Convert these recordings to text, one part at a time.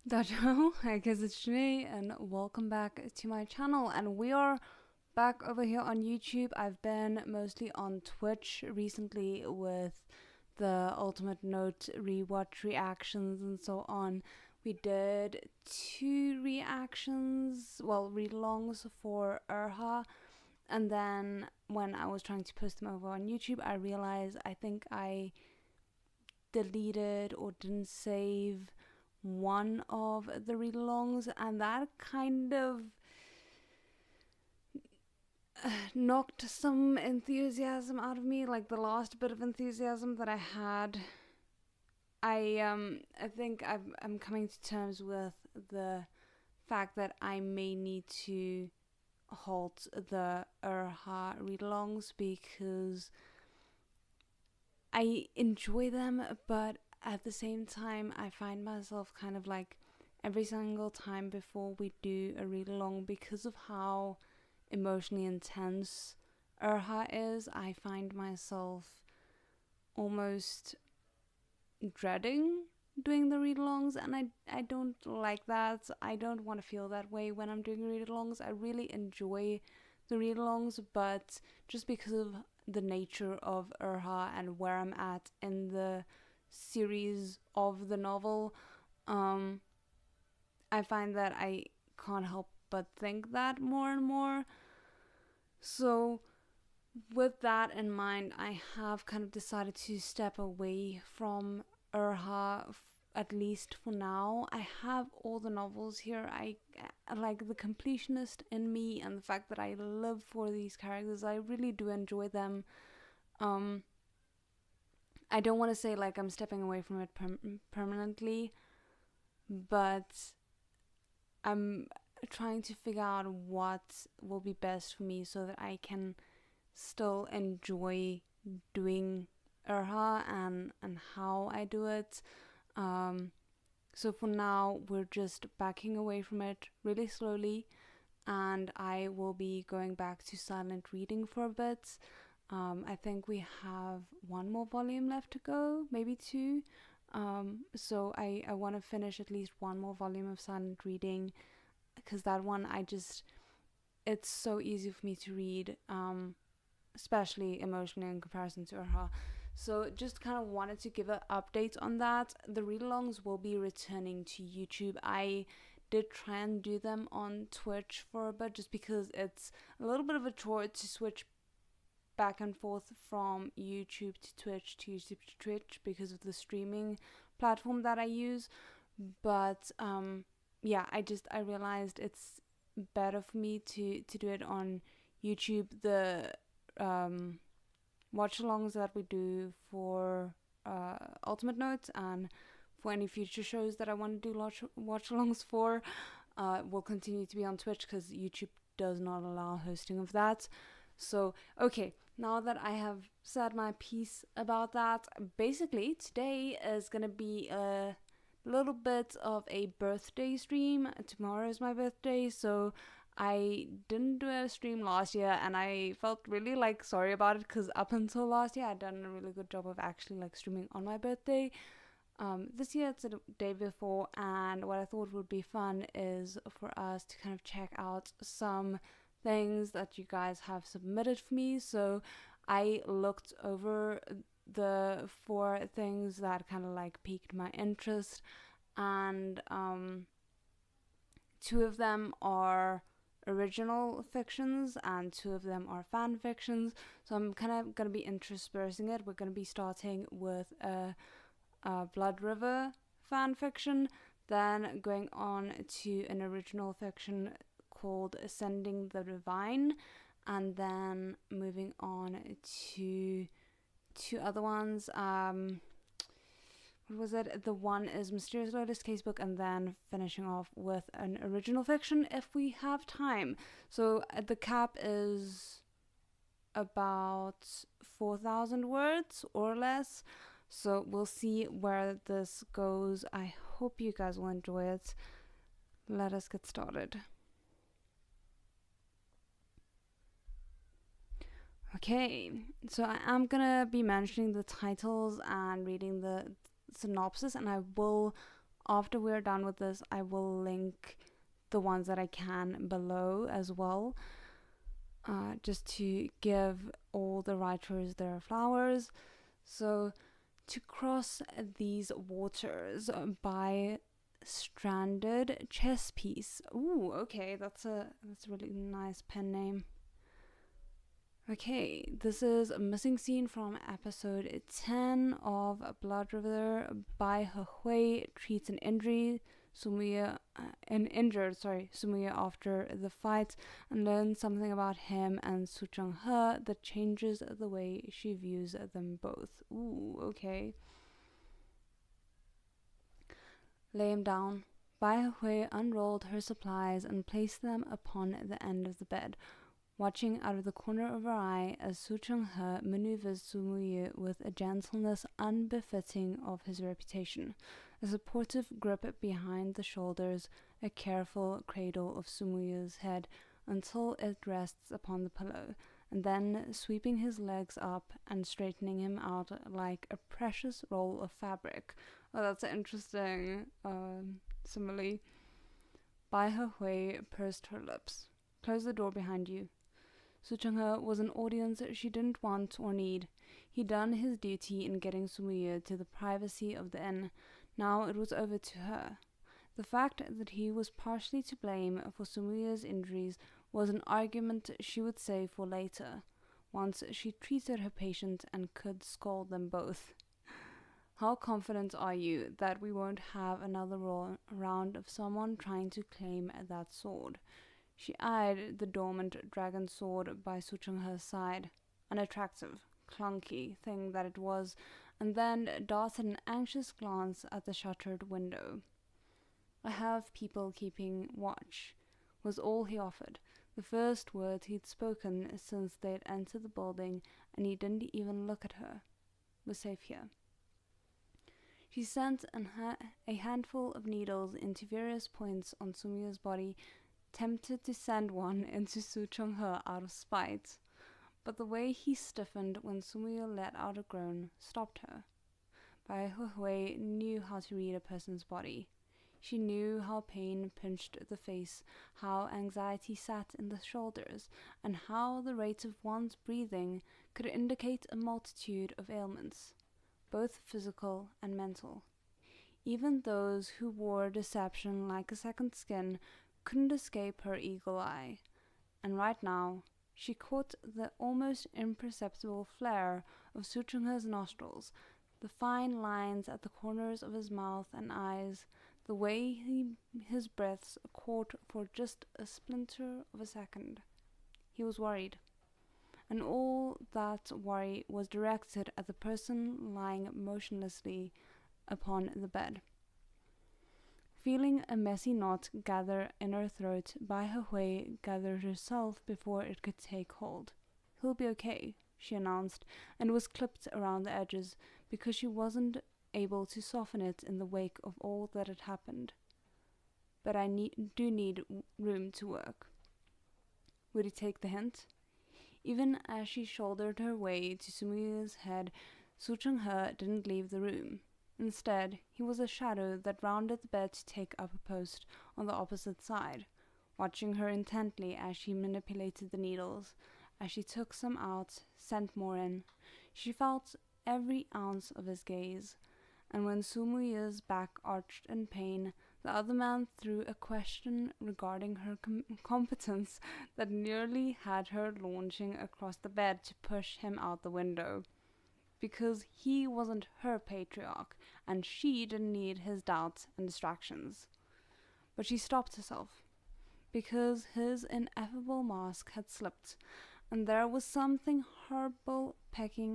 Dajo, I guess it's Janae, and welcome back to my channel. And we are back over here on YouTube. I've been mostly on Twitch recently with the Ultimate Note rewatch reactions and so on. We did two reactions, well, read-alongs for Urha, and then when I was trying to post them over on YouTube, I realized I think I deleted or didn't save one of the read-alongs, and that kind of knocked some enthusiasm out of me, like the last bit of enthusiasm that I had. I think I'm coming to terms with the fact that I may need to halt the Urha read-alongs because I enjoy them, but at the same time, I find myself kind of like every single time before we do a read along, because of how emotionally intense Urha is, I find myself almost dreading doing the read alongs, and I don't like that. I don't want to feel that way when I'm doing read alongs. I really enjoy the read alongs, but just because of the nature of Urha and where I'm at in the series of the novel, um, I find that I can't help but think that more and more. So, with that in mind, I have kind of decided to step away from Urha, at least for now. I have all the novels here. I like the completionist in me and the fact that I live for these characters. I really do enjoy them. Um, I don't want to say like I'm stepping away from it permanently, but I'm trying to figure out what will be best for me so that I can still enjoy doing Urha and how I do it. Um, so for now, we're just backing away from it really slowly, and I will be going back to silent reading for a bit. I think we have one more volume left to go, maybe two. So I want to finish at least one more volume of silent reading, because that one it's so easy for me to read, especially emotionally in comparison to Urha. So just kind of wanted to give an update on that. The read-alongs will be returning to YouTube. I did try and do them on Twitch for a bit just because it's a little bit of a chore to switch back and forth from YouTube to Twitch to YouTube to Twitch because of the streaming platform that I use. But yeah, I realized it's better for me to do it on YouTube. The watch alongs that we do for Ultimate Notes and for any future shows that I want to do watch alongs for will continue to be on Twitch because YouTube does not allow hosting of that. So, okay, now that I have said my piece about that, basically today is going to be a little bit of a birthday stream. Tomorrow is my birthday, so I didn't do a stream last year, and I felt really like sorry about it because up until last year I'd done a really good job of actually like streaming on my birthday. This year it's a day before, and what I thought would be fun is for us to kind of check out some things that you guys have submitted for me. So I looked over the four things that kind of like piqued my interest, and two of them are original fictions and two of them are fan fictions. So I'm kind of going to be interspersing it. We're going to be starting with a Blood River fan fiction, then going on to an original fiction called Ascending the Divine, and then moving on to two other ones. What was it? The one is Mysterious Lotus Casebook, and then finishing off with an original fiction if we have time. So the cap is about 4,000 words or less. So we'll see where this goes. I hope you guys will enjoy it. Let us get started. Okay, so I am gonna be mentioning the titles and reading the synopsis, and I will after we're done with this, I will link the ones that I can below as well, just to give all the writers their flowers. So, to cross these waters by stranded chess piece. Ooh, okay, that's a really nice pen name. Okay, this is a missing scene from episode 10 of Blood River. Bai He treats an injured Sumuya after the fight and learns something about him and Su Chang He that changes the way she views them both. Ooh, okay. Lay him down. Bai He unrolled her supplies and placed them upon the end of the bed, watching out of the corner of her eye as Su Chang He maneuvers Sumuye with a gentleness unbefitting of his reputation. A supportive grip behind the shoulders, a careful cradle of Sumuye's head until it rests upon the pillow, and then sweeping his legs up and straightening him out like a precious roll of fabric. Oh, that's an interesting simile. Bai He pursed her lips. Close the door behind you. Su Chang He was an audience she didn't want or need. He'd done his duty in getting Sumuye to the privacy of the inn. Now it was over to her. The fact that he was partially to blame for Sumuye's injuries was an argument she would save for later, once she treated her patient and could scold them both. How confident are you that we won't have another round of someone trying to claim that sword? She eyed the dormant dragon sword by Su Chang He's side, an attractive, clunky thing that it was, and then darted an anxious glance at the shuttered window. I have people keeping watch, was all he offered, the first words he'd spoken since they'd entered the building, and he didn't even look at her. We're safe here. She sent a handful of needles into various points on Sumiya's body, tempted to send one into Su Chang He out of spite. But the way he stiffened when Sumiya let out a groan stopped her. Bai He knew how to read a person's body. She knew how pain pinched the face, how anxiety sat in the shoulders, and how the rate of one's breathing could indicate a multitude of ailments, both physical and mental. Even those who wore deception like a second skin couldn't escape her eagle eye, and right now she caught the almost imperceptible flare of Su Chang He's nostrils, the fine lines at the corners of his mouth and eyes, the way his breaths caught for just a splinter of a second. He was worried, and all that worry was directed at the person lying motionlessly upon the bed. Feeling a messy knot gather in her throat, Bai He gathered herself before it could take hold. He'll be okay, she announced, and was clipped around the edges because she wasn't able to soften it in the wake of all that had happened. But I do need room to work. Would he take the hint? Even as she shouldered her way to Sumiya's head, Su Chang He didn't leave the room. Instead, he was a shadow that rounded the bed to take up a post on the opposite side, watching her intently as she manipulated the needles. As she took some out, sent more in, she felt every ounce of his gaze, and when Sumuya's back arched in pain, the other man threw a question regarding her competence that nearly had her launching across the bed to push him out the window. Because he wasn't her patriarch, and she didn't need his doubts and distractions. But she stopped herself, because his ineffable mask had slipped, and there was something horrible peeking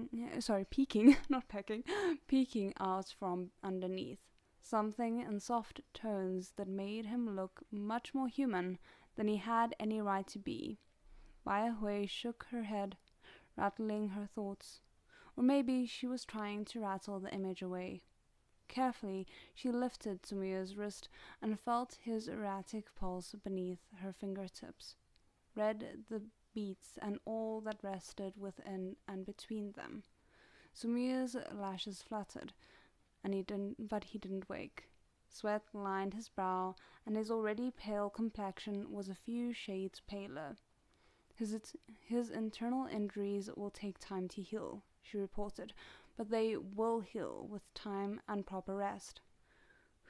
out from underneath. Something in soft tones that made him look much more human than he had any right to be. Bai He shook her head, rattling her thoughts. Or maybe she was trying to rattle the image away. Carefully, she lifted Sumiya's wrist and felt his erratic pulse beneath her fingertips, read the beats and all that rested within and between them. Sumiya's lashes fluttered, but he didn't wake. Sweat lined his brow, and his already pale complexion was a few shades paler. His internal injuries will take time to heal, she reported, but they will heal with time and proper rest.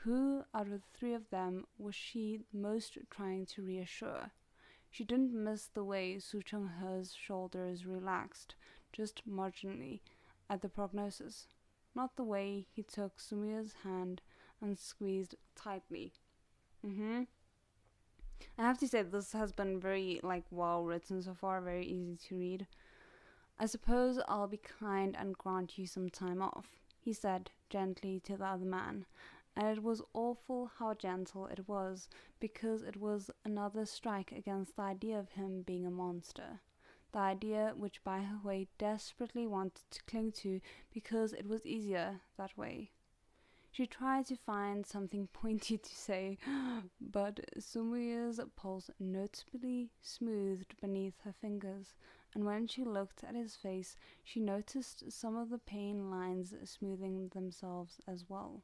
Who out of the three of them was she most trying to reassure? She didn't miss the way Su Cheng-he's shoulders relaxed, just marginally, at the prognosis. Not the way he took Sumia's hand and squeezed tightly. I have to say this has been very well written so far, very easy to read. I suppose I'll be kind and grant you some time off, he said gently to the other man, and it was awful how gentle it was, because it was another strike against the idea of him being a monster. The idea which Bai Hui desperately wanted to cling to because it was easier that way. She tried to find something pointy to say, but Sumia's pulse noticeably smoothed beneath her fingers, and when she looked at his face, she noticed some of the pain lines smoothing themselves as well.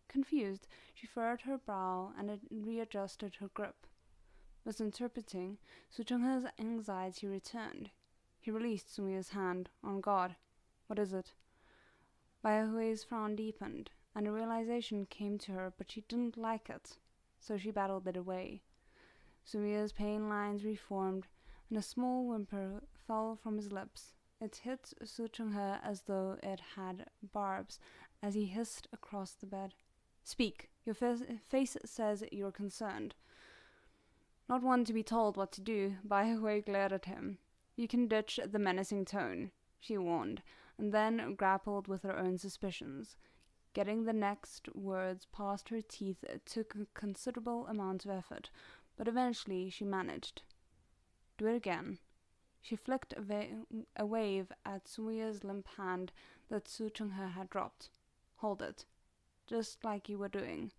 Confused, she furrowed her brow and readjusted her grip. Misinterpreting, Su Cheng-he's anxiety returned. He released Sumia's hand. On guard. What is it? Bai Hui's frown deepened, and a realization came to her, but she didn't like it, so she battled it away. Sumia's pain lines reformed, and a small whimper fell from his lips. It hit Su Cheng-he as though it had barbs, as he hissed across the bed. Speak. Your face says you're concerned. Not one to be told what to do, Bai Hui glared at him. You can ditch the menacing tone, she warned, and then grappled with her own suspicions. Getting the next words past her teeth took a considerable amount of effort, but eventually she managed. Do it again. She flicked a wave at Sumia's limp hand that Su Cheng-he had dropped. Hold it. Just like you were doing.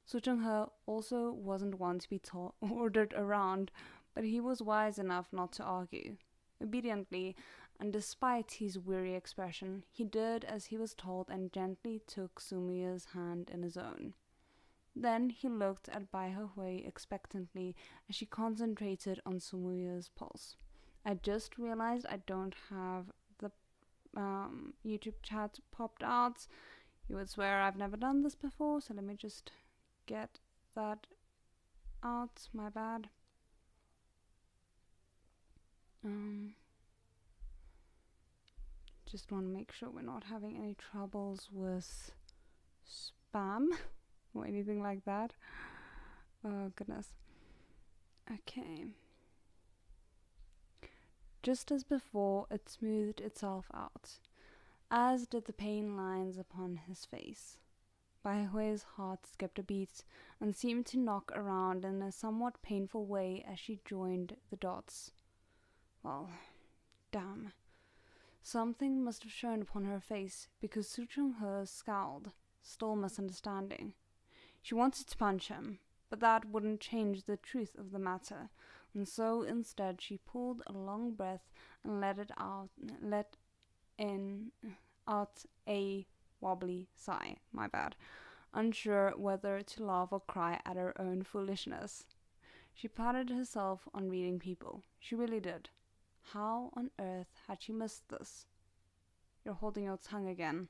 Su Cheng-he also wasn't one to be ordered around, but he was wise enough not to argue. Obediently, and despite his weary expression, he did as he was told and gently took Sumia's hand in his own. Then he looked at Bai Hui expectantly as she concentrated on Sumia's pulse. I just realized I don't have the YouTube chat popped out. You would swear I've never done this before, so let me just get that out. My bad. Just want to make sure we're not having any troubles with spam or anything like that. Oh goodness. Okay. Just as before, it smoothed itself out, as did the pain lines upon his face. Bai Hui's heart skipped a beat and seemed to knock around in a somewhat painful way as she joined the dots. Well, damn. Something must have shown upon her face, because Su Cheng-he scowled, still misunderstanding. She wanted to punch him, but that wouldn't change the truth of the matter, and so instead she pulled a long breath and let out a wobbly sigh, my bad, unsure whether to laugh or cry at her own foolishness. She prided herself on reading people. She really did. How on earth had she missed this? You're holding your tongue again.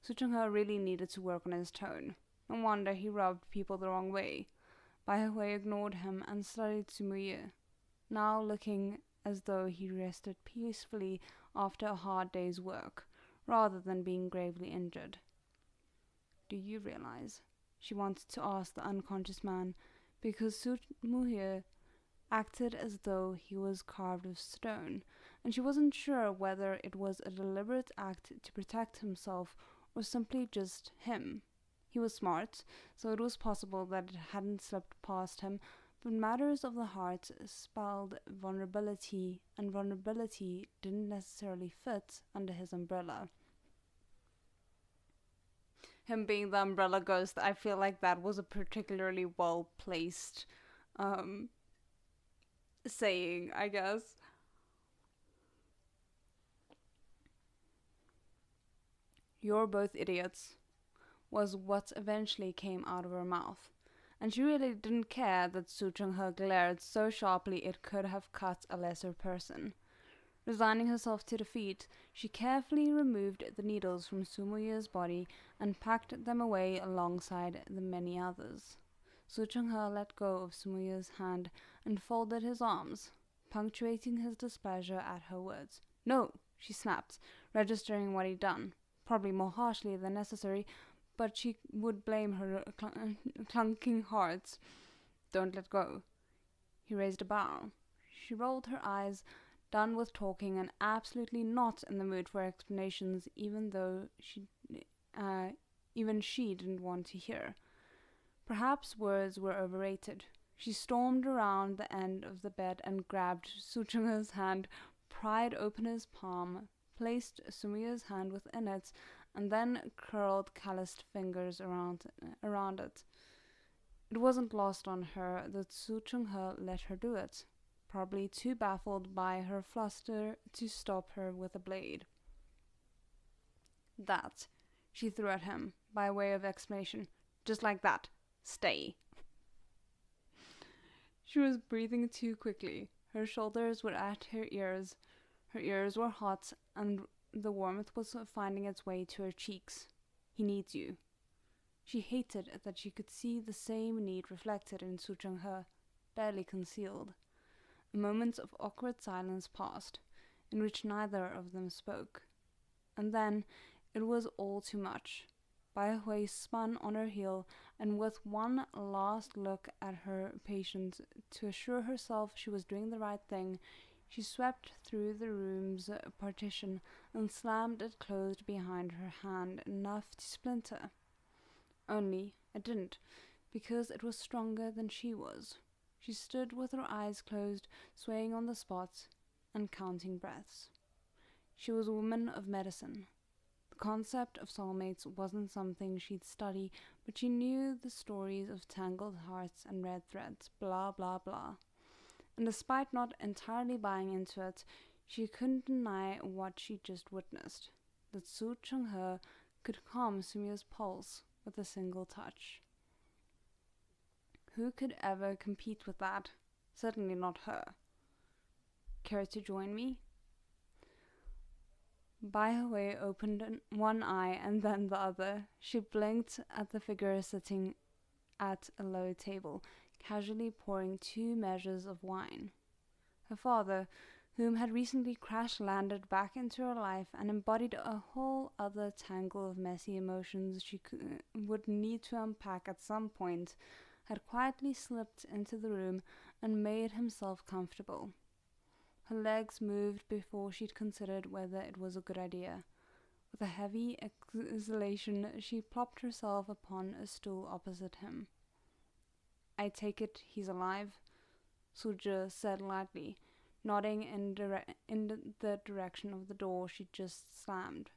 Su Cheng-he really needed to work on his tone. No wonder he rubbed people the wrong way. Bai Hui ignored him and studied Sumuye, now looking as though he rested peacefully after a hard day's work, rather than being gravely injured. Do you realize? She wanted to ask the unconscious man, because Su Muhye acted as though he was carved of stone, and she wasn't sure whether it was a deliberate act to protect himself or simply just him. He was smart, so it was possible that it hadn't slipped past him, but matters of the heart spelled vulnerability, and vulnerability didn't necessarily fit under his umbrella. Him being the umbrella ghost, I feel like that was a particularly well-placed saying, I guess. You're both idiots. was what eventually came out of her mouth. And she really didn't care that Su Chung-he glared so sharply it could have cut a lesser person. Resigning herself to defeat, she carefully removed the needles from Sumuye's body and packed them away alongside the many others. Su Chung-he let go of Sumuye's hand and folded his arms, punctuating his displeasure at her words. "No," she snapped, registering what he'd done, probably more harshly than necessary, but she would blame her clunking hearts. "Don't let go." He raised a brow. She rolled her eyes, done with talking and absolutely not in the mood for explanations, even she didn't want to hear. Perhaps words were overrated. She stormed around the end of the bed and grabbed Su Chung-he's hand, pried open his palm, placed Sumuye's hand within it, and then curled calloused fingers around it. It wasn't lost on her that Su Chung-he let her do it, probably too baffled by her fluster to stop her with a blade. "That," she threw at him, by way of explanation. "Just like that. Stay." She was breathing too quickly. Her shoulders were at her ears. Her ears were hot, and the warmth was finding its way to her cheeks. "He needs you." She hated that she could see the same need reflected in Su Chung-he, barely concealed. A moment of awkward silence passed, in which neither of them spoke. And then it was all too much. Bai Hui spun on her heel, and with one last look at her patient to assure herself she was doing the right thing, she swept through the room's partition and slammed it closed behind her hand enough to splinter. Only it didn't, because it was stronger than she was. She stood with her eyes closed, swaying on the spot and counting breaths. She was a woman of medicine. The concept of soulmates wasn't something she'd study, but she knew the stories of tangled hearts and red threads, blah blah blah. And despite not entirely buying into it, she couldn't deny what she'd just witnessed, that Su Chung-he could calm Sumuye's pulse with a single touch. Who could ever compete with that? Certainly not her. "Care to join me?" Bai Hui opened one eye and then the other. She blinked at the figure sitting at a low table, casually pouring 2 measures of wine. Her father, whom had recently crash-landed back into her life and embodied a whole other tangle of messy emotions she would need to unpack at some point, had quietly slipped into the room and made himself comfortable. Her legs moved before she'd considered whether it was a good idea. With a heavy exhalation, she plopped herself upon a stool opposite him. "I take it he's alive?" Suja said lightly, nodding in the direction of the door she'd just slammed.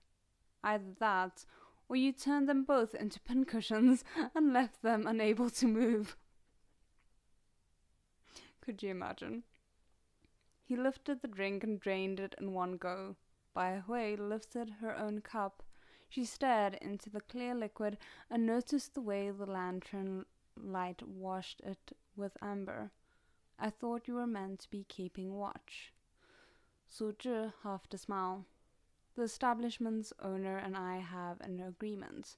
"Either that, or you turned them both into pincushions and left them unable to move." Could you imagine? He lifted the drink and drained it in one go. Bai Hui lifted her own cup. She stared into the clear liquid and noticed the way the lantern light washed it with amber. "I thought you were meant to be keeping watch." Su Zhi huffed a smile. "The establishment's owner and I have an agreement.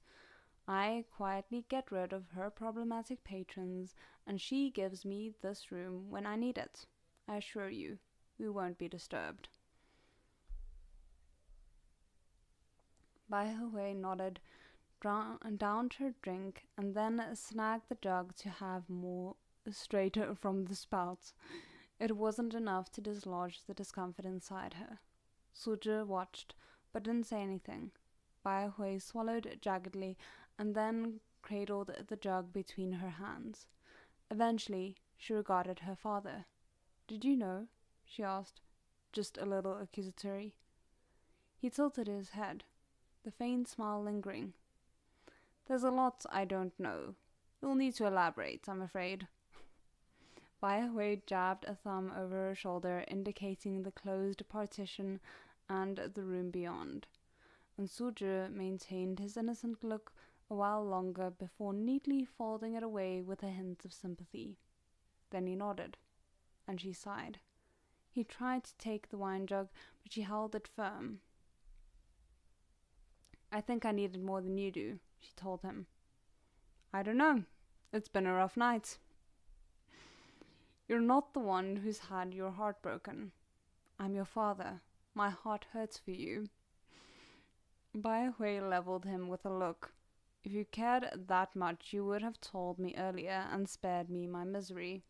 I quietly get rid of her problematic patrons, and she gives me this room when I need it. I assure you, we won't be disturbed." Bai Hui nodded, downed her drink, and then snagged the jug to have more straight from the spout. It wasn't enough to dislodge the discomfort inside her. Suja watched, but didn't say anything. Bai Hui swallowed jaggedly, and then cradled the jug between her hands. Eventually, she regarded her father. "Did you know?" she asked, just a little accusatory. He tilted his head, the faint smile lingering. "There's a lot I don't know. You'll need to elaborate, I'm afraid." Bai Hui jabbed a thumb over her shoulder, indicating the closed partition and the room beyond, and Su Zhi maintained his innocent look a while longer before neatly folding it away with a hint of sympathy. Then he nodded, and she sighed. He tried to take the wine jug, but she held it firm. I think I need it more than you do, she told him. I don't know. It's been a rough night. You're not the one who's had your heart broken. I'm your father. My heart hurts for you. Bai Hui leveled him with a look. If you cared that much, you would have told me earlier and spared me my misery.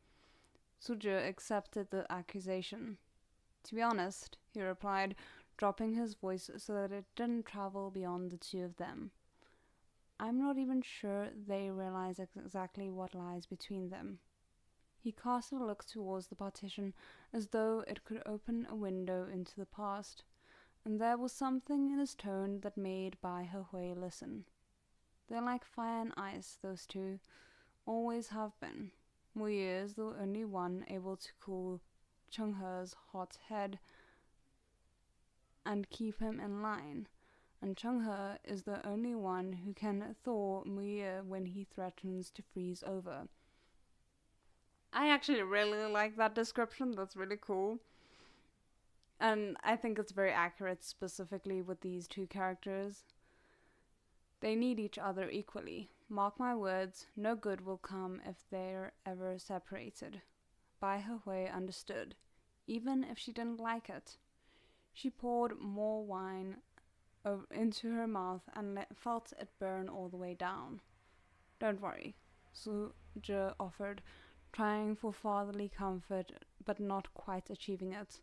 Suzhou accepted the accusation. To be honest, he replied, dropping his voice so that it didn't travel beyond the two of them. I'm not even sure they realize exactly what lies between them. He cast a look towards the partition as though it could open a window into the past, and there was something in his tone that made Bai Hui listen. They're like fire and ice, those two. Always have been. Mu Ye is the only one able to cool Cheng He's hot head and keep him in line, and Cheng He is the only one who can thaw Mu Ye when he threatens to freeze over. I actually really like that description. That's really cool. And I think it's very accurate, specifically with these two characters. They need each other equally. Mark my words, no good will come if they're ever separated. Bai Hui understood, even if she didn't like it. She poured more wine into her mouth and felt it burn all the way down. Don't worry, Suzhou offered, trying for fatherly comfort but not quite achieving it.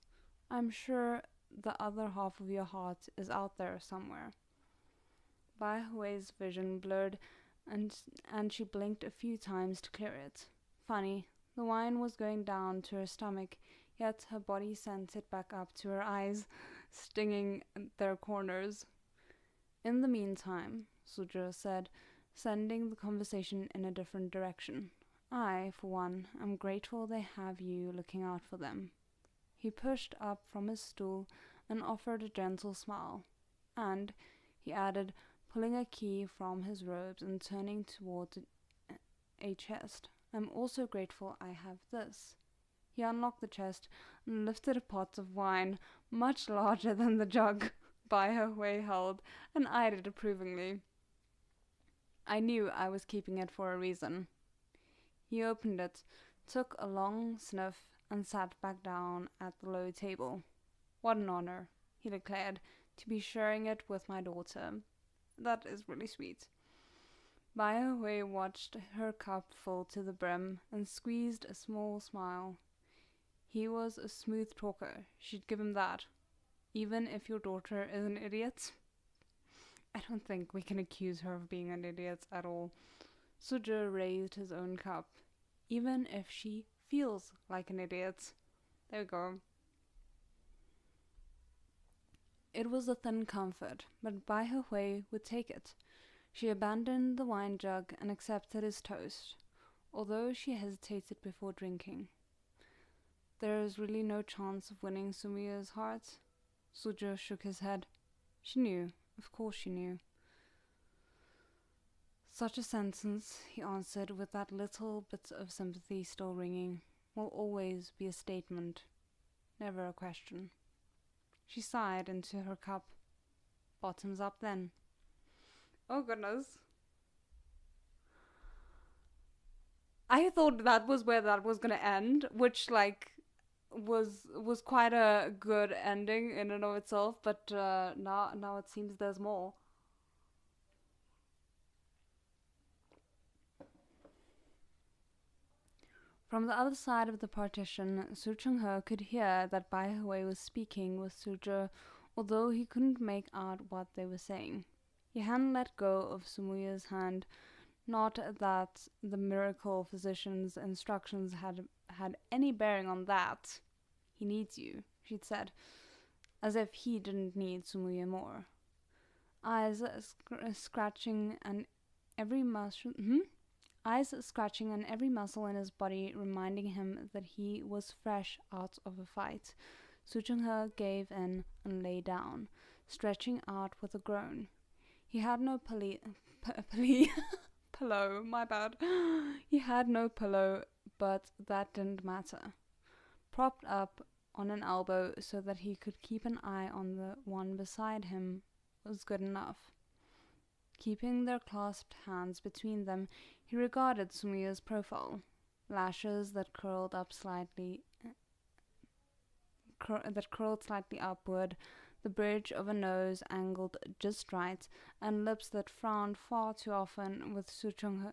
I'm sure the other half of your heart is out there somewhere. Bai Hui's vision blurred and she blinked a few times to clear it. Funny, the wine was going down to her stomach, yet her body sent it back up to her eyes, stinging their corners. In the meantime, Suzhou said, sending the conversation in a different direction, I, for one, am grateful they have you looking out for them. He pushed up from his stool and offered a gentle smile. And, he added, pulling a key from his robes and turning toward a chest, I'm also grateful I have this. He unlocked the chest and lifted a pot of wine, much larger than the jug Bai Hui held, and eyed it approvingly. I knew I was keeping it for a reason. He opened it, took a long sniff, and sat back down at the low table. What an honor, he declared, to be sharing it with my daughter. That is really sweet. Bai Hui watched her cup full to the brim and squeezed a small smile. He was a smooth talker, she'd give him that. Even if your daughter is an idiot. I don't think we can accuse her of being an idiot at all. Suzhou raised his own cup. Even if she feels like an idiot. There we go. It was a thin comfort, but Bai Hui would take it. She abandoned the wine jug and accepted his toast, although she hesitated before drinking. There is really no chance of winning Sumiya's heart? Suzhou shook his head. She knew. Of course she knew. Such a sentence, he answered with that little bit of sympathy still ringing, will always be a statement, never a question. She sighed into her cup. Bottoms up then. Oh goodness. I thought that was where that was gonna end, which was quite a good ending in and of itself, but now it seems there's more. From the other side of the partition, Su Cheng-he could hear that Bai Hui was speaking with Suzhou, although he couldn't make out what they were saying. He hadn't let go of Sumuya's hand, not that the miracle physician's instructions had any bearing on that. He needs you, she'd said, as if he didn't need Sumuya more. Eyes scratching and every muscle in his body reminding him that he was fresh out of a fight. Su Cheng-he gave in and lay down, stretching out with a groan. He had no pillow, my bad. He had no pillow, but that didn't matter. Propped up on an elbow so that he could keep an eye on the one beside him was good enough. Keeping their clasped hands between them, he regarded Sumiya's profile. Lashes that curled slightly upward, the bridge of a nose angled just right, and lips that frowned far too often, with Suchungha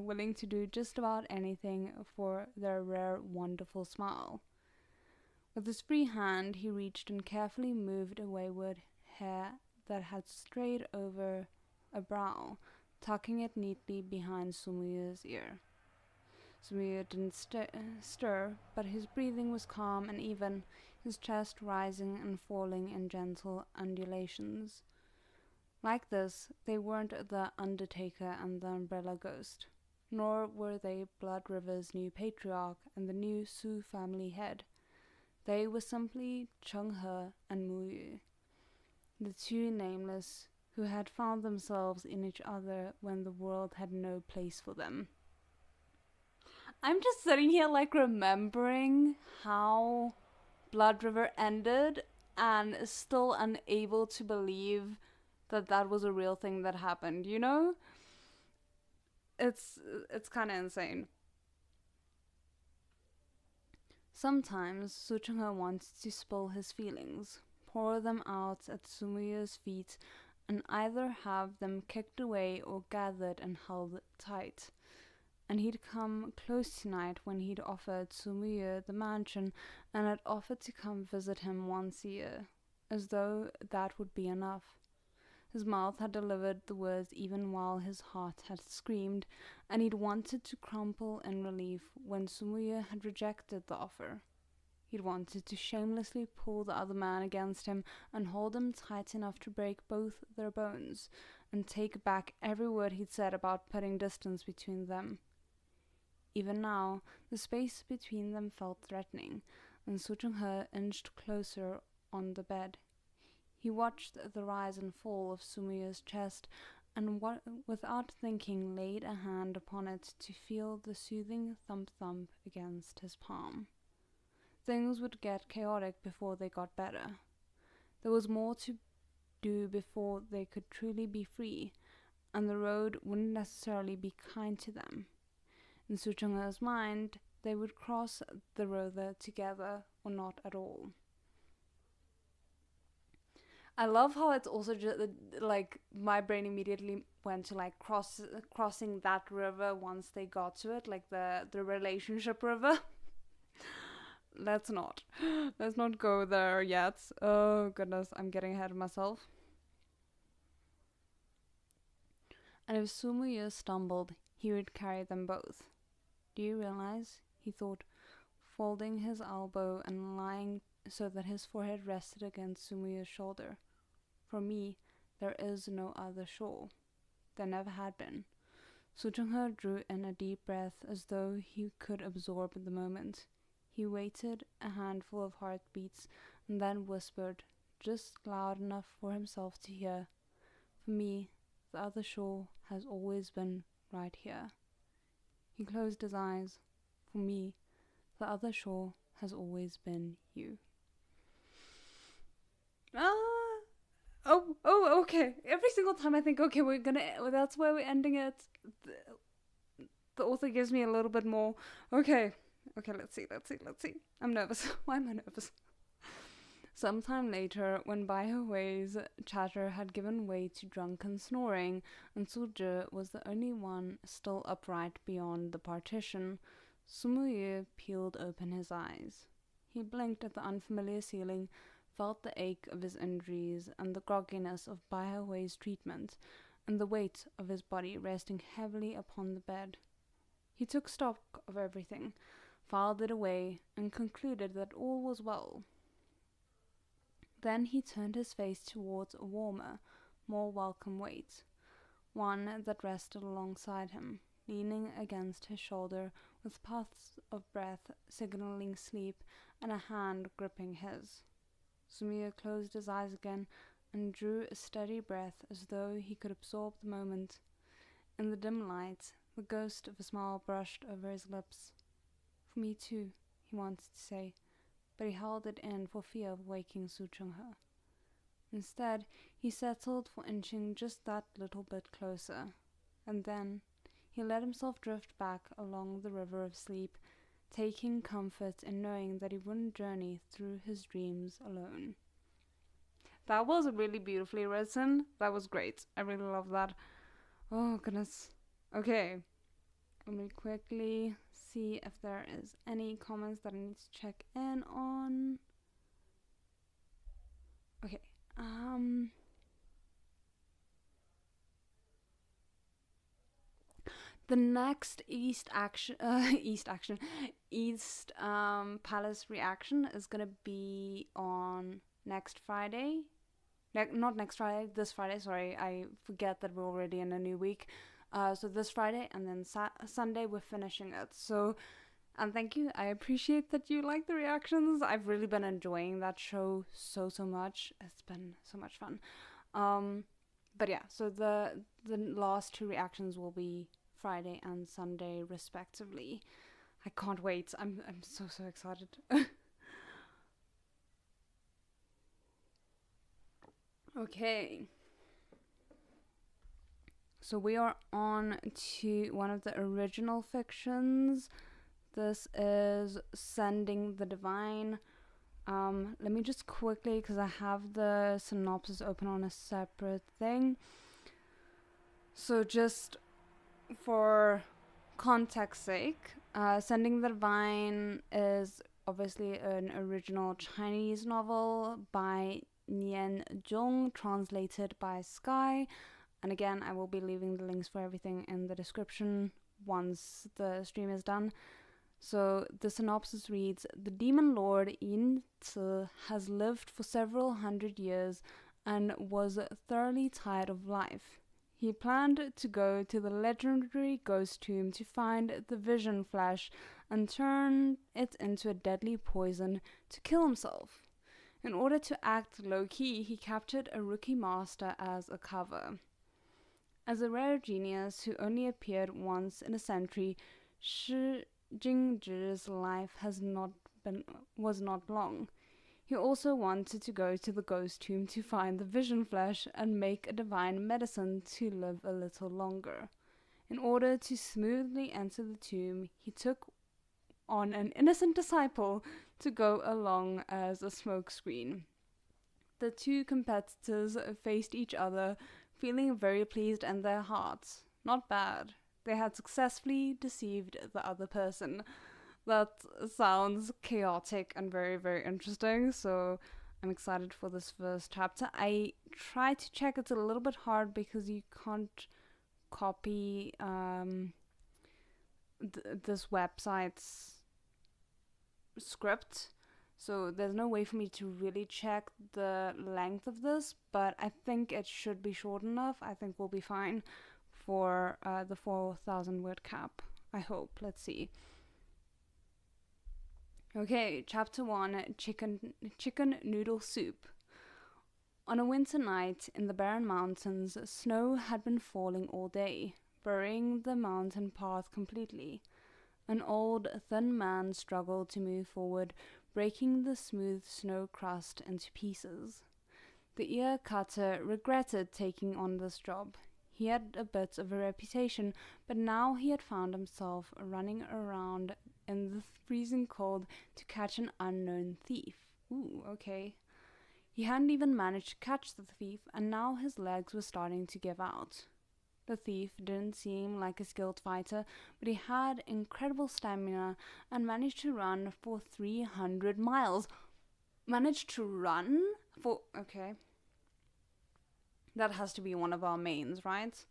willing to do just about anything for their rare, wonderful smile. With his free hand, he reached and carefully moved a wayward hair that had strayed over a brow, tucking it neatly behind Sumiya's ear. Sumir didn't stir, but his breathing was calm and even, his chest rising and falling in gentle undulations. Like this, they weren't the Undertaker and the Umbrella Ghost, nor were they Blood River's new patriarch and the new Su family head. They were simply Chung-he and Muyu, the two nameless who had found themselves in each other when the world had no place for them. I'm just sitting here like remembering how Blood River ended and still unable to believe that that was a real thing that happened, you know? It's kind of insane. Sometimes Suchungha wants to spill his feelings, pour them out at Sumiya's feet, and either have them kicked away or gathered and held tight. And he'd come close tonight when he'd offered Sumiya the mansion and had offered to come visit him once a year, as though that would be enough. His mouth had delivered the words even while his heart had screamed, and he'd wanted to crumple in relief when Sumiya had rejected the offer. He'd wanted to shamelessly pull the other man against him and hold him tight enough to break both their bones, and take back every word he'd said about putting distance between them. Even now, the space between them felt threatening, and Suchungha inched closer on the bed. He watched the rise and fall of Sumiya's chest, and without thinking laid a hand upon it to feel the soothing thump-thump against his palm. Things would get chaotic before they got better. There was more to do before they could truly be free, and the road wouldn't necessarily be kind to them. In Suchungha's mind, they would cross the road together or not at all. I love how it's also just like my brain immediately went to like crossing that river once they got to it, like the relationship river. Let's not go there yet. Oh goodness, I'm getting ahead of myself. And if Sumiya stumbled, he would carry them both. Do you realize? He thought, folding his elbow and lying so that his forehead rested against Sumiya's shoulder. For me, there is no other shore. There never had been. Suchungha drew in a deep breath as though he could absorb the moment. He waited a handful of heartbeats and then whispered, just loud enough for himself to hear, "For me, the other shore has always been right here." He closed his eyes. For me, the other shore has always been you. Okay. Every single time I think, okay, that's where we're ending it, the author gives me a little bit more. Okay, let's see. I'm nervous. Why am I nervous? Sometime later, when Baihui's chatter had given way to drunken snoring, and Suzhi was the only one still upright beyond the partition, Sumuye peeled open his eyes. He blinked at the unfamiliar ceiling, felt the ache of his injuries and the grogginess of Baihui's treatment, and the weight of his body resting heavily upon the bed. He took stock of everything, filed it away, and concluded that all was well. Then he turned his face towards a warmer, more welcome weight, one that rested alongside him, leaning against his shoulder with puffs of breath signaling sleep and a hand gripping his. Sumir closed his eyes again and drew a steady breath as though he could absorb the moment. In the dim light, the ghost of a smile brushed over his lips. For me too, he wanted to say, but he held it in for fear of waking Su Chunghe. Instead, he settled for inching just that little bit closer, and then he let himself drift back along the river of sleep, taking comfort in knowing that he wouldn't journey through his dreams alone. That was really beautifully written. That was great. I really love that. Oh, goodness. Okay. Let me quickly see if there is any comments that I need to check in on. Okay. The next East Palace reaction is gonna be on next Friday. Not next Friday, this Friday. Sorry, I forget that we're already in a new week. So this Friday, and then Sunday we're finishing it. So, and thank you. I appreciate that you like the reactions. I've really been enjoying that show so much. It's been so much fun. But yeah, so the last two reactions will be Friday and Sunday respectively. I can't wait. I'm so excited. Okay. So we are on to one of the original fictions. This is Sending the Divine. Let me just quickly, because I have the synopsis open on a separate thing. So just for context sake, Sending the Divine is obviously an original Chinese novel by Nian Zhong, translated by Sky. And again, I will be leaving the links for everything in the description once the stream is done. So the synopsis reads, the demon lord Yin Zi has lived for several hundred years and was thoroughly tired of life. He planned to go to the legendary ghost tomb to find the vision flesh and turn it into a deadly poison to kill himself. In order to act low-key, he captured a rookie master as a cover. As a rare genius who only appeared once in a century, Shi Jingzhi's life was not long. He also wanted to go to the ghost tomb to find the vision flesh and make a divine medicine to live a little longer. In order to smoothly enter the tomb, he took on an innocent disciple to go along as a smokescreen. The two competitors faced each other, feeling very pleased in their hearts. Not bad. They had successfully deceived the other person. That sounds chaotic and very interesting, so I'm excited for this first chapter. I tried to check, it's a little bit hard because you can't copy this website's script, so there's no way for me to really check the length of this, but I think it should be short enough. I think we'll be fine for the 4,000 word cap. I hope. Let's see. Okay, chapter 1, chicken noodle soup. On a winter night in the barren mountains, snow had been falling all day, burying the mountain path completely. An old, thin man struggled to move forward, breaking the smooth snow crust into pieces. The ear cutter regretted taking on this job. He had a bit of a reputation, but now he had found himself running around in the freezing cold to catch an unknown thief. Ooh, okay. He hadn't even managed to catch the thief, and now his legs were starting to give out. The thief didn't seem like a skilled fighter, but he had incredible stamina and managed to run for 300 miles. Managed to run for... okay. That has to be one of our mains, right?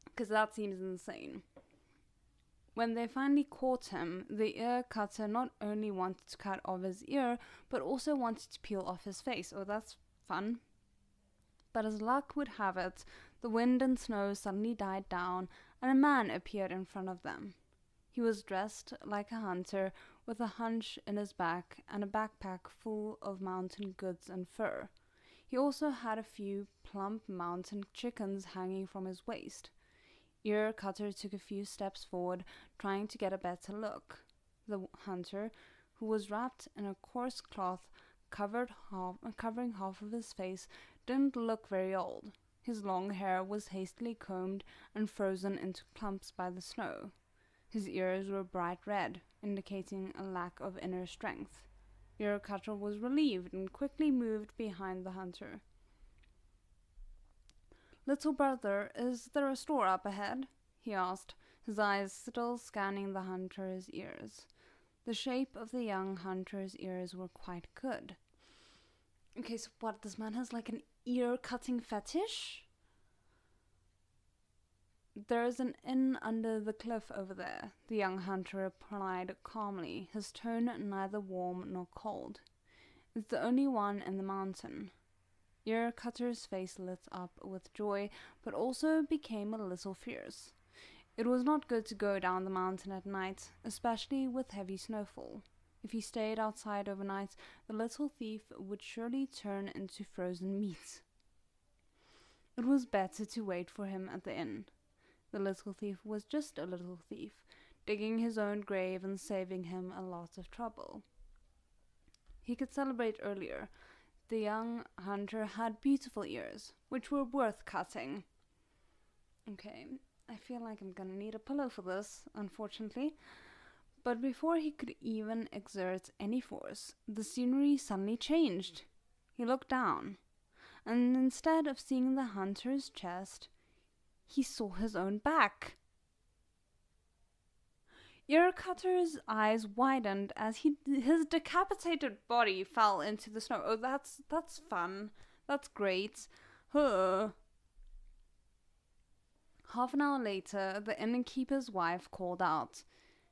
Because that seems insane. When they finally caught him, the ear cutter not only wanted to cut off his ear, but also wanted to peel off his face. Oh, that's fun. But as luck would have it, the wind and snow suddenly died down, and a man appeared in front of them. He was dressed like a hunter, with a hunch in his back and a backpack full of mountain goods and fur. He also had a few plump mountain chickens hanging from his waist. Ear Cutter took a few steps forward, trying to get a better look. The hunter, who was wrapped in a coarse cloth covering half of his face, didn't look very old. His long hair was hastily combed and frozen into clumps by the snow. His ears were bright red, indicating a lack of inner strength. Ear Cutter was relieved and quickly moved behind the hunter. "Little brother, is there a store up ahead?" he asked, his eyes still scanning the hunter's ears. The shape of the young hunter's ears were quite good. Okay, so what, this man has like an ear-cutting fetish? "There's an inn under the cliff over there," the young hunter replied calmly, his tone neither warm nor cold. "It's the only one in the mountain." Ear Cutter's face lit up with joy, but also became a little fierce. It was not good to go down the mountain at night, especially with heavy snowfall. If he stayed outside overnight, the little thief would surely turn into frozen meat. It was better to wait for him at the inn. The little thief was just a little thief, digging his own grave and saving him a lot of trouble. He could celebrate earlier. The young hunter had beautiful ears, which were worth cutting. Okay, I feel like I'm gonna need a pillow for this, unfortunately. But before he could even exert any force, the scenery suddenly changed. He looked down, and instead of seeing the hunter's chest, he saw his own back. Ear Cutter's eyes widened as his decapitated body fell into the snow. Oh, that's fun. That's great. Huh. Half an hour later, the innkeeper's wife called out,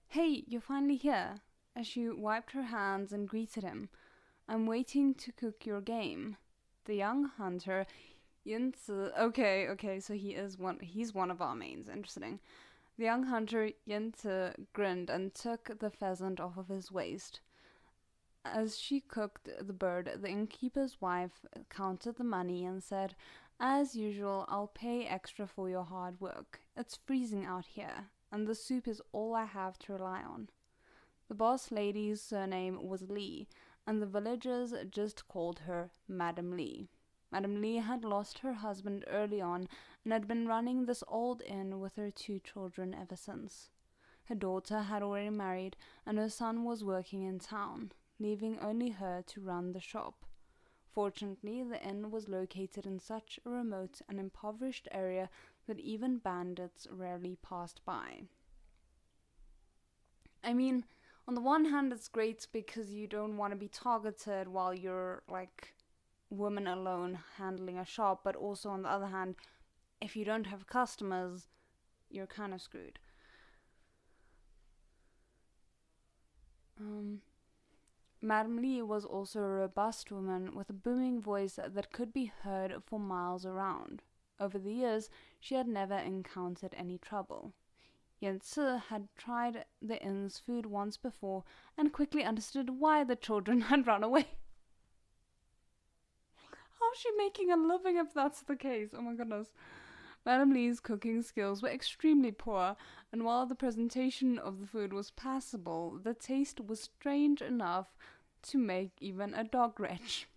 "Hey, you're finally here," as she wiped her hands and greeted him. "I'm waiting to cook your game." The young hunter, Yinzi, okay, so he's one of our mains, interesting. The young hunter, Yinzi, grinned and took the pheasant off of his waist. As she cooked the bird, the innkeeper's wife counted the money and said, "As usual, I'll pay extra for your hard work. It's freezing out here, and the soup is all I have to rely on." The boss lady's surname was Lee, and the villagers just called her Madam Lee. Madam Lee had lost her husband early on and had been running this old inn with her 2 children ever since. Her daughter had already married, and her son was working in town, leaving only her to run the shop. Fortunately, the inn was located in such a remote and impoverished area that even bandits rarely passed by. I mean, on the one hand, it's great because you don't want to be targeted while you're, like, woman alone handling a shop, but also on the other hand, if you don't have customers, you're kind of screwed. Madam Lee was also a robust woman with a booming voice that could be heard for miles around. Over the years, she had never encountered any trouble. Yanzi had tried the inn's food once before and quickly understood why the children had run away. How's she making a living if that's the case? Oh my goodness. Madam Lee's cooking skills were extremely poor, and while the presentation of the food was passable, the taste was strange enough to make even a dog retch.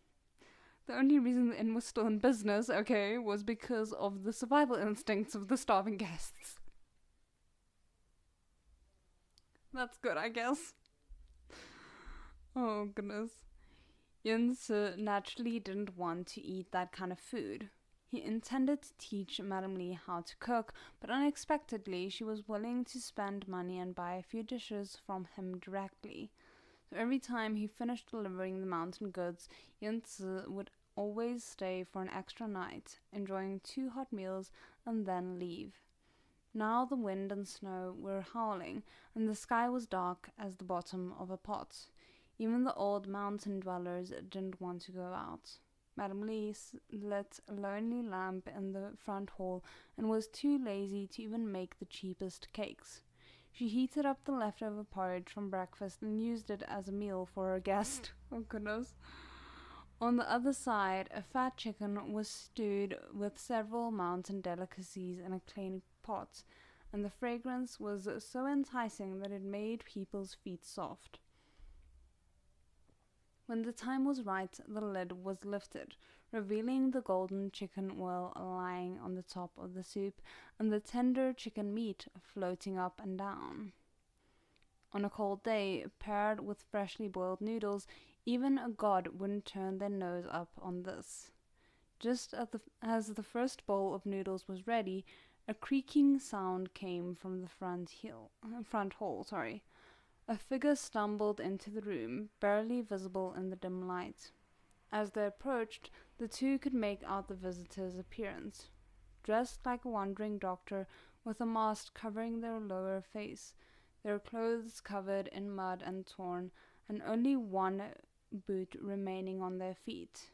The only reason the inn was still in business, was because of the survival instincts of the starving guests. That's good, I guess. Oh, goodness. Yinzi naturally didn't want to eat that kind of food. He intended to teach Madam Lee how to cook, but unexpectedly she was willing to spend money and buy a few dishes from him directly. So every time he finished delivering the mountain goods, Yinzi would always stay for an extra night, enjoying 2 hot meals, and then leave. Now the wind and snow were howling, and the sky was dark as the bottom of a pot. Even the old mountain dwellers didn't want to go out. Madam Lee lit a lonely lamp in the front hall and was too lazy to even make the cheapest cakes. She heated up the leftover porridge from breakfast and used it as a meal for her guest. Oh goodness. On the other side, a fat chicken was stewed with several mountain delicacies in a clay pot, and the fragrance was so enticing that it made people's feet soft. When the time was right, the lid was lifted, revealing the golden chicken oil lying on the top of the soup and the tender chicken meat floating up and down. On a cold day, paired with freshly boiled noodles, even a god wouldn't turn their nose up on this. Just as the first bowl of noodles was ready, a creaking sound came from the front hall. A figure stumbled into the room, barely visible in the dim light. As they approached, the two could make out the visitor's appearance. Dressed like a wandering doctor, with a mask covering their lower face, their clothes covered in mud and torn, and only one boot remaining on their feet.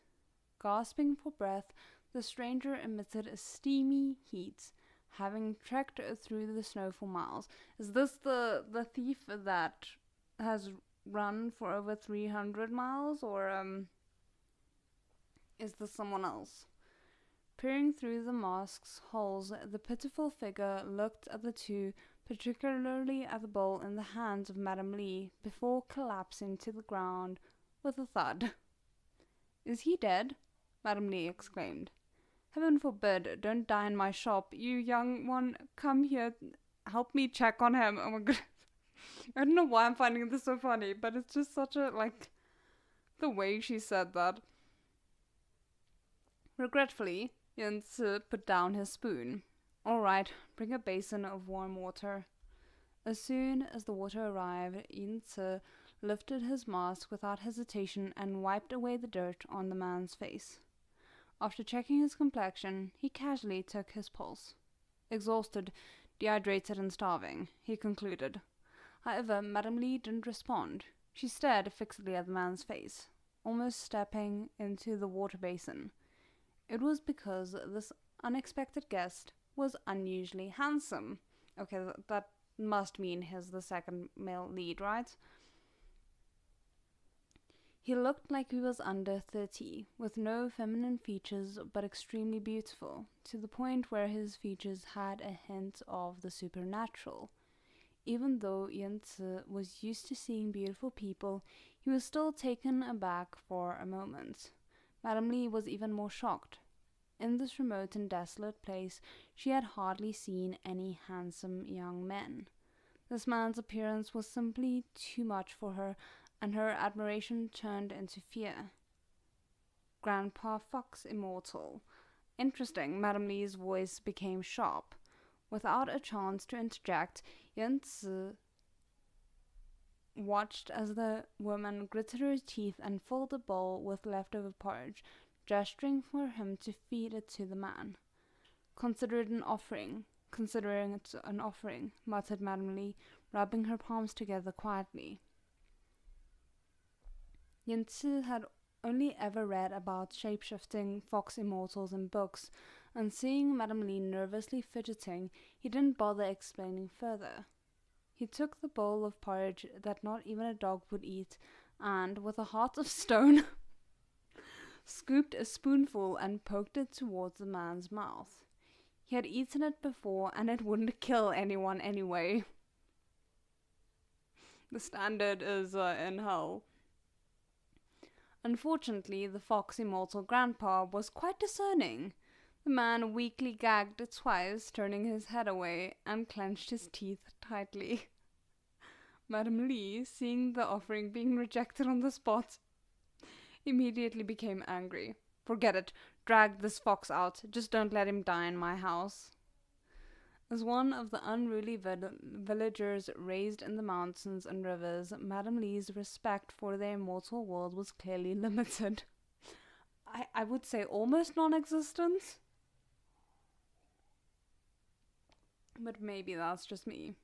Gasping for breath, the stranger emitted a steamy heat, having trekked through the snow for miles. Is this the thief that has run for over 300 miles, or is this someone else? Peering through the mask's holes, the pitiful figure looked at the two, particularly at the bowl in the hands of Madame Lee, before collapsing to the ground with a thud. "Is he dead?" Madame Lee exclaimed. "Heaven forbid, don't die in my shop. You young one, come here, help me check on him." Oh my god. I don't know why I'm finding this so funny, but it's just such a, the way she said that. Regretfully, Jens put down his spoon. "All right, bring a basin of warm water." As soon as the water arrived, Jens lifted his mask without hesitation and wiped away the dirt on the man's face. After checking his complexion, he casually took his pulse. Exhausted, dehydrated, and starving, he concluded. However, Madame Lee didn't respond. She stared fixedly at the man's face, almost stepping into the water basin. It was because this unexpected guest was unusually handsome. Okay, that must mean he's the second male lead, right? He looked like he was under 30, with no feminine features but extremely beautiful, to the point where his features had a hint of the supernatural. Even though Jens was used to seeing beautiful people, he was still taken aback for a moment. Madame Lee was even more shocked. In this remote and desolate place, she had hardly seen any handsome young men. This man's appearance was simply too much for her, and her admiration turned into fear. "Grandpa Fox Immortal." Interesting. Madame Lee's voice became sharp. Without a chance to interject, Jens watched as the woman gritted her teeth and filled a bowl with leftover porridge, gesturing for him to feed it to the man. Considering it an offering, muttered Madame Lee, rubbing her palms together quietly. Jens had only ever read about shape-shifting fox immortals in books, and seeing Madame Lee nervously fidgeting, he didn't bother explaining further. He took the bowl of porridge that not even a dog would eat, and, with a heart of stone, scooped a spoonful and poked it towards the man's mouth. He had eaten it before, and it wouldn't kill anyone anyway. The standard is in hell. Unfortunately, the fox immortal grandpa was quite discerning. The man weakly gagged twice, turning his head away, and clenched his teeth tightly. Madame Lee, seeing the offering being rejected on the spot, immediately became angry. "Forget it. Drag this fox out. Just don't let him die in my house." As one of the unruly villagers raised in the mountains and rivers, Madame Lee's respect for the immortal world was clearly limited. I would say almost non-existent. But maybe that's just me.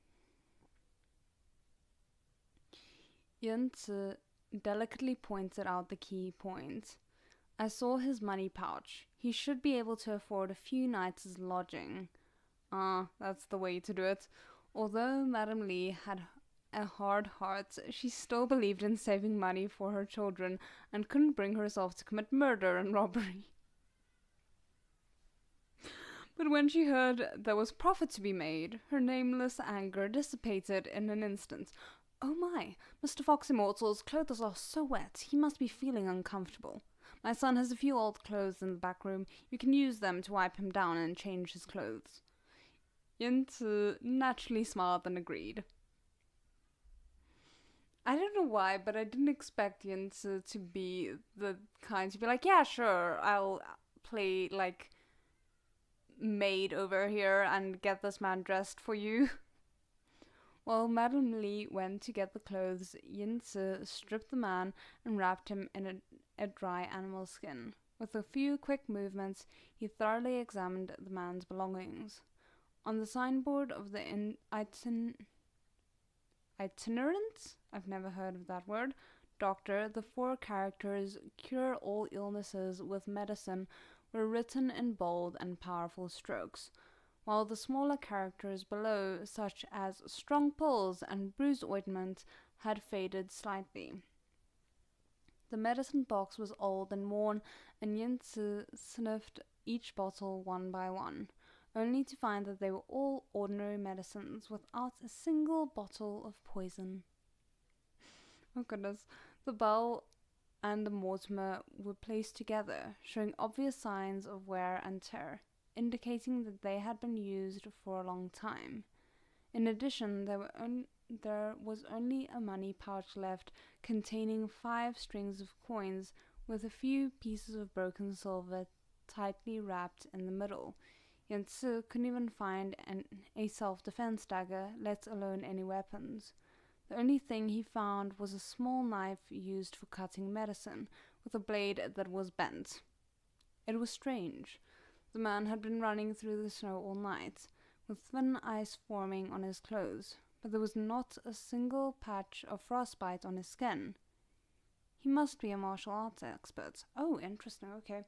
Jens delicately pointed out the key point. "I saw his money pouch. He should be able to afford a few nights' lodging." That's the way to do it. Although Madame Lee had a hard heart, she still believed in saving money for her children and couldn't bring herself to commit murder and robbery. But when she heard there was profit to be made, her nameless anger dissipated in an instant. Oh my, Mr. Fox Immortal's clothes are so wet, he must be feeling uncomfortable. My son has a few old clothes in the back room. You can use them to wipe him down and change his clothes. Yinzi naturally smiled and agreed. I don't know why, but I didn't expect Yinzi to be the kind to be like, yeah, sure, I'll play, like, maid over here and get this man dressed for you. While Madame Lee went to get the clothes, Yinzi stripped the man and wrapped him in a dry animal skin. With a few quick movements, he thoroughly examined the man's belongings. On the signboard of the itinerant, I've never heard of that word, doctor, the 4 characters "cure all illnesses with medicine" were written in bold and powerful strokes, while the smaller characters below, such as "strong pulls" and "bruise ointment," had faded slightly. The medicine box was old and worn, and Yinzi sniffed each bottle one by one, only to find that they were all ordinary medicines without a single bottle of poison. Oh goodness. The Bell and the Mortimer were placed together, showing obvious signs of wear and tear, indicating that they had been used for a long time. In addition, there was only a money pouch left containing 5 strings of coins with a few pieces of broken silver tightly wrapped in the middle. Yinzi couldn't even find a self-defense dagger, let alone any weapons. The only thing he found was a small knife used for cutting medicine, with a blade that was bent. It was strange. The man had been running through the snow all night, with thin ice forming on his clothes, but there was not a single patch of frostbite on his skin. He must be a martial arts expert. Oh, interesting, okay.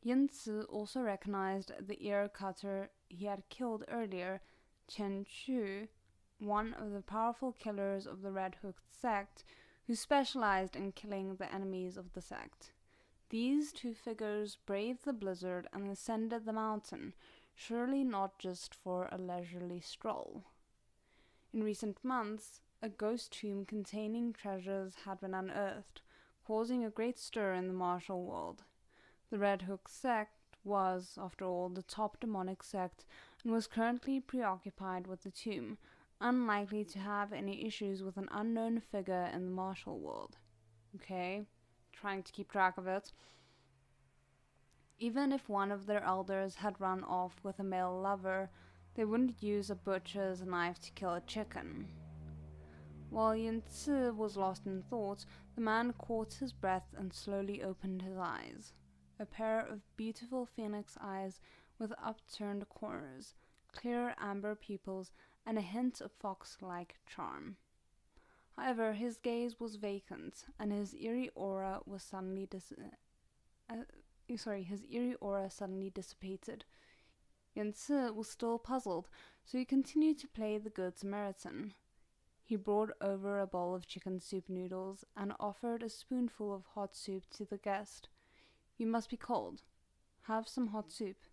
Yinzi also recognized the ear cutter he had killed earlier, Chen Chu, one of the powerful killers of the Red Hooked sect, who specialized in killing the enemies of the sect. These 2 figures braved the blizzard and ascended the mountain, surely not just for a leisurely stroll. In recent months, a ghost tomb containing treasures had been unearthed, causing a great stir in the martial world. The Red Hook sect was, after all, the top demonic sect and was currently preoccupied with the tomb, unlikely to have any issues with an unknown figure in the martial world. Okay, trying to keep track of it. Even if one of their elders had run off with a male lover, they wouldn't use a butcher's knife to kill a chicken. While Yinzi was lost in thought, the man caught his breath and slowly opened his eyes. A pair of beautiful phoenix eyes with upturned corners, clear amber pupils, and a hint of fox-like charm. However, his gaze was vacant, and his eerie aura suddenly dissipated. Yinzi was still puzzled, so he continued to play the Good Samaritan. He brought over a bowl of chicken soup noodles and offered a spoonful of hot soup to the guest. "You must be cold. Have some hot soup."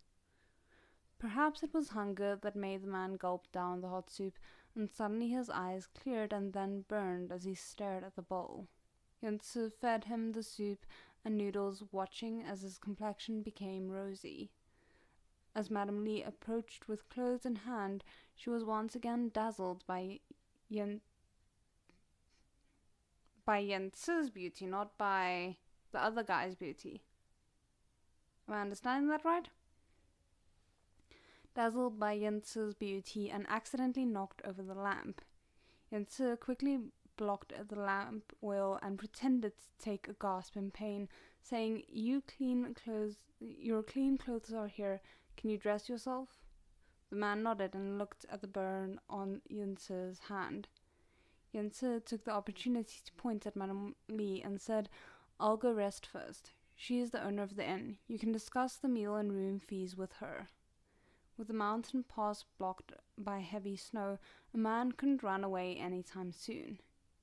Perhaps it was hunger that made the man gulp down the hot soup, and suddenly his eyes cleared and then burned as he stared at the bowl. Yinzi fed him the soup and noodles, watching as his complexion became rosy. As Madame Lee approached with clothes in hand, she was once again dazzled by Yinzi's beauty, not by the other guy's beauty. Am I understanding that right? Dazzled by Yinzi's beauty and accidentally knocked over the lamp. Yinzi quickly blocked the lamp oil and pretended to take a gasp in pain, saying, Your clean clothes are here. Can you dress yourself?" The man nodded and looked at the burn on Yinzi's hand. Yinzi took the opportunity to point at Madame Lee and said, "I'll go rest first. She is the owner of the inn. You can discuss the meal and room fees with her." With the mountain pass blocked by heavy snow, a man couldn't run away anytime soon.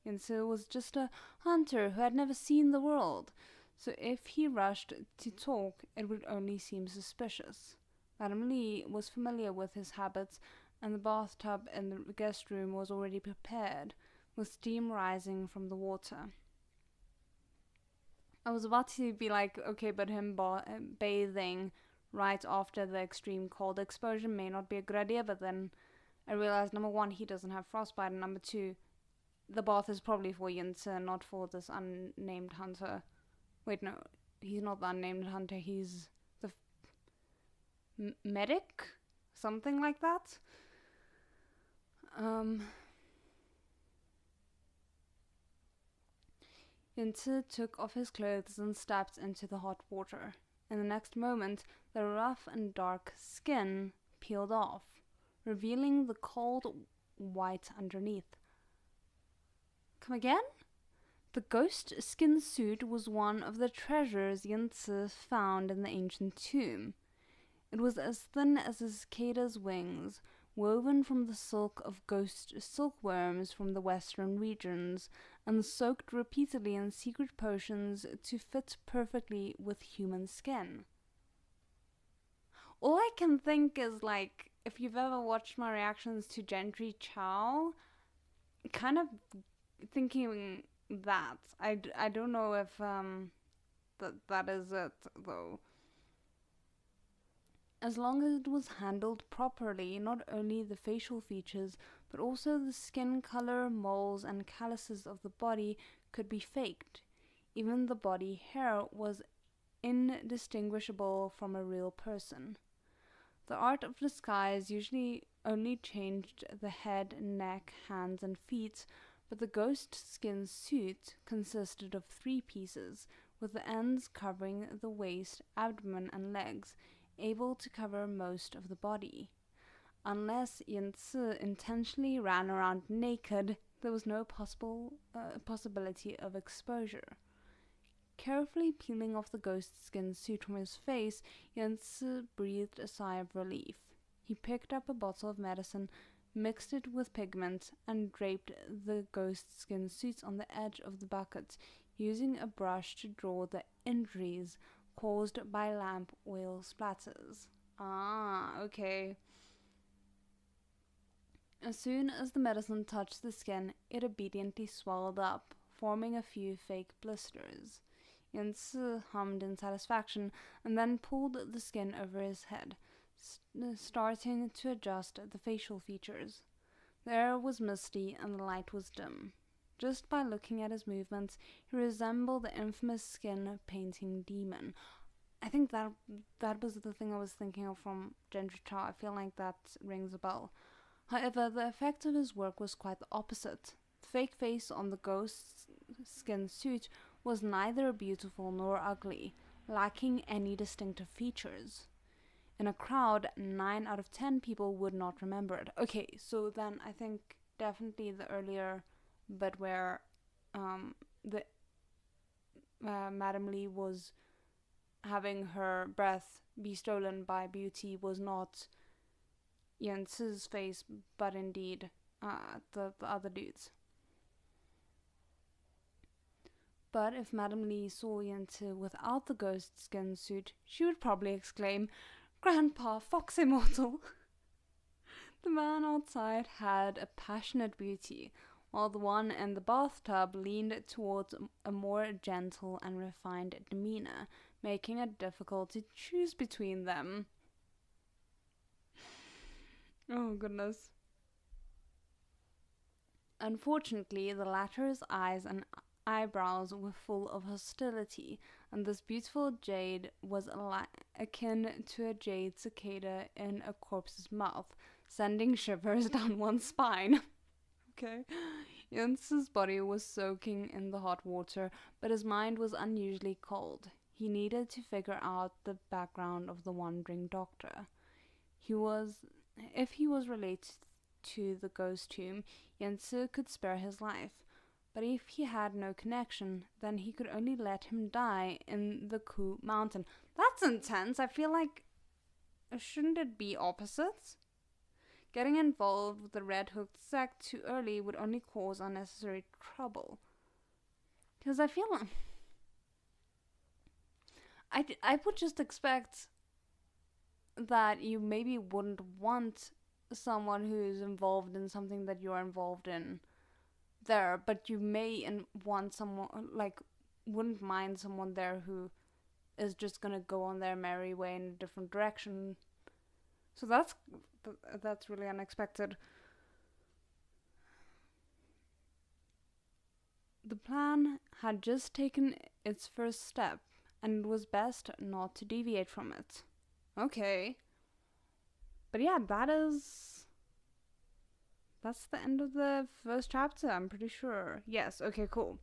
Yinzi was just a hunter who had never seen the world, so if he rushed to talk, it would only seem suspicious. Madame Lee was familiar with his habits, and the bathtub in the guest room was already prepared, with steam rising from the water. I was about to be like, okay, but him bathing right after the extreme cold exposure may not be a good idea, but then I realized, number one, he doesn't have frostbite, and number two, the bath is probably for Yinzi, not for this unnamed hunter. Wait, no, he's not the unnamed hunter, he's the medic? Something like that? Yinzi took off his clothes and stepped into the hot water. In the next moment, the rough and dark skin peeled off, revealing the cold white underneath. Come again? The ghost skin suit was one of the treasures Yinzi found in the ancient tomb. It was as thin as a cicada's wings, woven from the silk of ghost silkworms from the western regions, and soaked repeatedly in secret potions to fit perfectly with human skin. All I can think is, like, if you've ever watched my reactions to Gentry Chow, kind of thinking that. I don't know if that is it, though. As long as it was handled properly, not only the facial features, but also the skin color, moles, and calluses of the body could be faked. Even the body hair was indistinguishable from a real person. The art of disguise usually only changed the head, neck, hands, and feet, but the ghost skin suit consisted of 3 pieces, with the ends covering the waist, abdomen, and legs, able to cover most of the body. Unless Yinzi intentionally ran around naked, there was no possibility of exposure. Carefully peeling off the ghost skin suit from his face, Yinzi breathed a sigh of relief. He picked up a bottle of medicine, mixed it with pigment, and draped the ghost skin suit on the edge of the bucket, using a brush to draw the injuries caused by lamp oil splatters. Ah, okay. As soon as the medicine touched the skin, it obediently swelled up, forming a few fake blisters. Yinzi hummed in satisfaction and then pulled the skin over his head, starting to adjust the facial features. The air was misty and the light was dim. Just by looking at his movements, he resembled the infamous skin painting demon. I think that was the thing I was thinking of from Gentry Chow. I feel like that rings a bell. However, the effect of his work was quite the opposite. The fake face on the ghost skin suit was neither beautiful nor ugly, lacking any distinctive features. In a crowd, 9 out of 10 people would not remember it. Okay, so then I think definitely the earlier bit where Madame Lee was having her breath be stolen by beauty was not Yinzi's face, but indeed the other dude's. But if Madame Lee saw Yinzi without the ghost skin suit, she would probably exclaim, "Grandpa, Fox Immortal!" The man outside had a passionate beauty, while the one in the bathtub leaned towards a more gentle and refined demeanor, making it difficult to choose between them. Oh, goodness. Unfortunately, the latter's eyes and eyebrows were full of hostility, and this beautiful jade was akin to a jade cicada in a corpse's mouth, sending shivers down one's spine. Okay. Yinzi's body was soaking in the hot water, but his mind was unusually cold. He needed to figure out the background of the wandering doctor. If he was related to the ghost tomb, Yinzi could spare his life. But if he had no connection, then he could only let him die in the Ku mountain. That's intense. I feel like shouldn't it be opposite? Getting involved with the Red Hook sect too early would only cause unnecessary trouble. Because I feel I would just expect that you maybe wouldn't want someone who's involved in something that you're involved in there, but you may want someone like wouldn't mind someone there who is just gonna go on their merry way in a different direction. So that's really unexpected. The plan had just taken its first step, and it was best not to deviate from it. Okay. But yeah, that's the end of the first chapter, I'm pretty sure. Yes, okay, cool.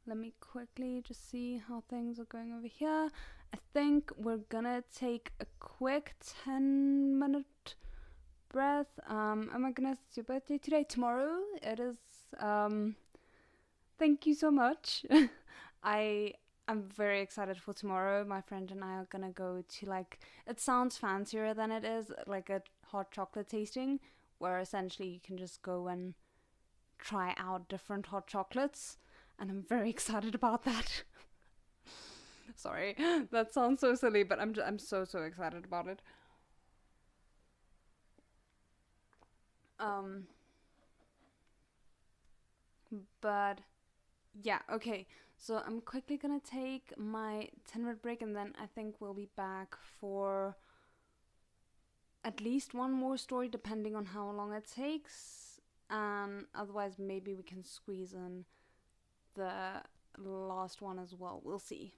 Let me quickly just see how things are going over here. I think we're gonna take a quick 10-minute breath. Am I gonna see your birthday today? Tomorrow? It is. Thank you so much. I'm very excited for tomorrow. My friend and I are gonna go to like, it sounds fancier than it is, like a hot chocolate tasting, where essentially you can just go and try out different hot chocolates, and I'm very excited about that. Sorry, that sounds so silly, but I'm so excited about it. Um, but yeah, okay. So I'm quickly gonna take my 10-minute break, and then I think we'll be back for at least one more story, depending on how long it takes. And otherwise, maybe we can squeeze in the last one as well. We'll see.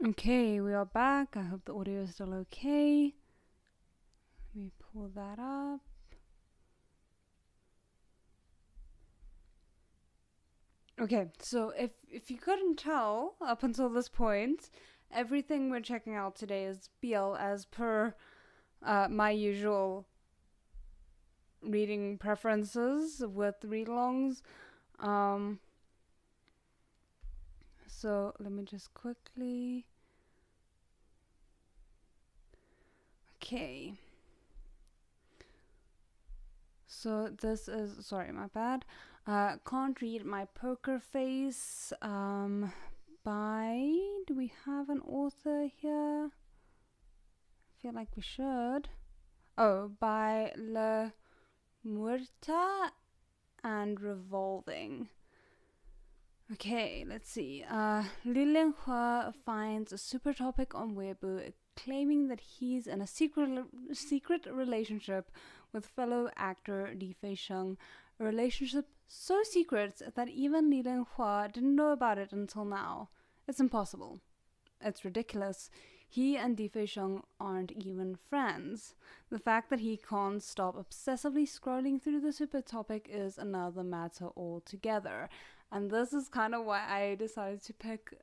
Okay, we are back. I hope the audio is still okay. Let me pull that up. Okay, so if you couldn't tell up until this point, everything we're checking out today is BL as per my usual reading preferences with read-alongs. So let me just quickly. Okay. So this is, sorry, my bad. Can't Read My Poker Face. By, do we have an author here? I feel like we should. Oh, by Le Muerta and Revolving. Okay, let's see. Li Linhua finds a super topic on Weibo claiming that he's in a secret relationship with fellow actor Li Feisheng, a relationship so secret that even Li Linhua didn't know about it until now. It's impossible. It's ridiculous. He and Li Feisheng aren't even friends. The fact that he can't stop obsessively scrolling through the super topic is another matter altogether. And this is kind of why I decided to pick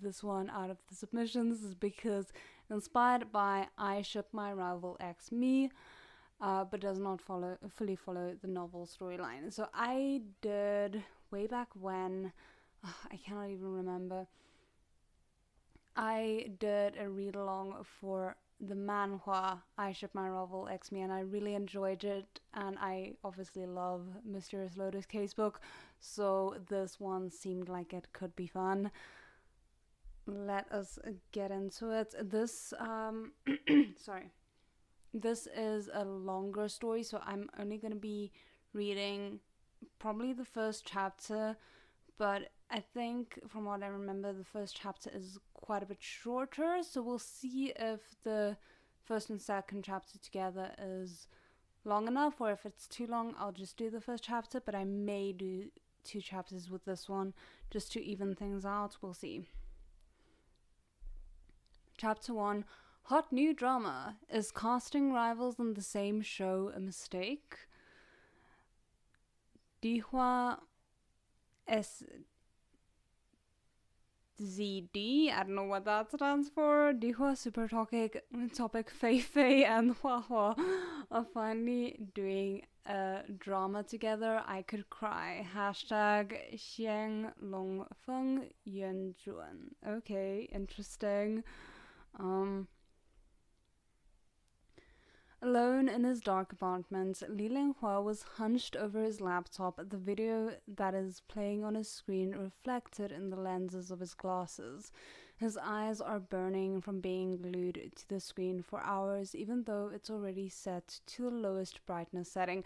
this one out of the submissions, is because inspired by I Ship My Rival X Me, but does not fully follow the novel storyline. So I did, way back when, I cannot even remember, I did a read-along for the manhwa I Ship My Rival X Me, and I really enjoyed it, and I obviously love Mysterious Lotus Casebook, so this one seemed like it could be fun. Let us get into it. This sorry, this is a longer story, so I'm only going to be reading probably the first chapter, but I think from what I remember the first chapter is quite a bit shorter, so we'll see if the first and second chapter together is long enough, or if it's too long I'll just do the first chapter, but I may do 2 chapters with this one just to even things out. We'll see. Chapter 1. Hot new drama. Is casting rivals in the same show a mistake? Dihua SZD, I don't know what that stands for. Dihua Super Topic Fei Fei and Hua Hua are finally doing a drama together. I could cry. Hashtag Xiang Long Feng Yuan Zhuan. Okay, interesting. Alone in his dark apartment, Li Linhua was hunched over his laptop, the video that is playing on his screen reflected in the lenses of his glasses. His eyes are burning from being glued to the screen for hours, even though it's already set to the lowest brightness setting.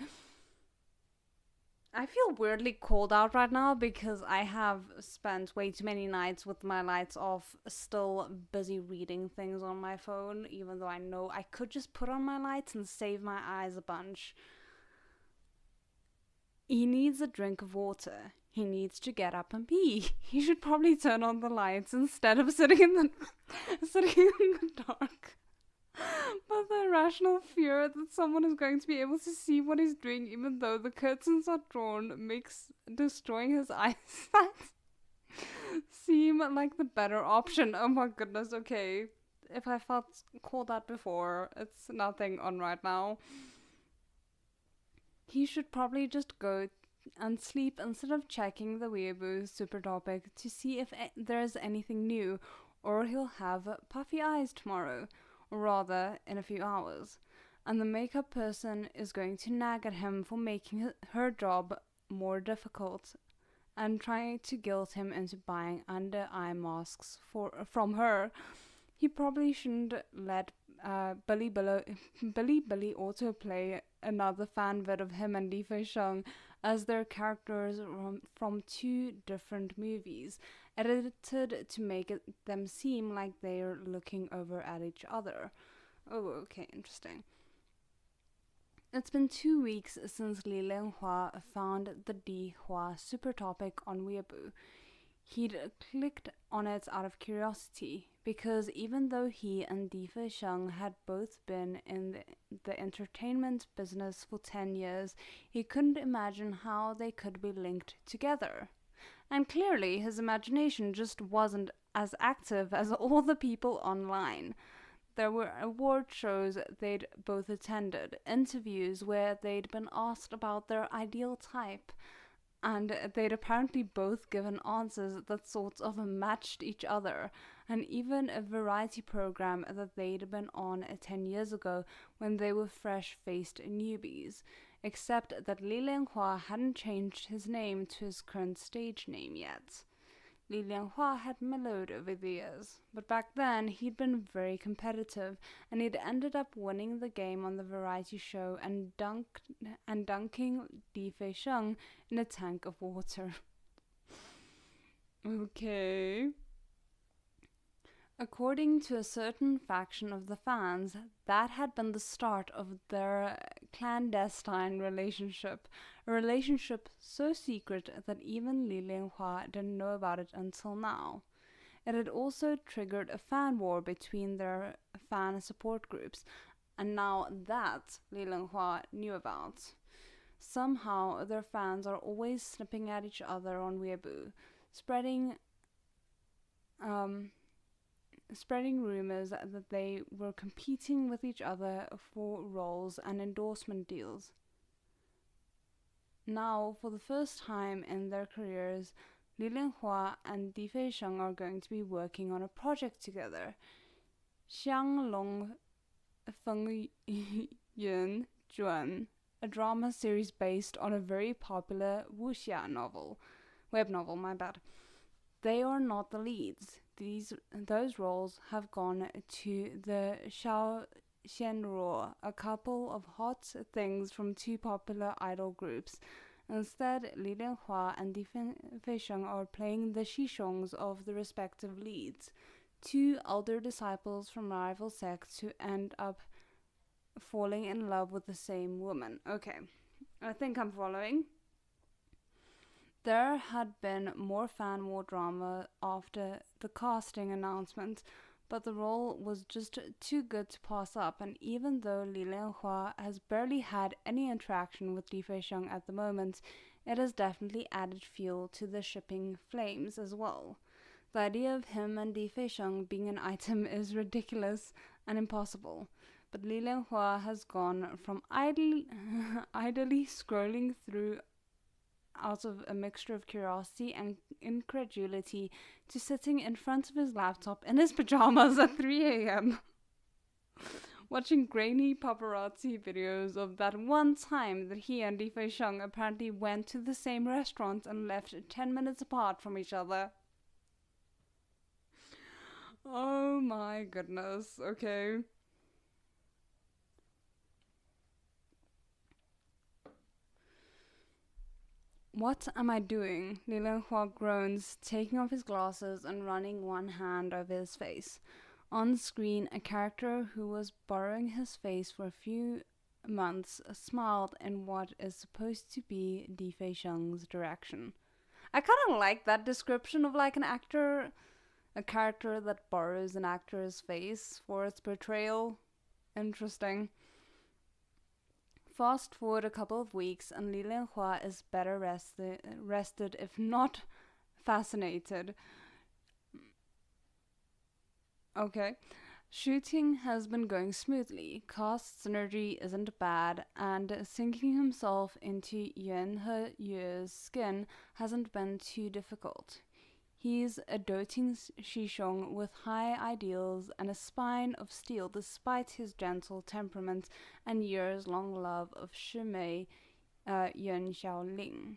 I feel weirdly called out right now because I have spent way too many nights with my lights off, still busy reading things on my phone, even though I know I could just put on my lights and save my eyes a bunch. He needs a drink of water. He needs to get up and pee. He should probably turn on the lights instead of sitting in the dark. But the irrational fear that someone is going to be able to see what he's doing even though the curtains are drawn makes destroying his eyesight seem like the better option. Oh my goodness, okay. If I felt called out before, it's nothing on right now. He should probably just go and sleep instead of checking the Weibo super topic to see if there's anything new, or he'll have puffy eyes tomorrow. Or rather, in a few hours. And the makeup person is going to nag at him for making her job more difficult and trying to guilt him into buying under-eye masks from her. He probably shouldn't let Billy autoplay another fan vid of him and Li Feisheng as their characters from 2 different movies, edited to make them seem like they're looking over at each other. Oh, okay, interesting. It's been 2 weeks since Li Linhua found the Dihua super topic on Weibo. He'd clicked on it out of curiosity, because even though he and Di Fei-sheng had both been in the entertainment business for 10 years, he couldn't imagine how they could be linked together. And clearly, his imagination just wasn't as active as all the people online. There were award shows they'd both attended, interviews where they'd been asked about their ideal type, and they'd apparently both given answers that sort of matched each other, and even a variety program that they'd been on 10 years ago when they were fresh-faced newbies, except that Li Lianhua hadn't changed his name to his current stage name yet. Li Lianhua had mellowed over the years, but back then he'd been very competitive, and he'd ended up winning the game on the variety show and dunking Di Fei-sheng in a tank of water. Okay. According to a certain faction of the fans, that had been the start of their clandestine relationship, a relationship so secret that even Li Lianhua didn't know about it until now. It had also triggered a fan war between their fan support groups, and now that Li Lianhua knew about. Somehow, their fans are always snipping at each other on Weibo, spreading rumors that they were competing with each other for roles and endorsement deals. Now, for the first time in their careers, Li Lianhua and Di Fei-sheng are going to be working on a project together. Xianglong Feng Yun Juan, a drama series based on a very popular wuxia web novel, my bad. They are not the leads. Those roles have gone to the Xiao Xianruo, a couple of hot things from two popular idol groups. Instead, Li Lianhua and Di Fei-sheng are playing the Xishongs of the respective leads, two elder disciples from rival sects who end up falling in love with the same woman. Okay, I think I'm following. There had been more fan war drama after the casting announcement, but the role was just too good to pass up, and even though Li Lianhua has barely had any interaction with Di Fei-sheng at the moment, it has definitely added fuel to the shipping flames as well. The idea of him and Di Fei-sheng being an item is ridiculous and impossible, but Li Lianhua has gone from idly scrolling through out of a mixture of curiosity and incredulity to sitting in front of his laptop in his pajamas at 3 a.m. watching grainy paparazzi videos of that one time that he and Di Fei-sheng apparently went to the same restaurant and left 10 minutes apart from each other. Oh my goodness, okay. What am I doing? Li Lianhua groans, taking off his glasses and running one hand over his face. On screen, a character who was borrowing his face for a few months smiled in what is supposed to be Di Fei-sheng's direction. I kind of like that description of like a character that borrows an actor's face for its portrayal. Interesting. Fast forward a couple of weeks and Li Lianhua is better rested if not fascinated. Okay. Shooting has been going smoothly, cast synergy isn't bad, and sinking himself into Yuan He-yue's skin hasn't been too difficult. He's a doting Xishong with high ideals and a spine of steel despite his gentle temperament and years-long love of Shimei Yuan Xiaoling.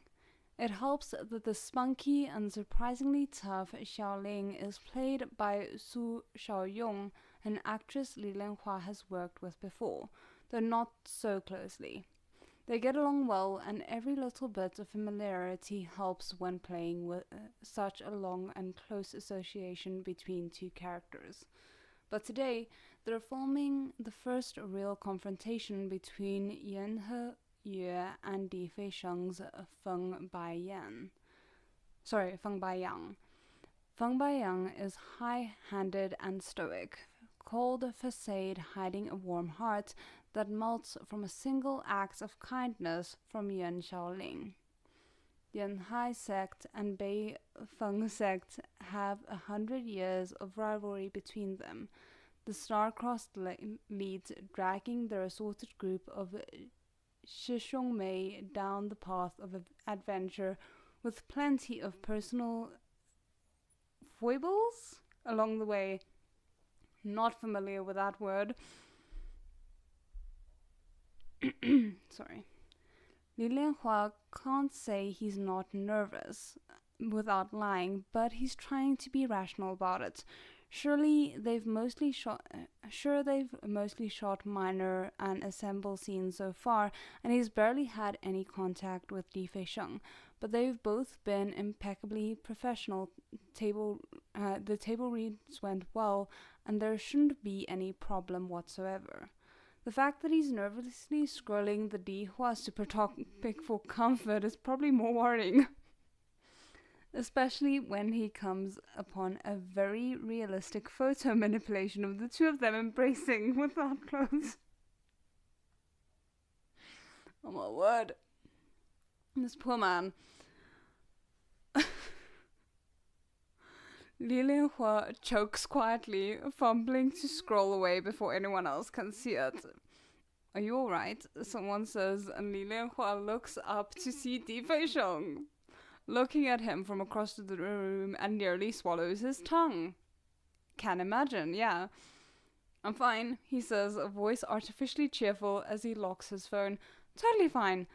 It helps that the spunky and surprisingly tough Xiaoling is played by Su Xiaoyong, an actress Li Lianhua has worked with before, though not so closely. They get along well, and every little bit of familiarity helps when playing with such a long and close association between two characters. But today, they're filming the first real confrontation between Yuan He-yue and Di Fei-sheng's Feng Baiyang. Feng Baiyang is high-handed and stoic, cold facade hiding a warm heart that melts from a single act of kindness from Yuan Xiaoling. Yuan Hai sect and Bei Feng sect have 100 years of rivalry between them, the star-crossed leads dragging their assorted group of Shishongmei down the path of adventure with plenty of personal foibles along the way. Not familiar with that word. Sorry. Li Lianhua can't say he's not nervous without lying, but he's trying to be rational about it. They've mostly shot minor and assemble scenes so far, and he's barely had any contact with Di Feixiang. But they've both been impeccably professional. The table reads went well, and there shouldn't be any problem whatsoever. The fact that he's nervously scrolling the Dihua super topic for comfort is probably more worrying. Especially when he comes upon a very realistic photo manipulation of the two of them embracing without clothes. Oh my word. This poor man. Li Lianhua chokes quietly, fumbling to scroll away before anyone else can see it. Are you alright? Someone says, and Li Lianhua looks up to see Di Feixiang looking at him from across the room and nearly swallows his tongue. Can imagine, yeah. I'm fine, he says, a voice artificially cheerful as he locks his phone. Totally fine.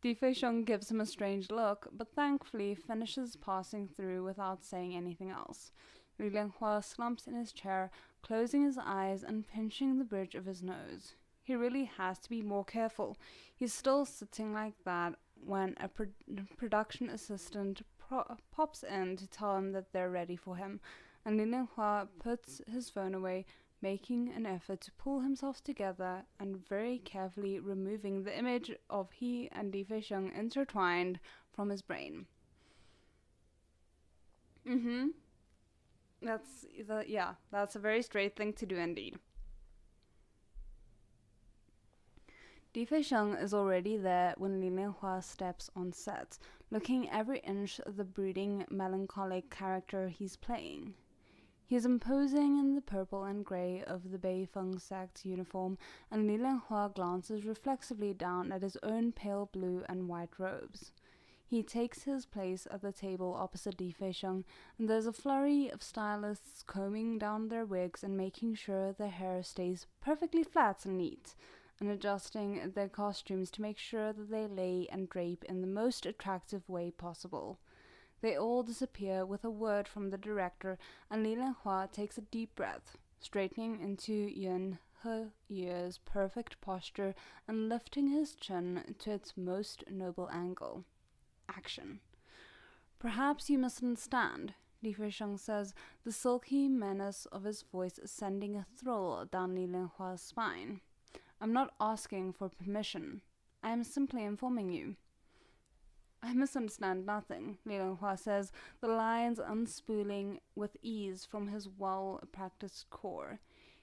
Di Feixiang gives him a strange look, but thankfully finishes passing through without saying anything else. Li Lianhua slumps in his chair, closing his eyes and pinching the bridge of his nose. He really has to be more careful. He's still sitting like that when a production assistant pops in to tell him that they're ready for him, and Li Lianhua puts his phone away, making an effort to pull himself together and very carefully removing the image of he and Di Feixiang intertwined from his brain. That's a very straight thing to do indeed. Di Feixiang is already there when Li Lianhua steps on set, looking every inch the brooding, melancholic character he's playing. He is imposing in the purple and grey of the Bei Feng sect's uniform, and Li Lianhua glances reflexively down at his own pale blue and white robes. He takes his place at the table opposite Di Feixiang, and there's a flurry of stylists combing down their wigs and making sure their hair stays perfectly flat and neat, and adjusting their costumes to make sure that they lay and drape in the most attractive way possible. They all disappear with a word from the director, and Li Lianhua takes a deep breath, straightening into Yuan He's perfect posture and lifting his chin to its most noble angle. Action. Perhaps you misunderstand, Di Feixiang says, the silky menace of his voice sending a thrill down Li Lianhua's spine. I'm not asking for permission. I am simply informing you. I misunderstand nothing, Li Lianhua says, the lines unspooling with ease from his well-practiced core.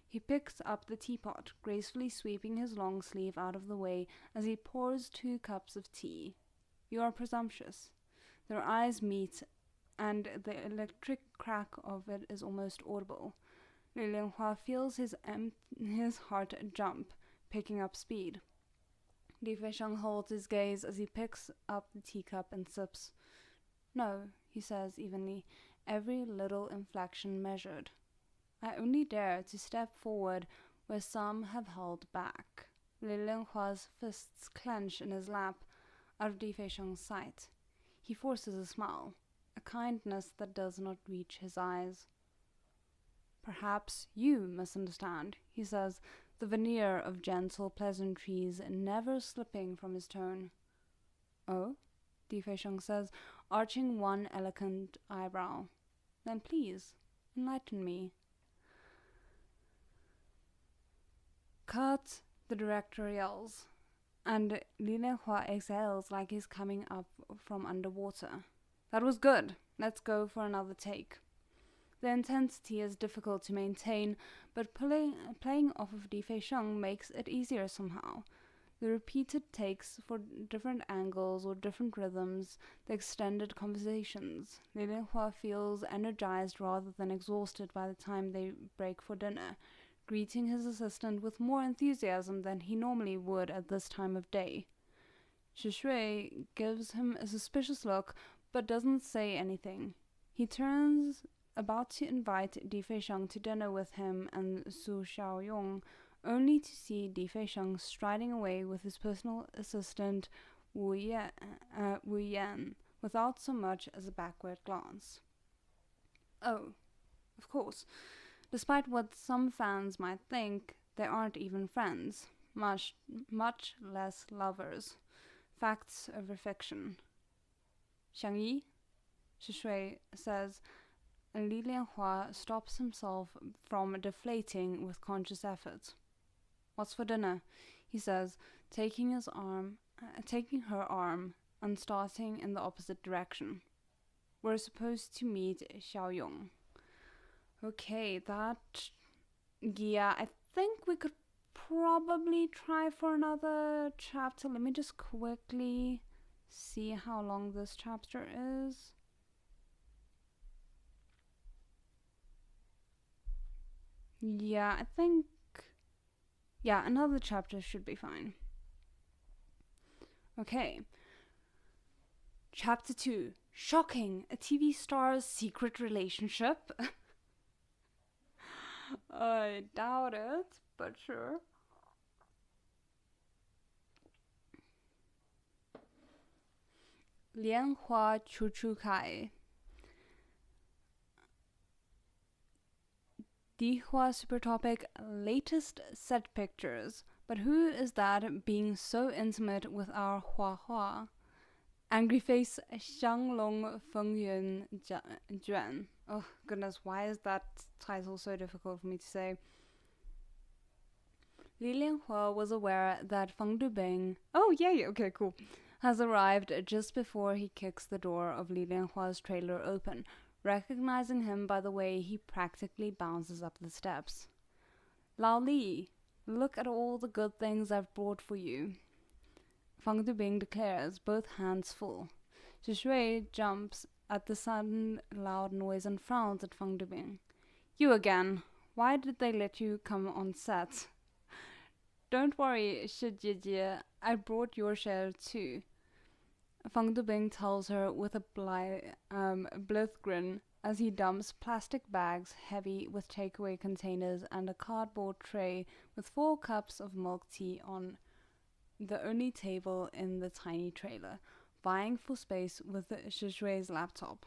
He picks up the teapot, gracefully sweeping his long sleeve out of the way as he pours 2 cups of tea. You are presumptuous. Their eyes meet, and the electric crack of it is almost audible. Li Lianhua feels his heart jump, picking up speed. Di Feixiang holds his gaze as he picks up the teacup and sips. No, he says evenly, every little inflection measured. I only dare to step forward where some have held back. Li Lianhua's fists clench in his lap, out of Di Feixiang's sight. He forces a smile, a kindness that does not reach his eyes. Perhaps you misunderstand, he says, the veneer of gentle pleasantries never slipping from his tone. Oh? Di Feixiang says, arching one elegant eyebrow. Then please, enlighten me. Cut, the director yells, and Li Lianhua exhales like he's coming up from underwater. That was good. Let's go for another take. The intensity is difficult to maintain, but playing off of Di Fei-sheng makes it easier somehow. The repeated takes for different angles or different rhythms, the extended conversations. Li Lianhua feels energized rather than exhausted by the time they break for dinner, greeting his assistant with more enthusiasm than he normally would at this time of day. Shui gives him a suspicious look, but doesn't say anything. He turns about to invite Di Fei-sheng to dinner with him and Su Xiaoyong, only to see Di Fei-sheng striding away with his personal assistant Wu Yan, without so much as a backward glance. Oh, of course, despite what some fans might think, they aren't even friends, much less lovers. Facts over fiction. Xiang Yi, Shui says, and Li Lianhua stops himself from deflating with conscious effort. What's for dinner? He says, taking her arm and starting in the opposite direction. We're supposed to meet Xiaoyong. Okay, I think we could probably try for another chapter. Let me just quickly see how long this chapter is. Yeah, I think another chapter should be fine. Okay. Chapter 2. Shocking! A TV star's secret relationship. I doubt it, but sure. Lianhua Chu Chu Kai. Dihua Super Topic latest set pictures. But who is that being so intimate with our Hua Hua? Angry face Xianglong Fengyun Juan. Oh goodness, why is that title so difficult for me to say? Li Lianhua was aware that Feng Dubing, okay, cool, has arrived just before he kicks the door of Li Lianhua's trailer open, recognizing him by the way he practically bounces up the steps. Lao Li, look at all the good things I've brought for you, Feng Dubing declares, both hands full. Shui jumps at the sudden loud noise and frowns at Feng Dubing. You again. Why did they let you come on set? Don't worry, Shi Jie, I brought your share too. Feng Dubing tells her with a blithe grin as he dumps plastic bags heavy with takeaway containers and a cardboard tray with 4 cups of milk tea on the only table in the tiny trailer, vying for space with Shishui's laptop.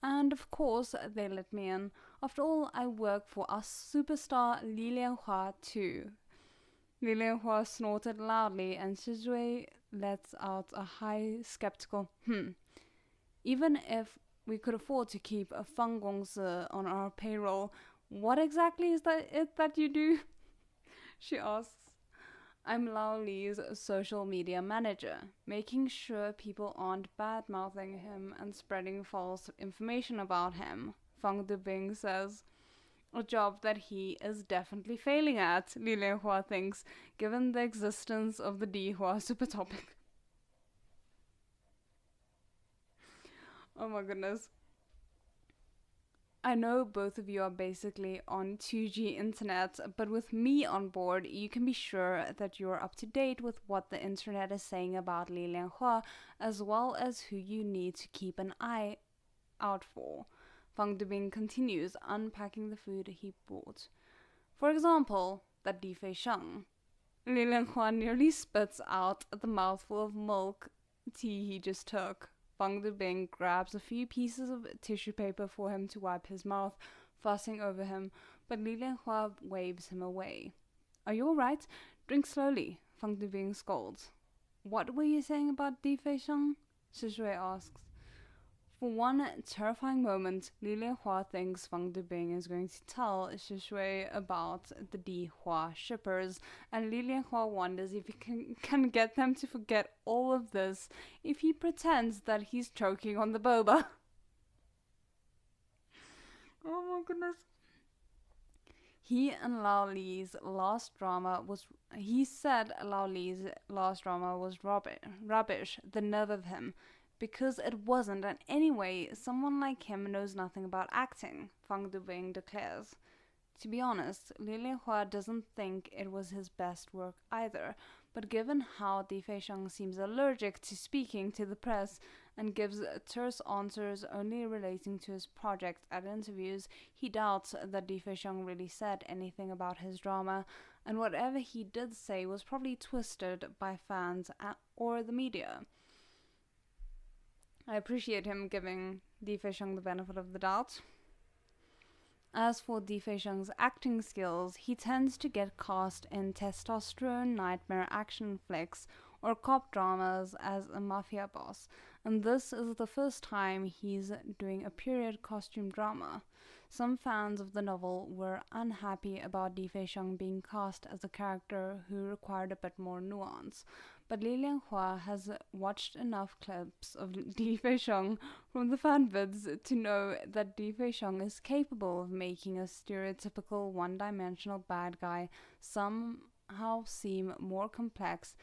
And of course, they let me in. After all, I work for our superstar Li Lianhua too. Li Lianhua snorted loudly and Shishui lets out a high skeptical Even if we could afford to keep a Feng Gongzi on our payroll, what exactly is that you do? She asks. I'm Lao Li's social media manager, making sure people aren't bad-mouthing him and spreading false information about him, Feng Dubing says. A job that he is definitely failing at, Li Lianhua thinks, given the existence of the Dihua super topic. Oh my goodness. I know both of you are basically on 2G internet, but with me on board, you can be sure that you're up to date with what the internet is saying about Li Lianhua, as well as who you need to keep an eye out for. Feng Dubing continues, unpacking the food he brought. For example, that Di Fei-sheng. Li Lianhua nearly spits out the mouthful of milk tea he just took. Feng Dubing grabs a few pieces of tissue paper for him to wipe his mouth, fussing over him, but Li Lianhua waves him away. Are you alright? Drink slowly, Feng Dubing scolds. What were you saying about Di Fei-sheng? Shishui asks. For one terrifying moment, Li Lianhua thinks Feng Dubing is going to tell Shishui about the Dihua shippers, and Li Lianhua wonders if he can get them to forget all of this if he pretends that he's choking on the boba. Oh my goodness. He said Lao Li's last drama was rubbish, the nerve of him, because it wasn't, and anyway, someone like him knows nothing about acting, Fang Dubing declares. To be honest, Li Linhua doesn't think it was his best work either, but given how Di Feixiang seems allergic to speaking to the press and gives terse answers only relating to his project at interviews, he doubts that Di Feixiang really said anything about his drama, and whatever he did say was probably twisted by fans or the media. I appreciate him giving Di Feixiang the benefit of the doubt. As for Di Feixiang's acting skills, he tends to get cast in testosterone nightmare action flicks or cop dramas as a mafia boss, and this is the first time he's doing a period costume drama. Some fans of the novel were unhappy about Di Feixiang being cast as a character who required a bit more nuance, but Li Lianhua has watched enough clips of Di Feixiang from the fanvids to know that Di Feixiang is capable of making a stereotypical one-dimensional bad guy somehow seem more complex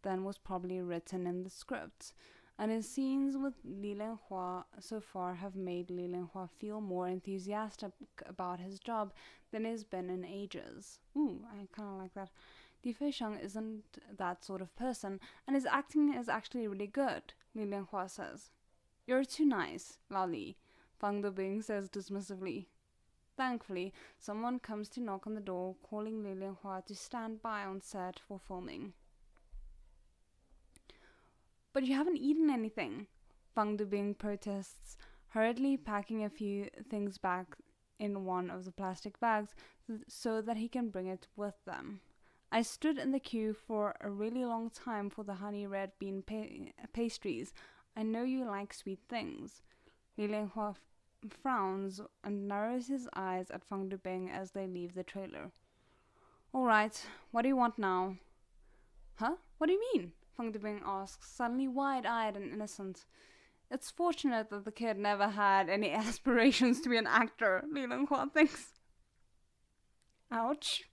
than was probably written in the script. And his scenes with Li Lianhua so far have made Li Lianhua feel more enthusiastic about his job than he's been in ages. Ooh, I kind of like that. Di Feixiang isn't that sort of person, and his acting is actually really good, Li Lianhua says. You're too nice, Lao Li, Fang Debing says dismissively. Thankfully, someone comes to knock on the door, calling Li Lianhua to stand by on set for filming. But you haven't eaten anything, Fang Dubing protests, hurriedly packing a few things back in one of the plastic bags so that he can bring it with them. I stood in the queue for a really long time for the honey red bean pastries. I know you like sweet things. Li Lianhua frowns and narrows his eyes at Fang Dubing as they leave the trailer. All right, what do you want now? Huh? What do you mean? Fang Dubing asks, suddenly wide-eyed and innocent. It's fortunate that the kid never had any aspirations to be an actor, Li Lianhua thinks. Ouch.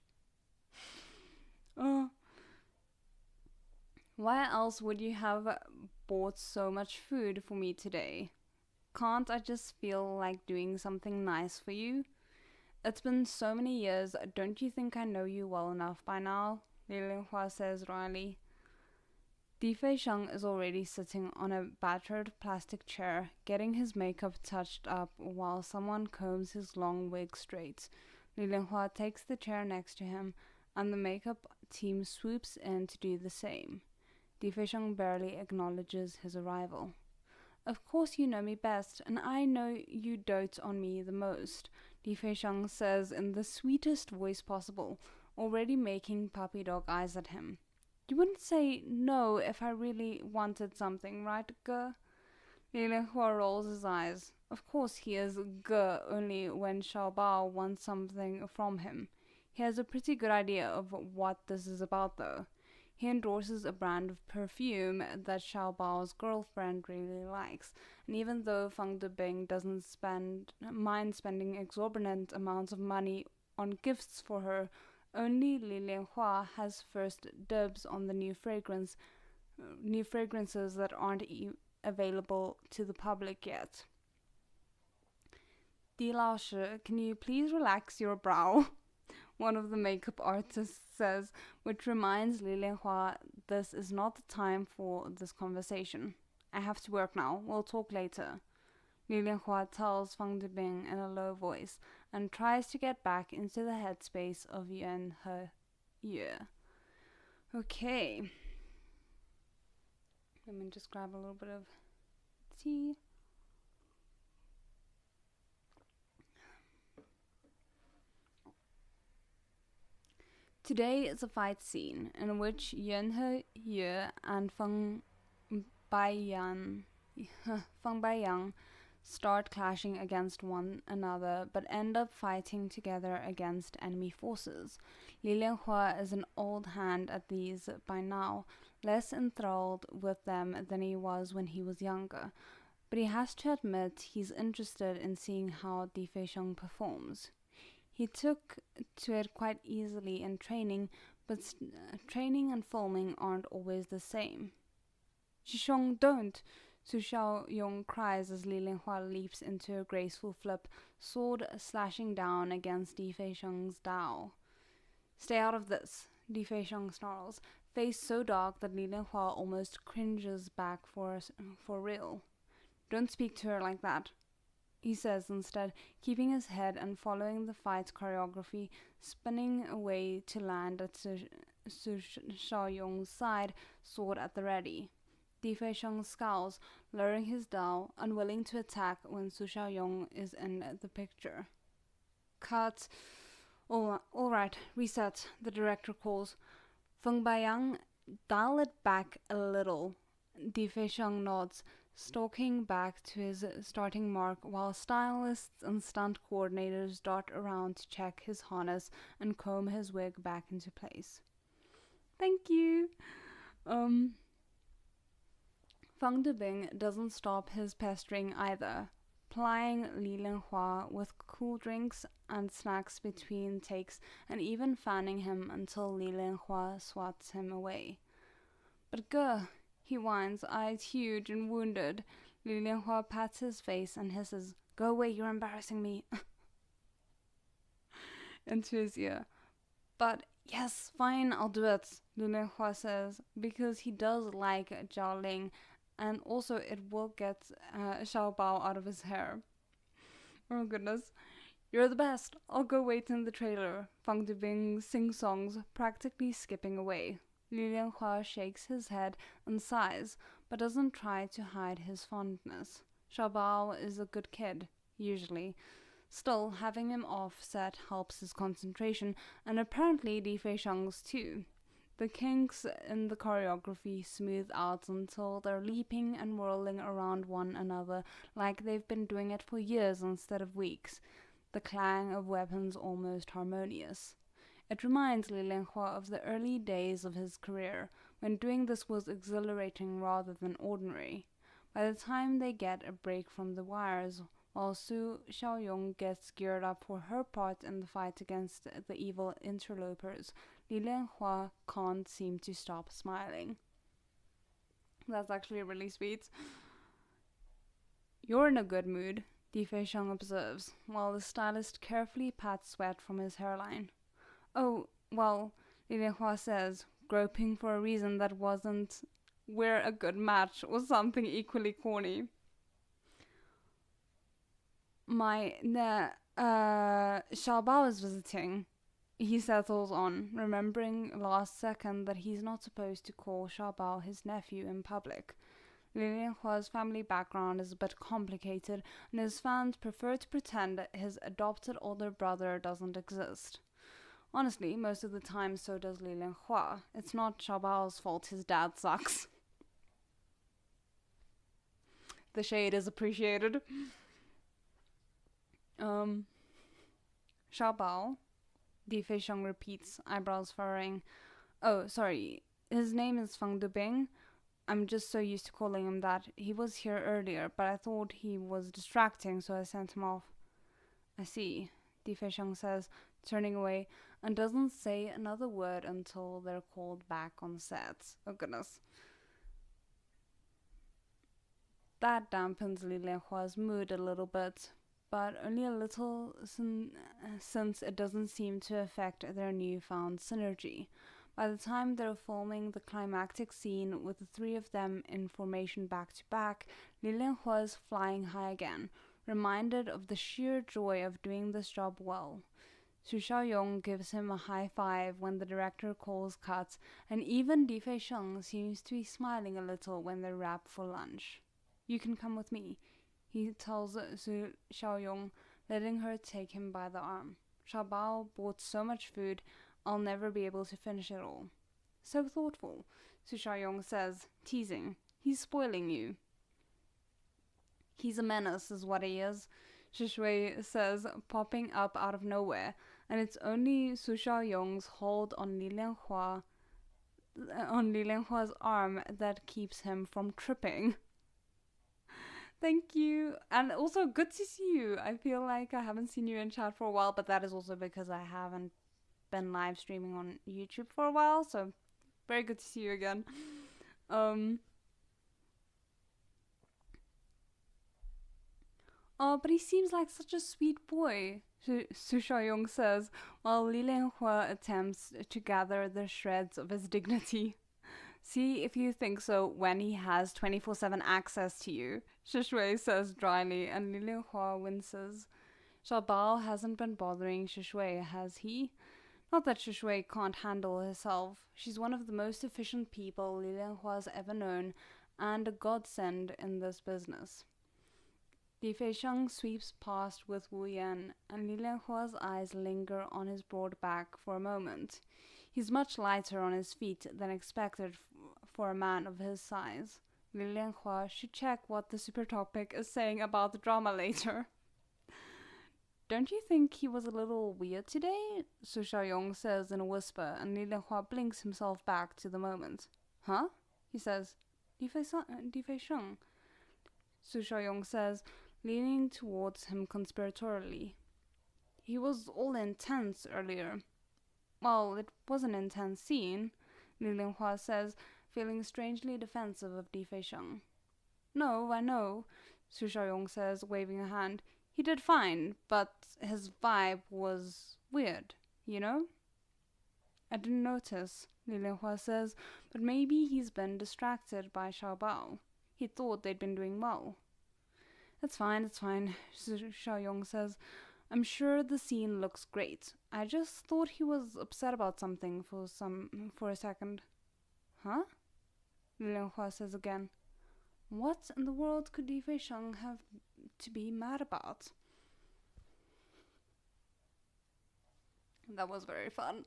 Why else would you have bought so much food for me today? Can't I just feel like doing something nice for you? It's been so many years, don't you think I know you well enough by now? Li Lianhua says wryly. Di Feixiang is already sitting on a battered plastic chair, getting his makeup touched up while someone combs his long wig straight. Li Lianhua takes the chair next to him, and the makeup team swoops in to do the same. Di Feixiang barely acknowledges his arrival. Of course you know me best, and I know you dote on me the most, Di Feixiang says in the sweetest voice possible, already making puppy dog eyes at him. You wouldn't say no if I really wanted something, right, Ge? Li Lianhua rolls his eyes. Of course he is Ge only when Xiao Bao wants something from him. He has a pretty good idea of what this is about, though. He endorses a brand of perfume that Xiao Bao's girlfriend really likes, and even though Fang Debing doesn't mind spending exorbitant amounts of money on gifts for her, only Li Lianhua has first dibs on the new fragrances that aren't available to the public yet. Di Lao Shi, can you please relax your brow? One of the makeup artists says, which reminds Li Lianhua this is not the time for this conversation. I have to work now. We'll talk later. Li Lianhua tells Fang Debing in a low voice and tries to get back into the headspace of Yuan He. Okay. Let me just grab a little bit of tea. Today is a fight scene in which Yuan He and Feng Baiyang start clashing against one another but end up fighting together against enemy forces. Li Lianhua is an old hand at these by now, less enthralled with them than he was when he was younger, but he has to admit he's interested in seeing how Di Feixiong performs. He took to it quite easily in training, but training and filming aren't always the same. Shishong, don't! Su Xiaoyong cries as Li Linhua leaps into a graceful flip, sword slashing down against Di Feixiong's Dao. Stay out of this, Di Feixiong snarls, face so dark that Li Linhua almost cringes back for real. Don't speak to her like that, he says instead, keeping his head and following the fight choreography, spinning away to land at Su Xiaoyong's side, sword at the ready. Di Feixiong scowls, lowering his Dao, unwilling to attack when Su Xiaoyong is in the picture. Cut. All right, reset, the director calls. Feng Baiyang, dial it back a little. Di Feixiong nods, stalking back to his starting mark while stylists and stunt coordinators dart around to check his harness and comb his wig back into place. Thank you. Fang Dubing doesn't stop his pestering either, plying Li Linhua with cool drinks and snacks between takes and even fanning him until Li Linhua swats him away. But grr, he whines, eyes huge and wounded. Li Linhua pats his face and hisses, "Go away, you're embarrassing me," into his ear. But yes, fine, I'll do it, Li Linhua says, because he does like Zhao Ling, and also it will get Xiao Bao out of his hair. Oh goodness. You're the best. I'll go wait in the trailer. Fang Dubing sings songs, practically skipping away. Li Lianhua shakes his head and sighs, but doesn't try to hide his fondness. Xiao Bao is a good kid, usually. Still, having him offset helps his concentration, and apparently Di Feixiong's too. The kinks in the choreography smooth out until they're leaping and whirling around one another like they've been doing it for years instead of weeks, the clang of weapons almost harmonious. It reminds Li Linhua of the early days of his career, when doing this was exhilarating rather than ordinary. By the time they get a break from the wires, while Su Xiaoyong gets geared up for her part in the fight against the evil interlopers, Li Linhua can't seem to stop smiling. That's actually really sweet. You're in a good mood, Di Feixiong observes, while the stylist carefully pats sweat from his hairline. Oh, well, Li Linhua says, groping for a reason that wasn't "we're a good match" or something equally corny. Xiao Bao is visiting. He settles on, remembering last second that he's not supposed to call Xiao Bao his nephew in public. Li Linhua's family background is a bit complicated, and his fans prefer to pretend that his adopted older brother doesn't exist. Honestly, most of the time so does Li Linhua. It's not Xiao Bao's fault his dad sucks. The shade is appreciated. Xiao Bao, Di Feixiong repeats, eyebrows furrowing. Oh, sorry, his name is Fang Dubing. I'm just so used to calling him that. He was here earlier, but I thought he was distracting, so I sent him off. I see, Di Feixiong says, turning away, and doesn't say another word until they're called back on set. Oh goodness. That dampens Li Lianhua's mood a little bit, but only a little since it doesn't seem to affect their newfound synergy. By the time they're filming the climactic scene with the three of them in formation back to back, Li Lianhua's flying high again, reminded of the sheer joy of doing this job well. Su Xiaoyong gives him a high five when the director calls cuts, and even Di Feixiong seems to be smiling a little when they wrap for lunch. You can come with me, he tells Su Xiaoyong, letting her take him by the arm. Xiao Bao bought so much food, I'll never be able to finish it all. So thoughtful, Su Xiaoyong says, teasing. He's spoiling you. He's a menace is what he is, Shishui says, popping up out of nowhere, and it's only Su Xiaoyong's hold on Li Lianhua's arm that keeps him from tripping. Thank you. And also, good to see you. I feel like I haven't seen you in chat for a while, but that is also because I haven't been live streaming on YouTube for a while. So, very good to see you again. Oh, but he seems like such a sweet boy, Su Xiaoyong says, while Li Lianhua attempts to gather the shreds of his dignity. See if you think so when he has 24/7 access to you, Shi Shui says dryly, and Li Lianhua winces. Xiaobao hasn't been bothering Shi Shui, has he? Not that Shi Shui can't handle herself. She's one of the most efficient people Li Lianhua's ever known, and a godsend in this business. Li Feisheng sweeps past with Wu Yan, and Li Lianhua's eyes linger on his broad back for a moment. He's much lighter on his feet than expected for a man of his size. Li Lianhua should check what the super topic is saying about the drama later. Don't you think he was a little weird today? Su Xiaoyong says in a whisper, and Li Lianhua blinks himself back to the moment. Huh? He says. Li Feisheng. Su Xiaoyong says, leaning towards him conspiratorially. He was all intense earlier. Well, it was an intense scene, Li Lianhua says, feeling strangely defensive of Di Feisheng. No, I know, Su Xiaoyong says, waving a hand. He did fine, but his vibe was weird, you know? I didn't notice, Li Lianhua says, but maybe he's been distracted by Xiaobao. He thought they'd been doing well. It's fine, Su Xiaoyong says. I'm sure the scene looks great. I just thought he was upset about something for a second. Huh? Li Lianhua says again. What in the world could Li Feisheng have to be mad about? That was very fun.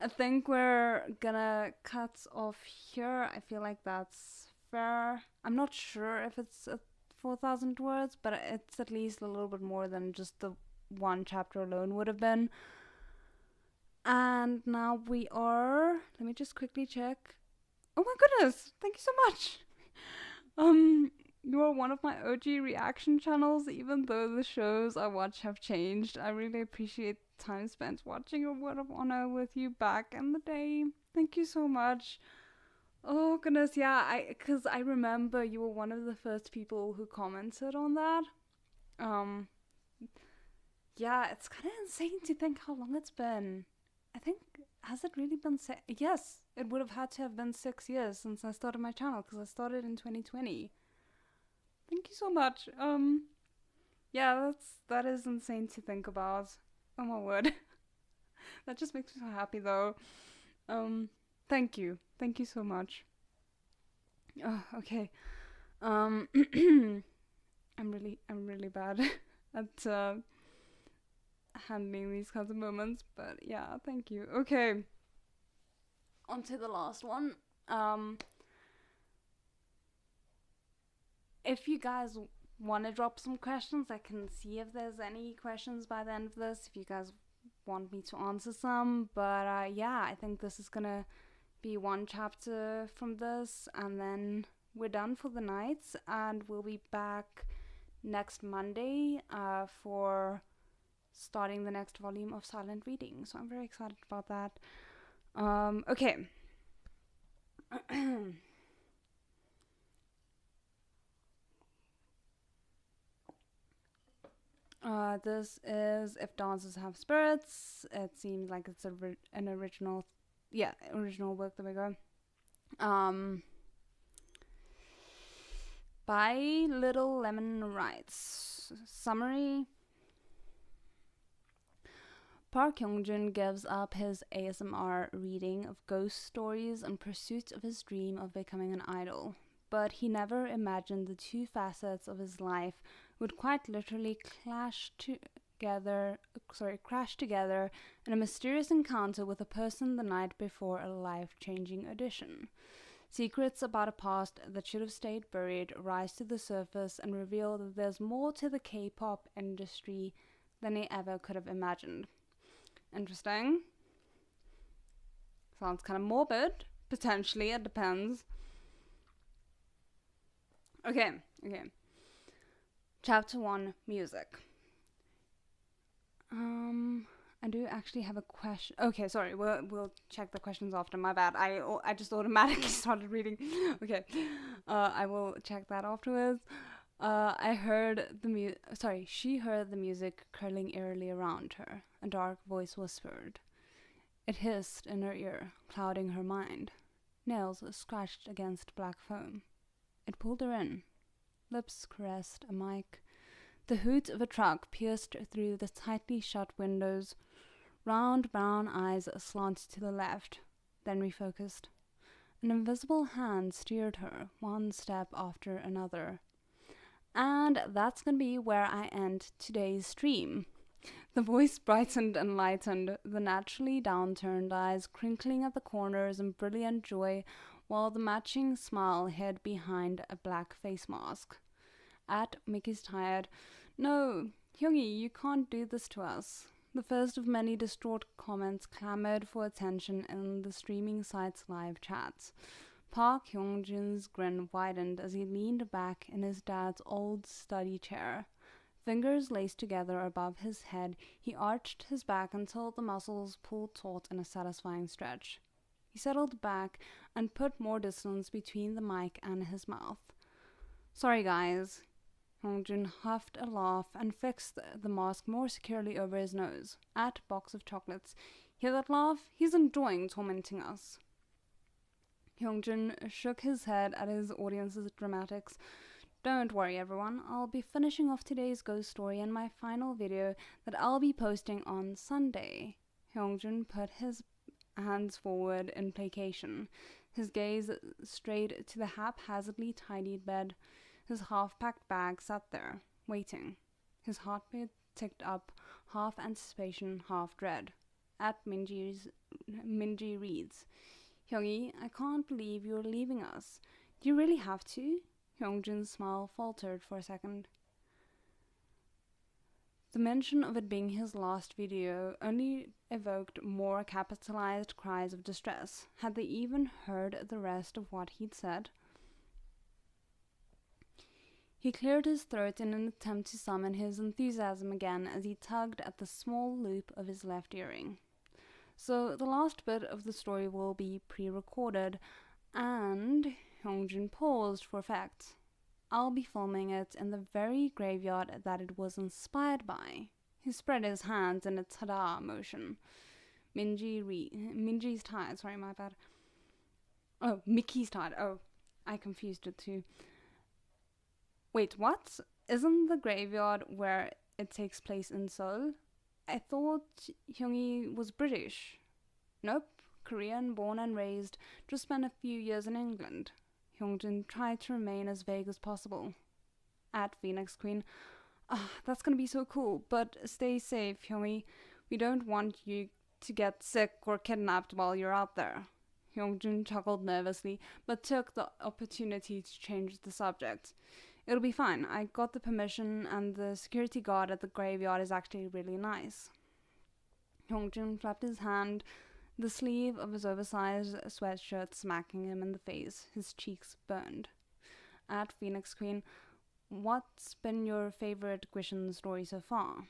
I think we're gonna cut off here. I feel like that's fair. I'm not sure if it's 4,000 words, but it's at least a little bit more than just the one chapter alone would have been. And now we are... Let me just quickly check. Oh my goodness! Thank you so much! You are one of my OG reaction channels, even though the shows I watch have changed. I really appreciate the time spent watching A Word of Honor with you back in the day. Thank you so much. Oh goodness, yeah, because I remember you were one of the first people who commented on that. Yeah, it's kind of insane to think how long it's been. I think, has it really been yes, it would have had to have been 6 years since I started my channel, because I started in 2020. Thank you so much. Yeah, that is insane to think about. Oh my word. That just makes me so happy though. Thank you so much. Oh, okay. I'm really bad at handling these kinds of moments, but yeah, thank you. Okay, on to the last one. If you guys want to drop some questions, I can see if there's any questions by the end of this, if you guys want me to answer some, but yeah, I think this is gonna be one chapter from this, and then we're done for the night, and we'll be back next Monday for starting the next volume of Silent Reading, so I'm very excited about that. Okay. This is If Dancers Have Spirits. It seems like it's an original work. There we go. By Little Lemon writes. Summary. Park Hyungjun gives up his ASMR reading of ghost stories in pursuit of his dream of becoming an idol. But he never imagined the two facets of his life would quite literally crash together in a mysterious encounter with a person the night before a life-changing audition. Secrets about a past that should have stayed buried rise to the surface and reveal that there's more to the K-pop industry than he ever could have imagined. Interesting. Sounds kind of morbid. Potentially, it depends. Okay. Chapter 1, Music. I do actually have a question. Okay, sorry, we'll check the questions after. My bad. I just automatically started reading. Okay, I will check that afterwards. She heard the music curling eerily around her. A dark voice whispered. It hissed in her ear, clouding her mind. Nails scratched against black foam. It pulled her in. Lips caressed a mic. The hoot of a truck pierced through the tightly shut windows. Round brown eyes slanted to the left, then refocused. An invisible hand steered her, one step after another. And that's gonna be where I end today's stream. The voice brightened and lightened, the naturally downturned eyes crinkling at the corners in brilliant joy, while the matching smile hid behind a black face mask. At Mickey's tired, "No, Hyungi, you can't do this to us." The first of many distraught comments clamored for attention in the streaming site's live chats. Park Hyungjin's grin widened as he leaned back in his dad's old study chair. Fingers laced together above his head, he arched his back until the muscles pulled taut in a satisfying stretch. He settled back and put more distance between the mic and his mouth. "Sorry, guys." Hyungjin huffed a laugh and fixed the mask more securely over his nose. At Box of Chocolates, "Hear that laugh? He's enjoying tormenting us." Hyungjin shook his head at his audience's dramatics. "Don't worry, everyone. I'll be finishing off today's ghost story in my final video that I'll be posting on Sunday." Hyungjin put his hands forward in placation. His gaze strayed to the haphazardly tidied bed. His half-packed bag sat there, waiting. His heartbeat ticked up, half anticipation, half dread. At Minji reads, "Hyungi, I can't believe you're leaving us. Do you really have to?" Hyungjin's smile faltered for a second. The mention of it being his last video only evoked more capitalized cries of distress. Had they even heard the rest of what he'd said? He cleared his throat in an attempt to summon his enthusiasm again as he tugged at the small loop of his left earring. "So the last bit of the story will be pre-recorded, and..." Hyungjin paused for effect. "I'll be filming it in the very graveyard that it was inspired by." He spread his hands in a ta-da motion. Minji's tired, sorry, my bad. Oh, Mickey's tired. Oh, I confused it too. Wait, what? Isn't the graveyard where it takes place in Seoul? I thought Hyungi was British. Nope, Korean, born and raised, just spent a few years in England. Hyungjin tried to remain as vague as possible. At Phoenix Queen, "That's gonna be so cool, but stay safe, Hyungi. We don't want you to get sick or kidnapped while you're out there." Hyungjin chuckled nervously, but took the opportunity to change the subject. "It'll be fine. I got the permission, and the security guard at the graveyard is actually really nice." Hyungjin flapped his hand, the sleeve of his oversized sweatshirt smacking him in the face. His cheeks burned. At Phoenix Queen, "What's been your favorite Gwishin story so far?"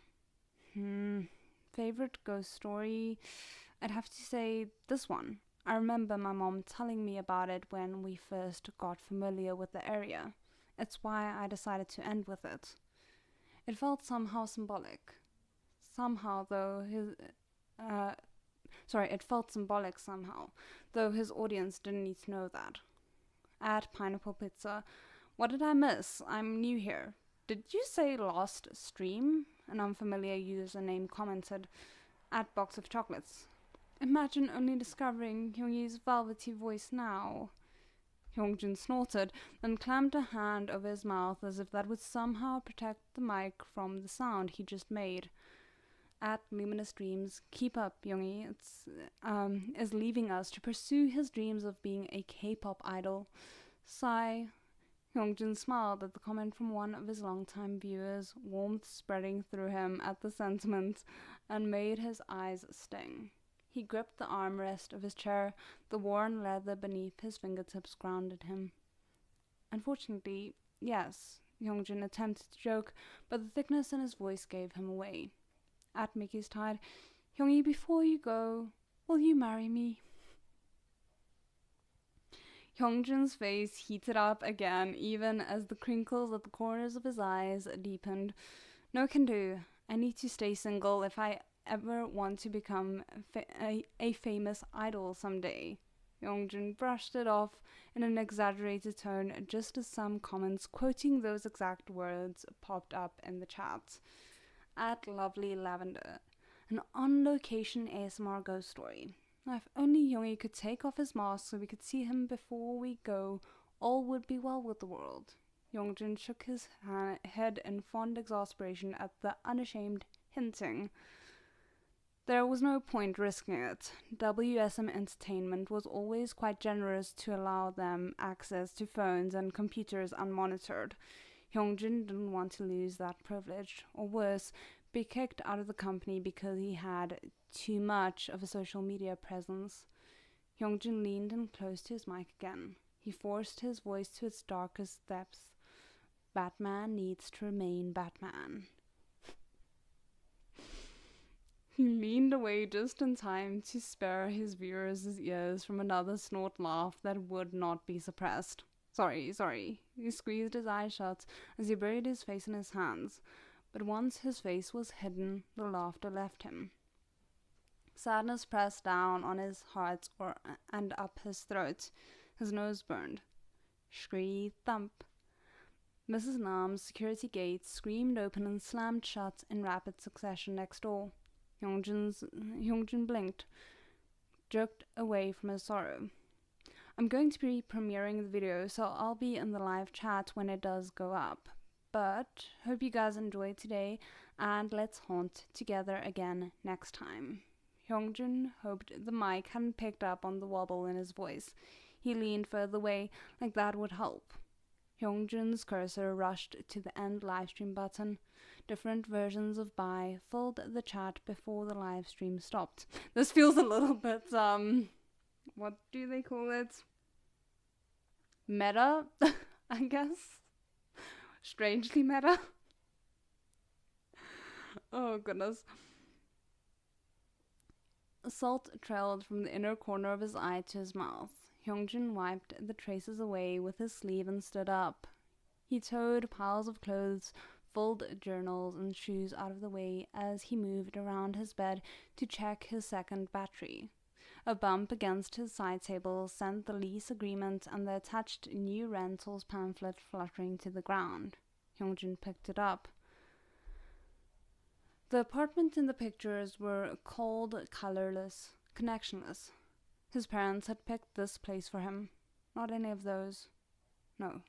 Favorite ghost story? I'd have to say this one. I remember my mom telling me about it when we first got familiar with the area. It's why I decided to end with it. It felt somehow symbolic. It felt symbolic somehow, though his audience didn't need to know that. At Pineapple Pizza, "What did I miss? I'm new here." "Did you say last stream?" an unfamiliar username commented. At Box of Chocolates, "Imagine only discovering Hyungi's velvety voice now." Hyungjin snorted, then clamped a hand over his mouth as if that would somehow protect the mic from the sound he just made. At Luminous Dreams, "Keep up, Hyungi. Is leaving us to pursue his dreams of being a K-pop idol." Sigh. Hyungjin smiled at the comment from one of his longtime viewers, warmth spreading through him at the sentiment, and made his eyes sting. He gripped the armrest of his chair, the worn leather beneath his fingertips grounded him. "Unfortunately, yes, Hyungjin attempted to joke, but the thickness in his voice gave him away. At Mickey's tide, Hyungi, before you go, will you marry me? Hyungjin's face heated up again, even as the crinkles at the corners of his eyes deepened. No can do. I need to stay single if I ever want to become a famous idol someday. Hyungjin brushed it off in an exaggerated tone just as some comments quoting those exact words popped up in the chat. At Lovely Lavender, an on-location ASMR ghost story. If only Hyungi could take off his mask so we could see him before we go, all would be well with the world. Hyungjin shook his head in fond exasperation at the unashamed hinting. There was no point risking it. WSM Entertainment was always quite generous to allow them access to phones and computers unmonitored. Hyungjin didn't want to lose that privilege, or worse, be kicked out of the company because he had too much of a social media presence. Hyungjin leaned in close to his mic again. He forced his voice to its darkest depths. Batman needs to remain Batman. He leaned away just in time to spare his viewers' ears from another snort laugh that would not be suppressed. Sorry. He squeezed his eyes shut as he buried his face in his hands. But once his face was hidden, the laughter left him. Sadness pressed down on his heart and up his throat. His nose burned. Scree thump. Mrs. Nam's security gate screamed open and slammed shut in rapid succession next door. Hyungjin blinked, jerked away from his sorrow. I'm going to be premiering the video, so I'll be in the live chat when it does go up. But hope you guys enjoyed today, and let's haunt together again next time. Hyungjin hoped the mic hadn't picked up on the wobble in his voice. He leaned further away, like that would help. Hyungjin's cursor rushed to the end livestream button. Different versions of bye filled the chat before the live stream stopped. This feels a little bit, what do they call it? Meta, I guess. Strangely meta. Oh, goodness. Salt trailed from the inner corner of his eye to his mouth. Hyungjin wiped the traces away with his sleeve and stood up. He towed piles of clothes, folded journals and shoes out of the way as he moved around his bed to check his second battery. A bump against his side table sent the lease agreement and the attached new rentals pamphlet fluttering to the ground. Hyungjin picked it up. The apartment in the pictures were cold, colorless, connectionless. His parents had picked this place for him. Not any of those. No.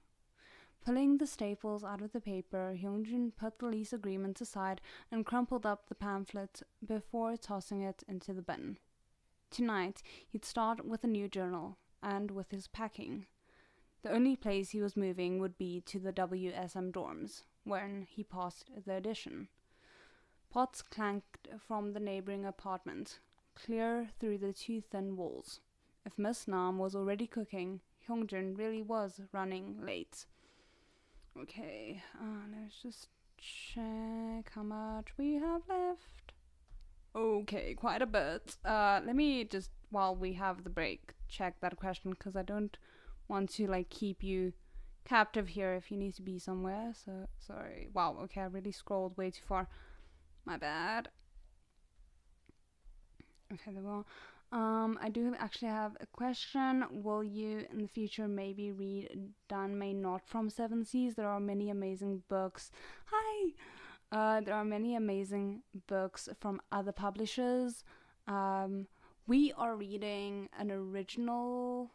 Pulling the staples out of the paper, Hyungjin put the lease agreement aside and crumpled up the pamphlet before tossing it into the bin. Tonight, he'd start with a new journal, and with his packing. The only place he was moving would be to the WSM dorms, when he passed the addition. Pots clanked from the neighboring apartment, clear through the too thin walls. If Miss Nam was already cooking, Hyungjin really was running late. Okay, let's just check how much we have left. Okay, quite a bit. Let me just, while we have the break, check that question, because I don't want to, keep you captive here if you need to be somewhere. So, sorry. Wow, okay, I really scrolled way too far. My bad. Okay, there we go. I do actually have a question. Will you in the future maybe read Dan May Not from Seven Seas? There are many amazing books. Hi! There are many amazing books from other publishers. We are reading an original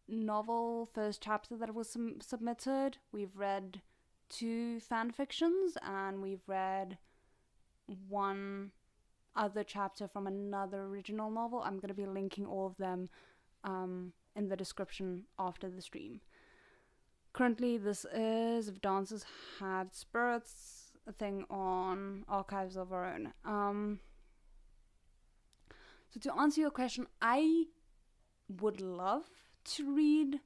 novel first chapter that was submitted. We've read 2 fan fictions, and we've read 1 other chapter from another original novel. I'm going to be linking all of them in the description after the stream. Currently, this is If Dances Had Spirits, a thing on Archives of Our Own. So to answer your question, I would love to read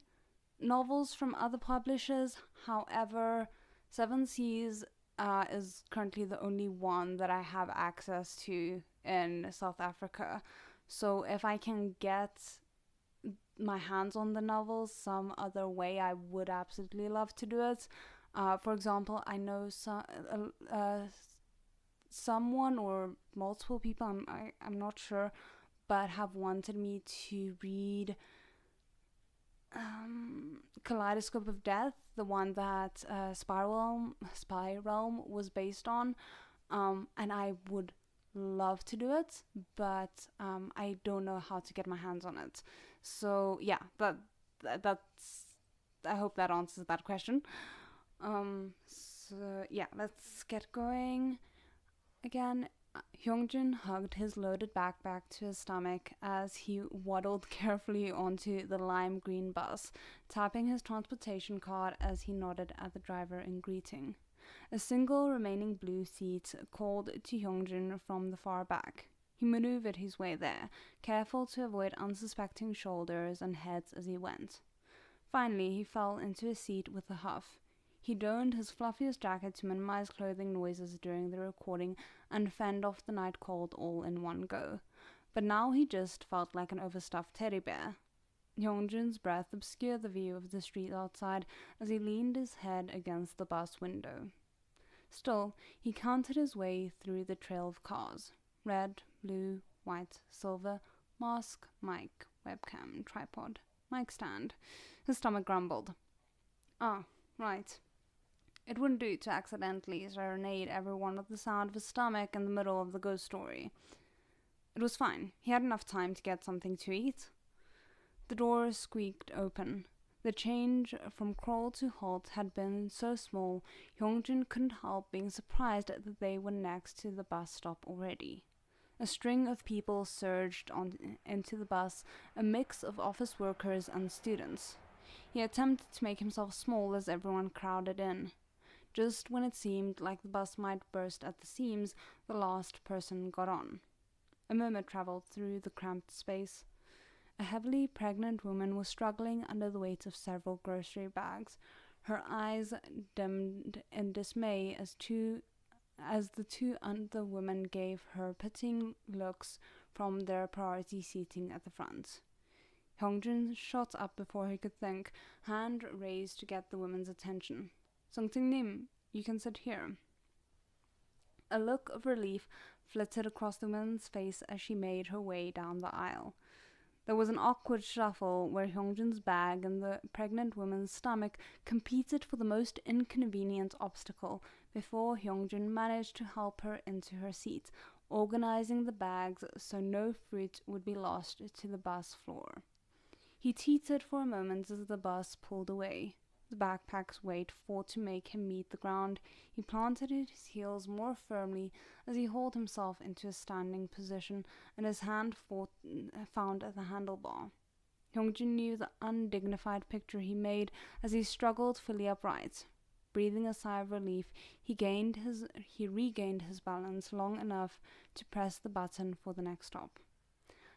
novels from other publishers. However, Seven Seas is currently the only one that I have access to in South Africa. So if I can get my hands on the novels some other way, I would absolutely love to do it. For example, I know someone or multiple people, I'm not sure, but have wanted me to read Kaleidoscope of Death, the one that Spy Realm was based on, and I would love to do it, but I don't know how to get my hands on it. So yeah, that's. I hope that answers that question. So yeah, let's get going. Again, Hyungjin hugged his loaded backpack to his stomach as he waddled carefully onto the lime green bus, tapping his transportation card as he nodded at the driver in greeting. A single remaining blue seat called to Hyungjin from the far back. He maneuvered his way there, careful to avoid unsuspecting shoulders and heads as he went. Finally, he fell into a seat with a huff. He donned his fluffiest jacket to minimize clothing noises during the recording and fend off the night cold all in one go. But now he just felt like an overstuffed teddy bear. Hyungjin's breath obscured the view of the street outside as he leaned his head against the bus window. Still, he counted his way through the trail of cars. Red, blue, white, silver, mask, mic, webcam, tripod, mic stand. His stomach grumbled. Ah, right. It wouldn't do to accidentally serenade everyone with the sound of his stomach in the middle of the ghost story. It was fine. He had enough time to get something to eat. The door squeaked open. The change from crawl to halt had been so small, Hyungjin couldn't help being surprised that they were next to the bus stop already. A string of people surged into the bus, a mix of office workers and students. He attempted to make himself small as everyone crowded in. Just when it seemed like the bus might burst at the seams, the last person got on. A murmur traveled through the cramped space. A heavily pregnant woman was struggling under the weight of several grocery bags, her eyes dimmed in dismay as the two other women gave her pitying looks from their priority seating at the front. Hyungjin shot up before he could think, hand raised to get the woman's attention. Sungting-nim, you can sit here. A look of relief flitted across the woman's face as she made her way down the aisle. There was an awkward shuffle where Hyungjin's bag and the pregnant woman's stomach competed for the most inconvenient obstacle before Hyungjin managed to help her into her seat, organizing the bags so no fruit would be lost to the bus floor. He teetered for a moment as the bus pulled away. The backpack's weight fought to make him meet the ground. He planted his heels more firmly as he hauled himself into a standing position, and his hand found the handlebar. Hyungjin knew the undignified picture he made as he struggled fully upright. Breathing a sigh of relief, he regained his balance long enough to press the button for the next stop.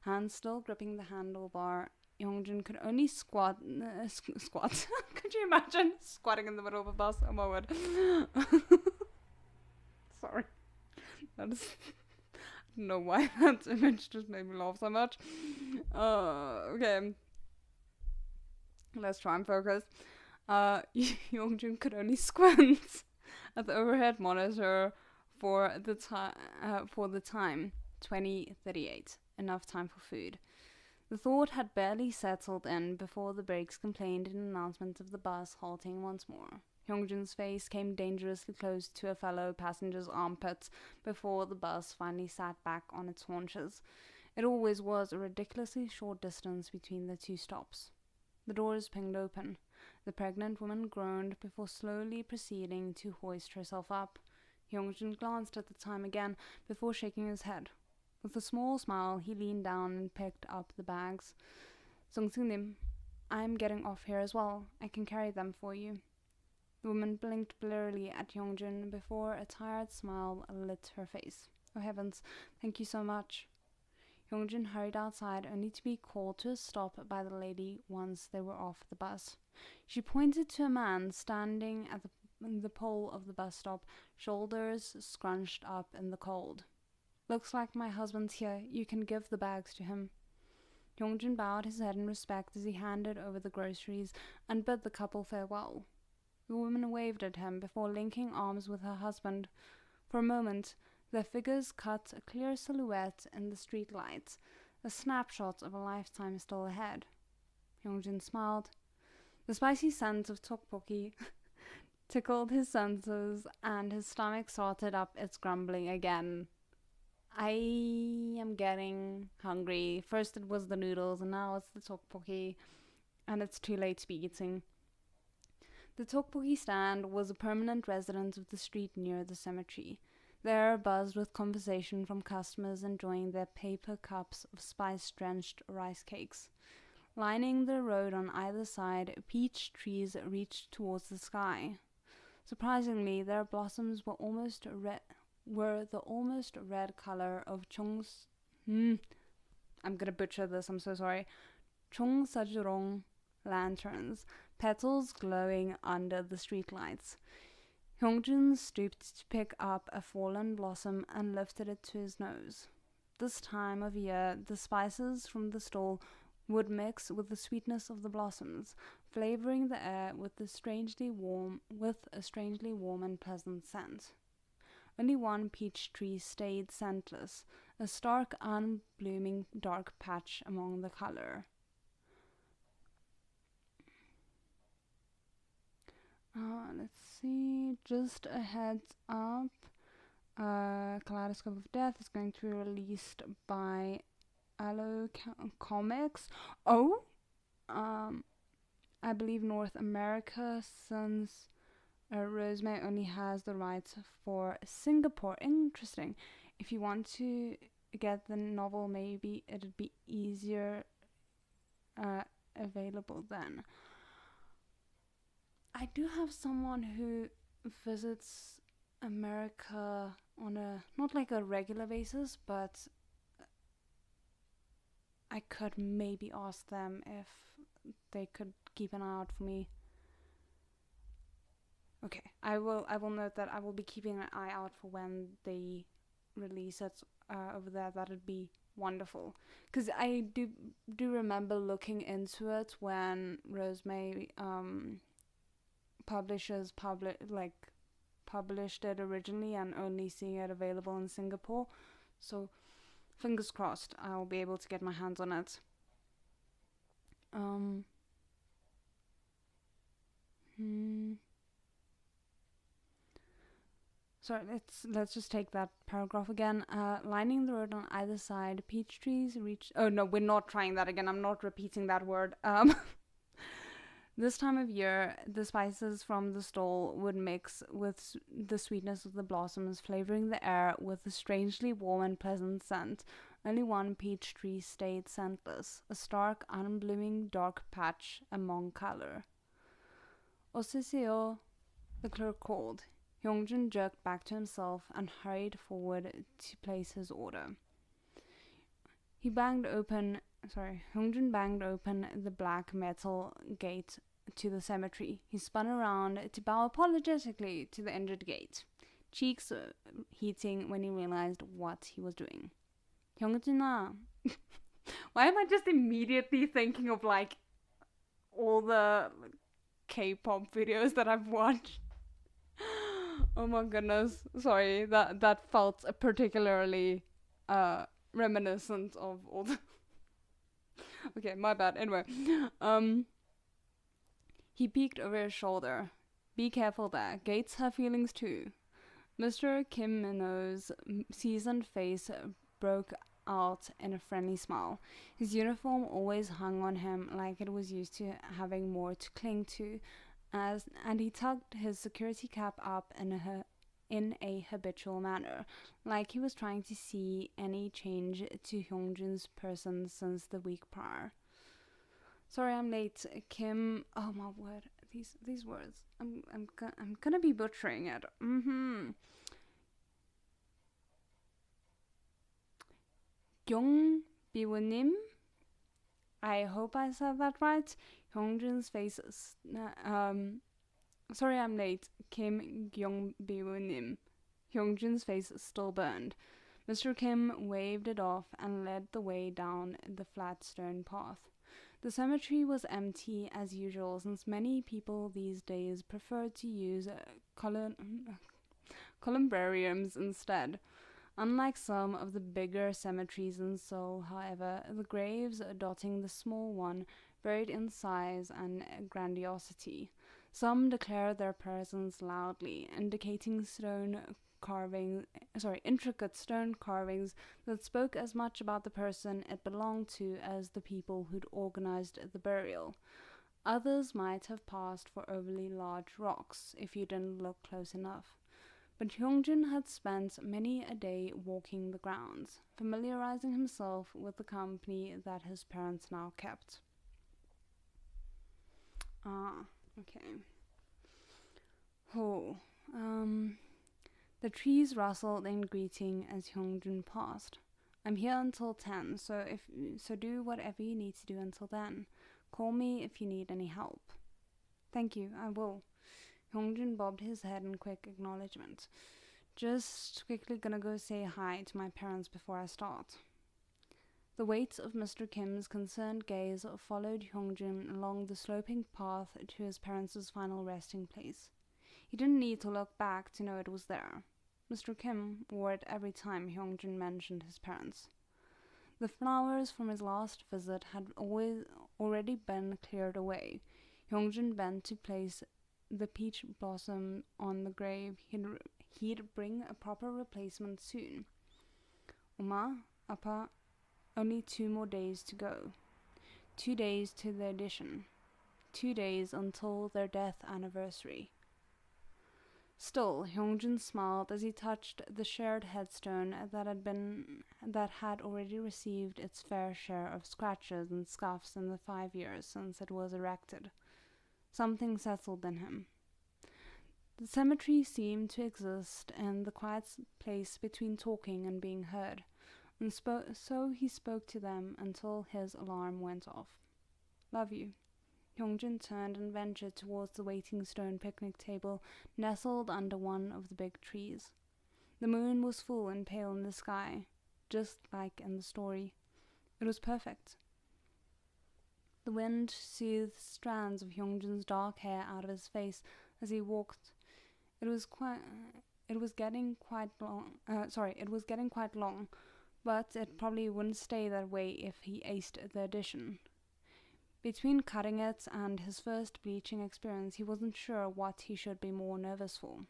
Hands still gripping the handlebar, Hyungjin could only squat. Could you imagine squatting in the middle of a bus? Oh my word. Sorry. That is. I don't know why that image just made me laugh so much. Okay. Let's try and focus. Hyungjin could only squint at the overhead monitor for the time 20:38. Enough time for food. The thought had barely settled in before the brakes complained in announcement of the bus halting once more. Hyungjin's face came dangerously close to a fellow passenger's armpit before the bus finally sat back on its haunches. It always was a ridiculously short distance between the two stops. The doors pinged open. The pregnant woman groaned before slowly proceeding to hoist herself up. Hyungjin glanced at the time again before shaking his head. With a small smile, he leaned down and picked up the bags. Sungseung-nim, I'm getting off here as well. I can carry them for you. The woman blinked blearily at Hyungjin before a tired smile lit her face. Oh heavens, thank you so much. Hyungjin hurried outside, only to be called to a stop by the lady once they were off the bus. She pointed to a man standing at the the pole of the bus stop, shoulders scrunched up in the cold. Looks like my husband's here. You can give the bags to him. Hyungjin bowed his head in respect as he handed over the groceries and bid the couple farewell. The woman waved at him before linking arms with her husband. For a moment, their figures cut a clear silhouette in the streetlights, a snapshot of a lifetime still ahead. Hyungjin smiled. The spicy scent of tteokbokki tickled his senses, and his stomach started up its grumbling again. I am getting hungry. First it was the noodles, and now it's the tteokbokki, and it's too late to be eating. The tteokbokki stand was a permanent resident of the street near the cemetery. The air buzzed with conversation from customers enjoying their paper cups of spice-drenched rice cakes. Lining the road on either side, peach trees reached towards the sky. Surprisingly, their blossoms were the almost red color of Chung's... I'm gonna butcher this, I'm so sorry. Chongsajurong lanterns, petals glowing under the streetlights. Hyungjin stooped to pick up a fallen blossom and lifted it to his nose. This time of year, the spices from the stall would mix with the sweetness of the blossoms, flavoring the air with a strangely warm and pleasant scent. Only one peach tree stayed scentless, a stark, unblooming dark patch among the color. Let's see, just a heads up, Kaleidoscope of Death is going to be released by Allo Comics. I believe North America, since Rosemary only has the rights for Singapore. Interesting. If you want to get the novel, maybe it'd be easier available then. I do have someone who visits America on a, not like a regular basis, but I could maybe ask them if they could keep an eye out for me. Okay, I will note that I will be keeping an eye out for when they release it over there. That'd be wonderful, because I do remember looking into it when Rosemary published it originally and only seeing it available in Singapore. So fingers crossed I'll be able to get my hands on it. Sorry, let's just take that paragraph again. Lining the road on either side, peach trees reach... Oh no, we're not trying that again. I'm not repeating that word. This time of year, the spices from the stall would mix with the sweetness of the blossoms, flavoring the air with a strangely warm and pleasant scent. Only one peach tree stayed scentless, a stark, unblooming dark patch among color. Osiseo, the clerk called. Hyungjin jerked back to himself and hurried forward to place his order. Hyungjin banged open the black metal gate to the cemetery. He spun around to bow apologetically to the injured gate, cheeks heating when he realized what he was doing. Hyungjin, why am I just immediately thinking of like all the K-pop videos that I've watched? Oh my goodness, sorry, that felt particularly reminiscent of all the... Okay, my bad. Anyway, he peeked over his shoulder. Be careful there, gates have feelings too. Mr. Kim Minho's seasoned face broke out in a friendly smile. His uniform always hung on him like it was used to having more to cling to, and he tugged his security cap up in a habitual manner, like he was trying to see any change to Hyungjin's person since the week prior. Sorry, I'm late, Kim. Oh my word, these words. I'm gonna be butchering it. Gyung Biwonim. I hope I said that right. Hyungjin's face Sorry I'm late, Kim Gyong-biu-nim. Hyungjin's face still burned. Mr. Kim waved it off and led the way down the flat stone path. The cemetery was empty as usual, since many people these days preferred to use columbariums instead. Unlike some of the bigger cemeteries in Seoul, however, the graves dotting the small one varied in size and grandiosity. Some declared their presence loudly, indicating intricate stone carvings that spoke as much about the person it belonged to as the people who'd organized the burial. Others might have passed for overly large rocks if you didn't look close enough. But Hyungjin had spent many a day walking the grounds, familiarizing himself with the company that his parents now kept. Okay. Oh, the trees rustled in greeting as Hyungjin passed. I'm here until 10, so do whatever you need to do until then. Call me if you need any help. Thank you, I will. Hyungjin bobbed his head in quick acknowledgement. Just quickly gonna go say hi to my parents before I start. The weight of Mr. Kim's concerned gaze followed Hyungjin along the sloping path to his parents' final resting place. He didn't need to look back to know it was there. Mr. Kim wore it every time Hyungjin mentioned his parents. The flowers from his last visit had already been cleared away. Hyungjin bent to place the peach blossom on the grave. He'd bring a proper replacement soon. Oma, Appa, only 2 more days to go. 2 days to the audition. 2 days until their death anniversary. Still, Hyungjin smiled as he touched the shared headstone that had already received its fair share of scratches and scuffs in the 5 years since it was erected. Something settled in him. The cemetery seemed to exist in the quiet place between talking and being heard, and so he spoke to them until his alarm went off. Love you. Hyungjin turned and ventured towards the waiting stone picnic table nestled under one of the big trees. The moon was full and pale in the sky, just like in the story. It was perfect. The wind soothed strands of Hyungjin's dark hair out of his face as he walked. It was getting quite long, but it probably wouldn't stay that way if he aced the audition. Between cutting it and his first bleaching experience, he wasn't sure what he should be more nervous for.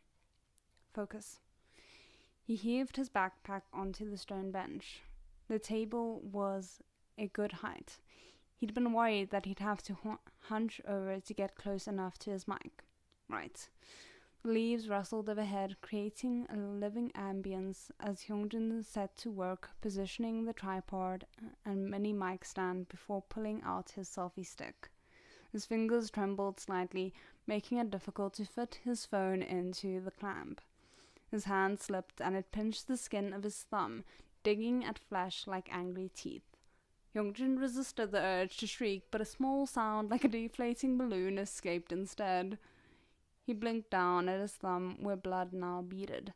Focus. He heaved his backpack onto the stone bench. The table was a good height. He'd been worried that he'd have to hunch over to get close enough to his mic. Right. The leaves rustled overhead, creating a living ambience as Hyungjin set to work positioning the tripod and mini mic stand before pulling out his selfie stick. His fingers trembled slightly, making it difficult to fit his phone into the clamp. His hand slipped and it pinched the skin of his thumb, digging at flesh like angry teeth. Hyungjin resisted the urge to shriek, but a small sound like a deflating balloon escaped instead. He blinked down at his thumb where blood now beaded.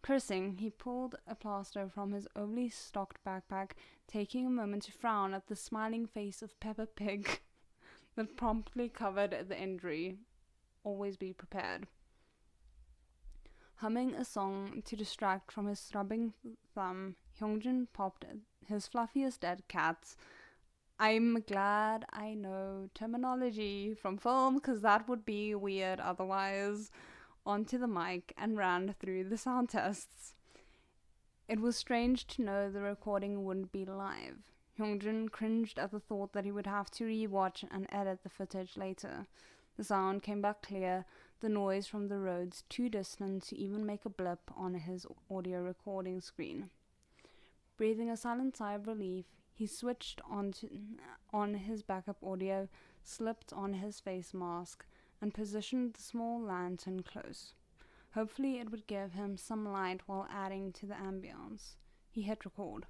Cursing, he pulled a plaster from his overly stocked backpack, taking a moment to frown at the smiling face of Peppa Pig that promptly covered the injury. Always be prepared. Humming a song to distract from his throbbing thumb, Hyungjin popped his fluffiest dead cat. I'm glad I know terminology from film because that would be weird otherwise, onto the mic and ran through the sound tests. It was strange to know the recording wouldn't be live. Hyungjin cringed at the thought that he would have to re-watch and edit the footage later. The sound came back clear, the noise from the roads too distant to even make a blip on his audio recording screen. Breathing a silent sigh of relief, he switched on his backup audio, slipped on his face mask, and positioned the small lantern close. Hopefully it would give him some light while adding to the ambience. He hit record.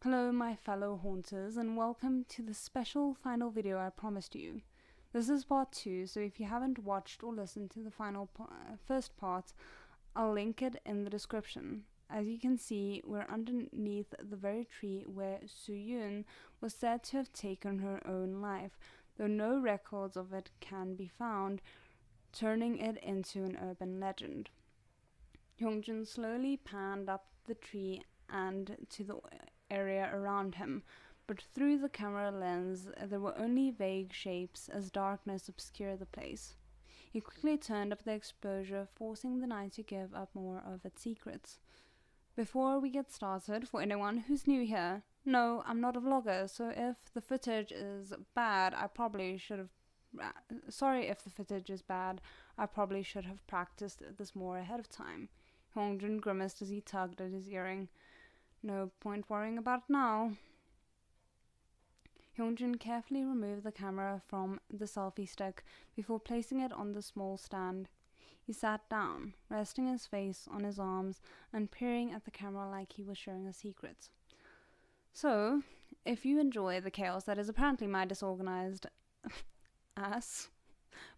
Hello my fellow haunters, and welcome to the special final video I promised you. This is part 2, so if you haven't watched or listened to the first part, I'll link it in the description. As you can see, we're underneath the very tree where Soo-yoon was said to have taken her own life, though no records of it can be found, turning it into an urban legend. Hyungjin slowly panned up the tree and to the area around him, but through the camera lens there were only vague shapes as darkness obscured the place. He quickly turned up the exposure, forcing the night to give up more of its secrets. Before we get started, for anyone who's new here, no, I'm not a vlogger, so if the footage is bad, sorry if the footage is bad, I probably should have practiced this more ahead of time. Hyungjin grimaced as he tugged at his earring. No point worrying about it now. Hyungjin carefully removed the camera from the selfie stick before placing it on the small stand. He sat down, resting his face on his arms and peering at the camera like he was sharing a secret. So, if you enjoy the chaos that is apparently my disorganized ass,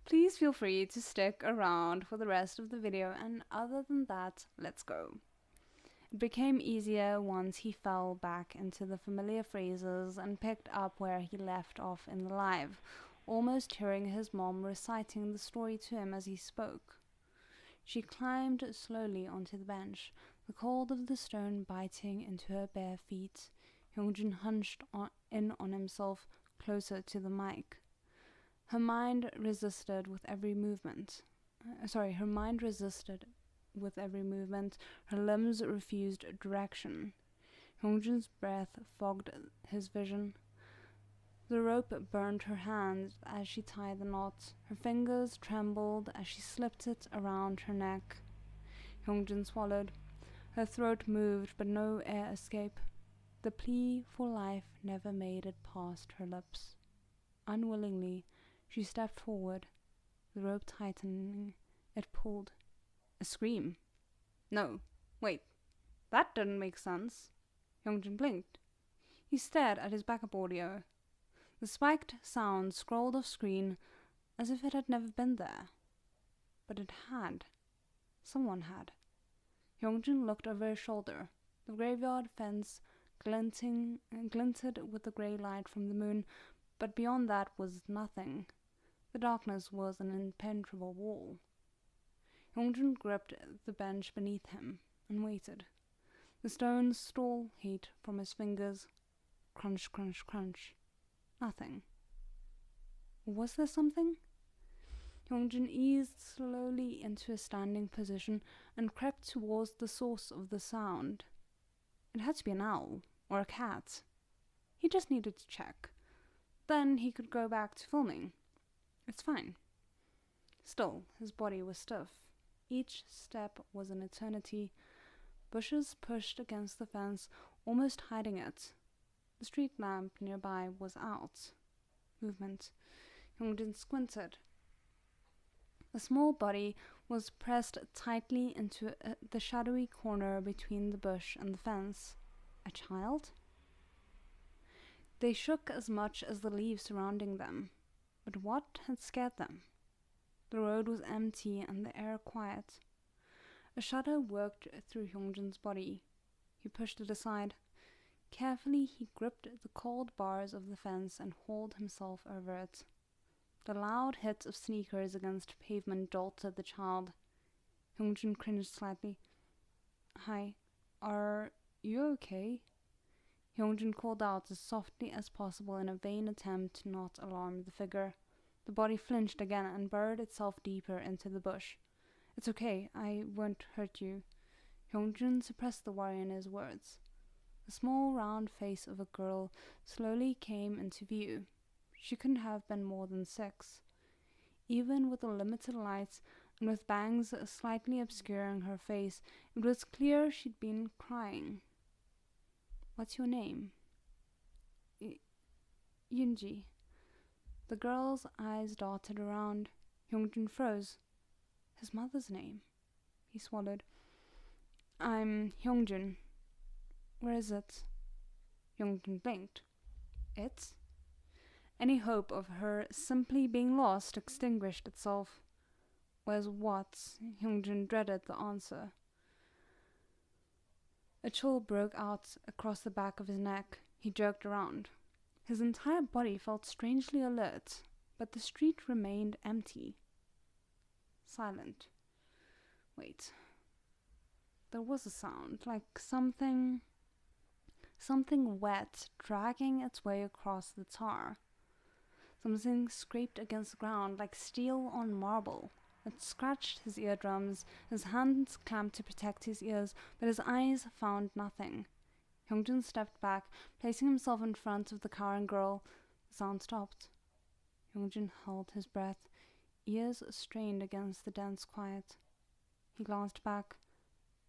please feel free to stick around for the rest of the video, and other than that, let's go. It became easier once he fell back into the familiar phrases and picked up where he left off in the live, almost hearing his mom reciting the story to him as he spoke. She climbed slowly onto the bench, the cold of the stone biting into her bare feet. Hyungjin hunched in on himself, closer to the mic. Her mind resisted with every movement. Her limbs refused direction. Hyungjin's breath fogged his vision. The rope burned her hands as she tied the knot. Her fingers trembled as she slipped it around her neck. Hyungjin swallowed. Her throat moved, but no air escaped. The plea for life never made it past her lips. Unwillingly, she stepped forward, the rope tightening. It pulled. A scream. No, wait, that didn't make sense. Hyungjin blinked. He stared at his backup audio. The spiked sound scrolled off screen as if it had never been there. But it had. Someone had. Hyungjin looked over his shoulder. The graveyard fence glinted with the grey light from the moon, but beyond that was nothing. The darkness was an impenetrable wall. Hyungjin gripped the bench beneath him and waited. The stones stole heat from his fingers. Crunch, crunch, crunch. Nothing. Was there something? Hyungjin eased slowly into a standing position and crept towards the source of the sound. It had to be an owl or a cat. He just needed to check. Then he could go back to filming. It's fine. Still, his body was stiff. Each step was an eternity. Bushes pushed against the fence, almost hiding it. The street lamp nearby was out. Movement. Hyungjin squinted. The small body was pressed tightly into the shadowy corner between the bush and the fence. A child? They shook as much as the leaves surrounding them. But what had scared them? The road was empty and the air quiet. A shudder worked through Hyungjin's body. He pushed it aside. Carefully, he gripped the cold bars of the fence and hauled himself over it. The loud hit of sneakers against pavement jolted the child. Hyungjin cringed slightly. Hi, are you okay? Hyungjin called out as softly as possible in a vain attempt to not alarm the figure. The body flinched again and burrowed itself deeper into the bush. It's okay, I won't hurt you. Hyungjin suppressed the worry in his words. The small round face of a girl slowly came into view. She couldn't have been more than 6. Even with the limited lights and with bangs slightly obscuring her face, it was clear she'd been crying. What's your name? Yunji. The girl's eyes darted around. Hyungjin froze. His mother's name. He swallowed. I'm Hyungjin. Where is it? Hyungjin blinked. It? Any hope of her simply being lost extinguished itself. Where's what? Hyungjin dreaded the answer. A chill broke out across the back of his neck. He jerked around. His entire body felt strangely alert, but the street remained empty. Silent. Wait. There was a sound, like something wet dragging its way across the tar. Something scraped against the ground like steel on marble. It scratched his eardrums, his hands clamped to protect his ears, but his eyes found nothing. Hyungjin stepped back, placing himself in front of the cowering girl. The sound stopped. Hyungjin held his breath, ears strained against the dense quiet. He glanced back.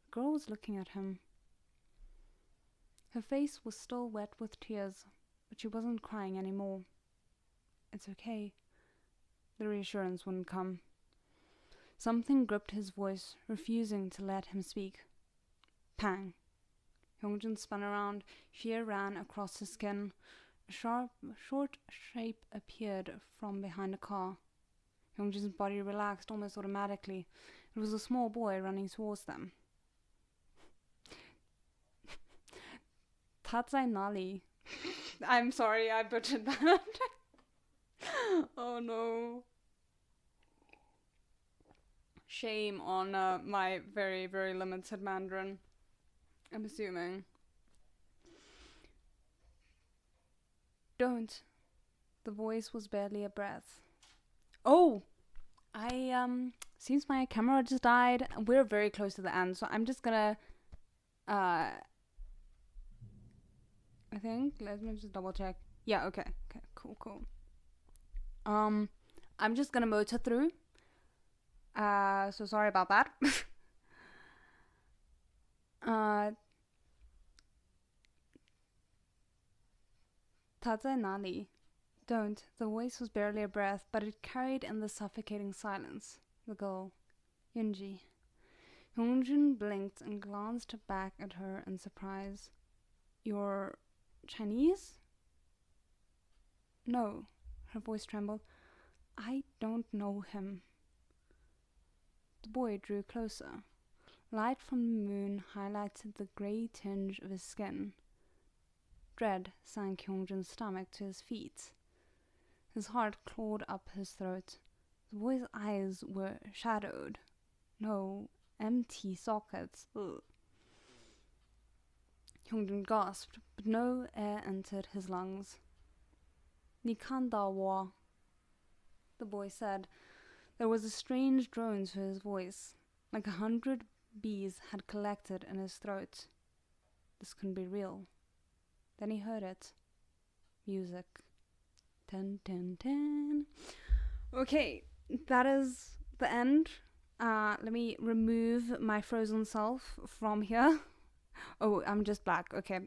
The girl was looking at him. Her face was still wet with tears, but she wasn't crying anymore. It's okay. The reassurance wouldn't come. Something gripped his voice, refusing to let him speak. Pang. Hyungjin spun around. Fear ran across his skin. A sharp, short shape appeared from behind a car. Hyungjin's body relaxed almost automatically. It was a small boy running towards them. Tatsai Nali. I'm sorry, I butchered that. Oh no. Shame on my very, very limited Mandarin, I'm assuming. Don't. The voice was barely a breath. Oh! Seems my camera just died. We're very close to the end, so I'm just gonna, I think, let me just double check. Yeah, okay, cool. I'm just gonna motor through. So sorry about that. Tatsai Nali. Don't. The voice was barely a breath, but it carried in the suffocating silence. The girl. Yunji. Hyunjin blinked and glanced back at her in surprise. You're Chinese? No. Her voice trembled. I don't know him. The boy drew closer. Light from the moon highlighted the grey tinge of his skin. Dread sank Hyunjin's stomach to his feet. His heart clawed up his throat. The boy's eyes were shadowed. No, empty sockets. Ugh. Hyunjin gasped, but no air entered his lungs. Nikanda wa, the boy said. There was a strange drone to his voice, like 100 bees had collected in his throat. This couldn't be real. Then he heard it. Music. Ten, ten, ten. Okay, that is the end. Let me remove my frozen self from here. Oh, I'm just black. Okay.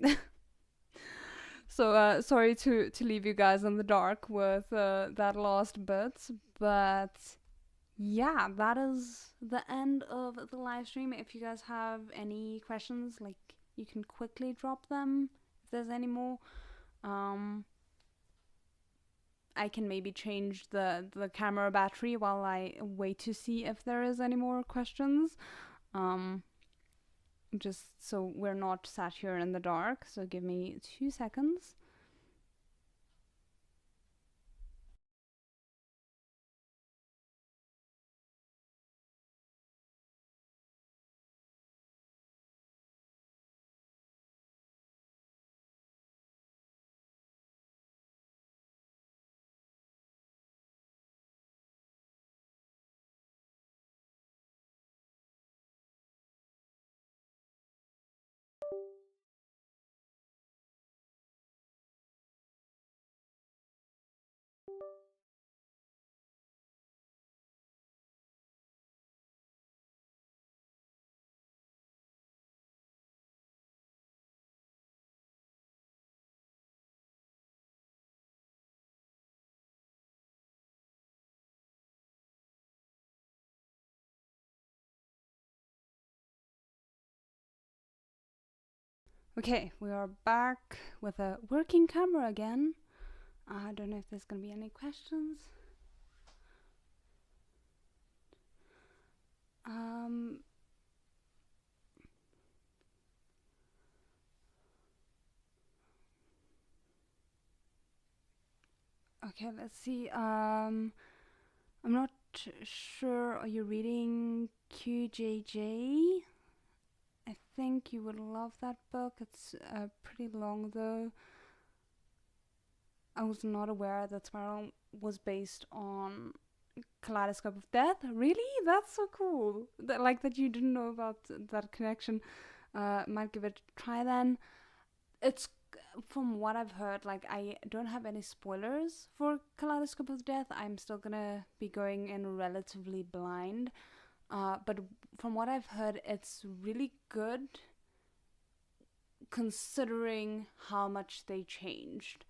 So sorry to leave you guys in the dark with that last bit, but yeah, that is the end of the live stream. If you guys have any questions, like, you can quickly drop them if there's any more. I can maybe change the camera battery while I wait to see if there is any more questions. Just so we're not sat here in the dark. So give me 2 seconds. Okay, we are back with a working camera again. I don't know if there's gonna be any questions. Okay, let's see. I'm not sure. Are you reading QJJ? I think you would love that book. It's pretty long though. I was not aware that Spiral was based on Kaleidoscope of Death. Really? That's so cool. That you didn't know about that connection. Might give it a try then. It's, from what I've heard, like, I don't have any spoilers for Kaleidoscope of Death. I'm still gonna be going in relatively blind. But from what I've heard, it's really good considering how much they changed.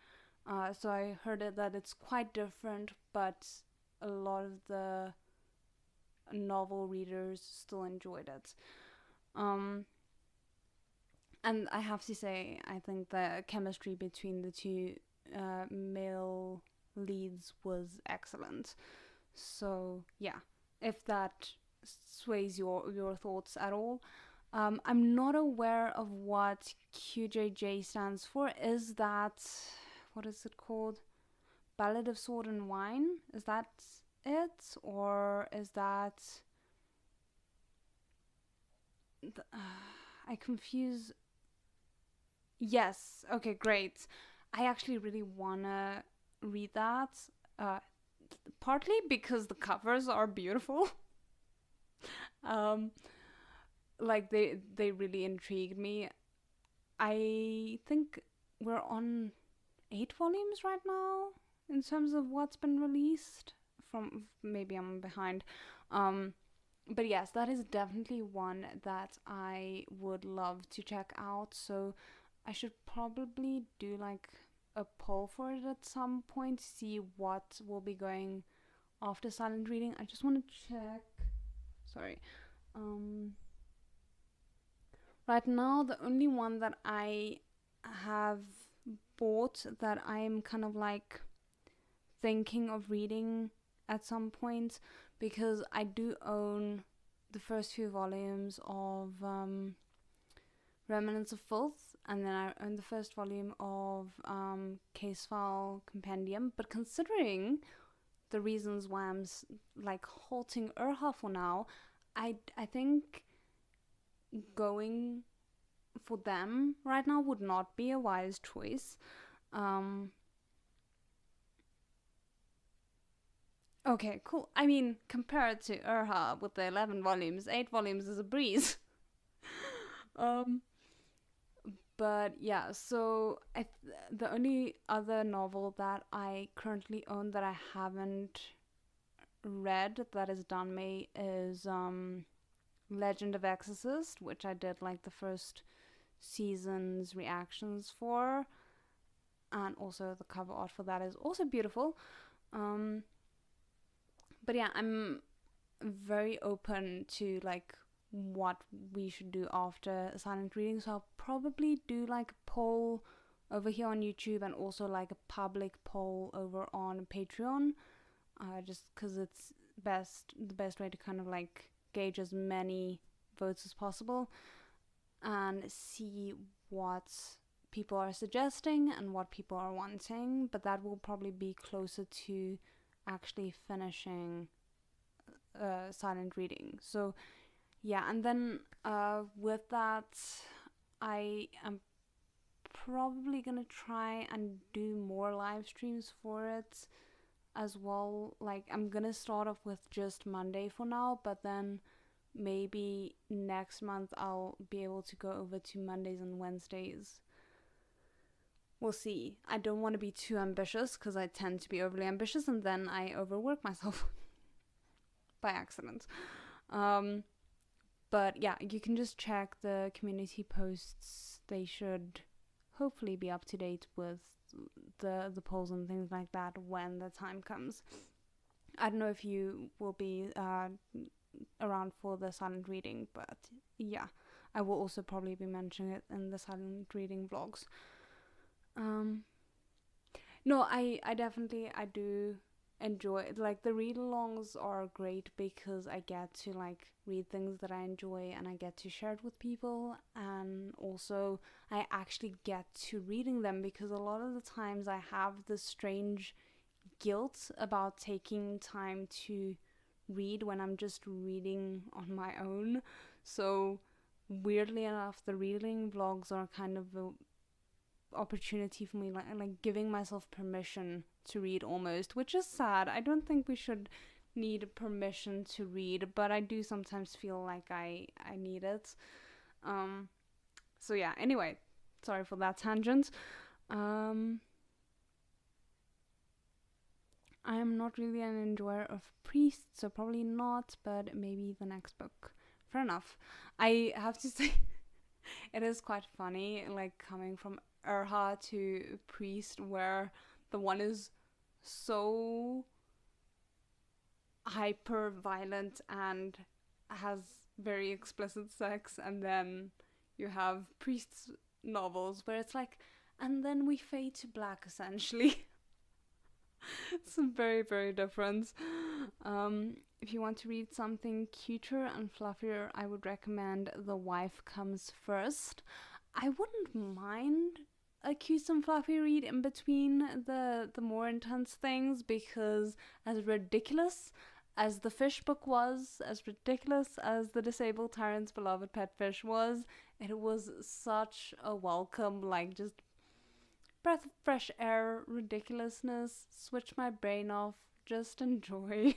So I heard that it's quite different, but a lot of the novel readers still enjoyed it. And I have to say, I think the chemistry between the two male leads was excellent. So yeah, if that sways your thoughts at all. I'm not aware of what QJJ stands for. Is that, what is it called? Ballad of Sword and Wine? Is that it? Or is that... I confuse... Yes, okay, great. I actually really wanna read that. Partly because the covers are beautiful. Like they really intrigued me. I think we're on 8 volumes right now in terms of what's been released. From, maybe I'm behind. But yes, that is definitely one that I would love to check out. So I should probably do like a poll for it at some point to see what will be going after silent reading. I just want to check. Sorry. Right now, the only one that I have bought that I'm kind of like thinking of reading at some point, because I do own the first few volumes of Remnants of Filth, and then I own the first volume of Case File Compendium. But considering the reasons why I'm like halting Urha for now, I think going for them right now would not be a wise choice. Okay, cool. I mean, compared to Urha with the 11 volumes, 8 volumes is a breeze. But yeah, so the only other novel that I currently own that I haven't read that is done me is Legend of Exorcist, which I did like the first season's reactions for, and also the cover art for that is also beautiful. But yeah, I'm very open to like what we should do after silent reading, so I'll probably do like a poll over here on YouTube and also like a public poll over on Patreon, just because it's the best way to kind of like gauge as many votes as possible and see what people are suggesting and what people are wanting. But that will probably be closer to actually finishing silent reading. So yeah, and then with that, I am probably gonna try and do more live streams for it as well. Like, I'm gonna start off with just Monday for now, but then maybe next month I'll be able to go over to Mondays and Wednesdays. We'll see. I don't want to be too ambitious because I tend to be overly ambitious and then I overwork myself by accident. But yeah, you can just check the community posts. They should hopefully be up to date with the polls and things like that when the time comes. I don't know if you will be around for the silent reading, but yeah, I will also probably be mentioning it in the silent reading vlogs. No, I definitely I do enjoy it. Like the read alongs are great because I get to like read things that I enjoy and I get to share it with people, and also I actually get to reading them because a lot of the times I have this strange guilt about taking time to read when I'm just reading on my own. So weirdly enough, the reading vlogs are kind of a opportunity for me, like giving myself permission to read almost, which is sad. I don't think we should need permission to read, but I do sometimes feel like I need it. Um so yeah, anyway, sorry for that tangent. Um I am not really an enjoyer of priests, so probably not, but maybe the next book. Fair enough. I have to say, it is quite funny, like coming from Erha to Priest, where the one is so hyper violent and has very explicit sex, and then you have Priest's novels where it's like, and then we fade to black essentially. It's very, very different. If you want to read something cuter and fluffier, I would recommend The Wife Comes First. I wouldn't mind a cute and fluffy read in between the more intense things, because as ridiculous as the fish book was, as ridiculous as the disabled tyrant's beloved pet fish was, it was such a welcome, like, just breath of fresh air, ridiculousness, switch my brain off, just enjoy.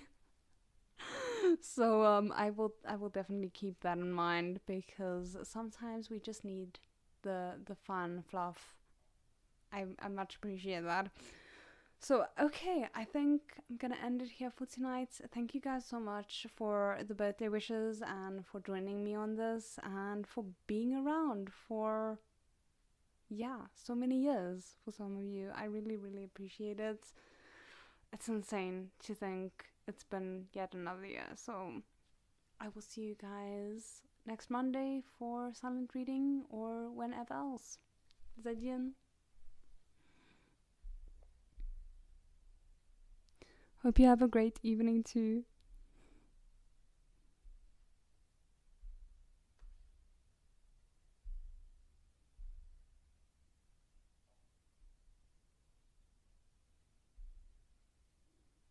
So I will definitely keep that in mind, because sometimes we just need the fun fluff. I much appreciate that. So okay, I think I'm gonna end it here for tonight. Thank you guys so much for the birthday wishes and for joining me on this and for being around for, yeah, so many years for some of you. I really, really appreciate it. It's insane to think it's been yet another year. So I will see you guys next Monday for silent reading or whenever else. Zedjan. Hope you have a great evening too.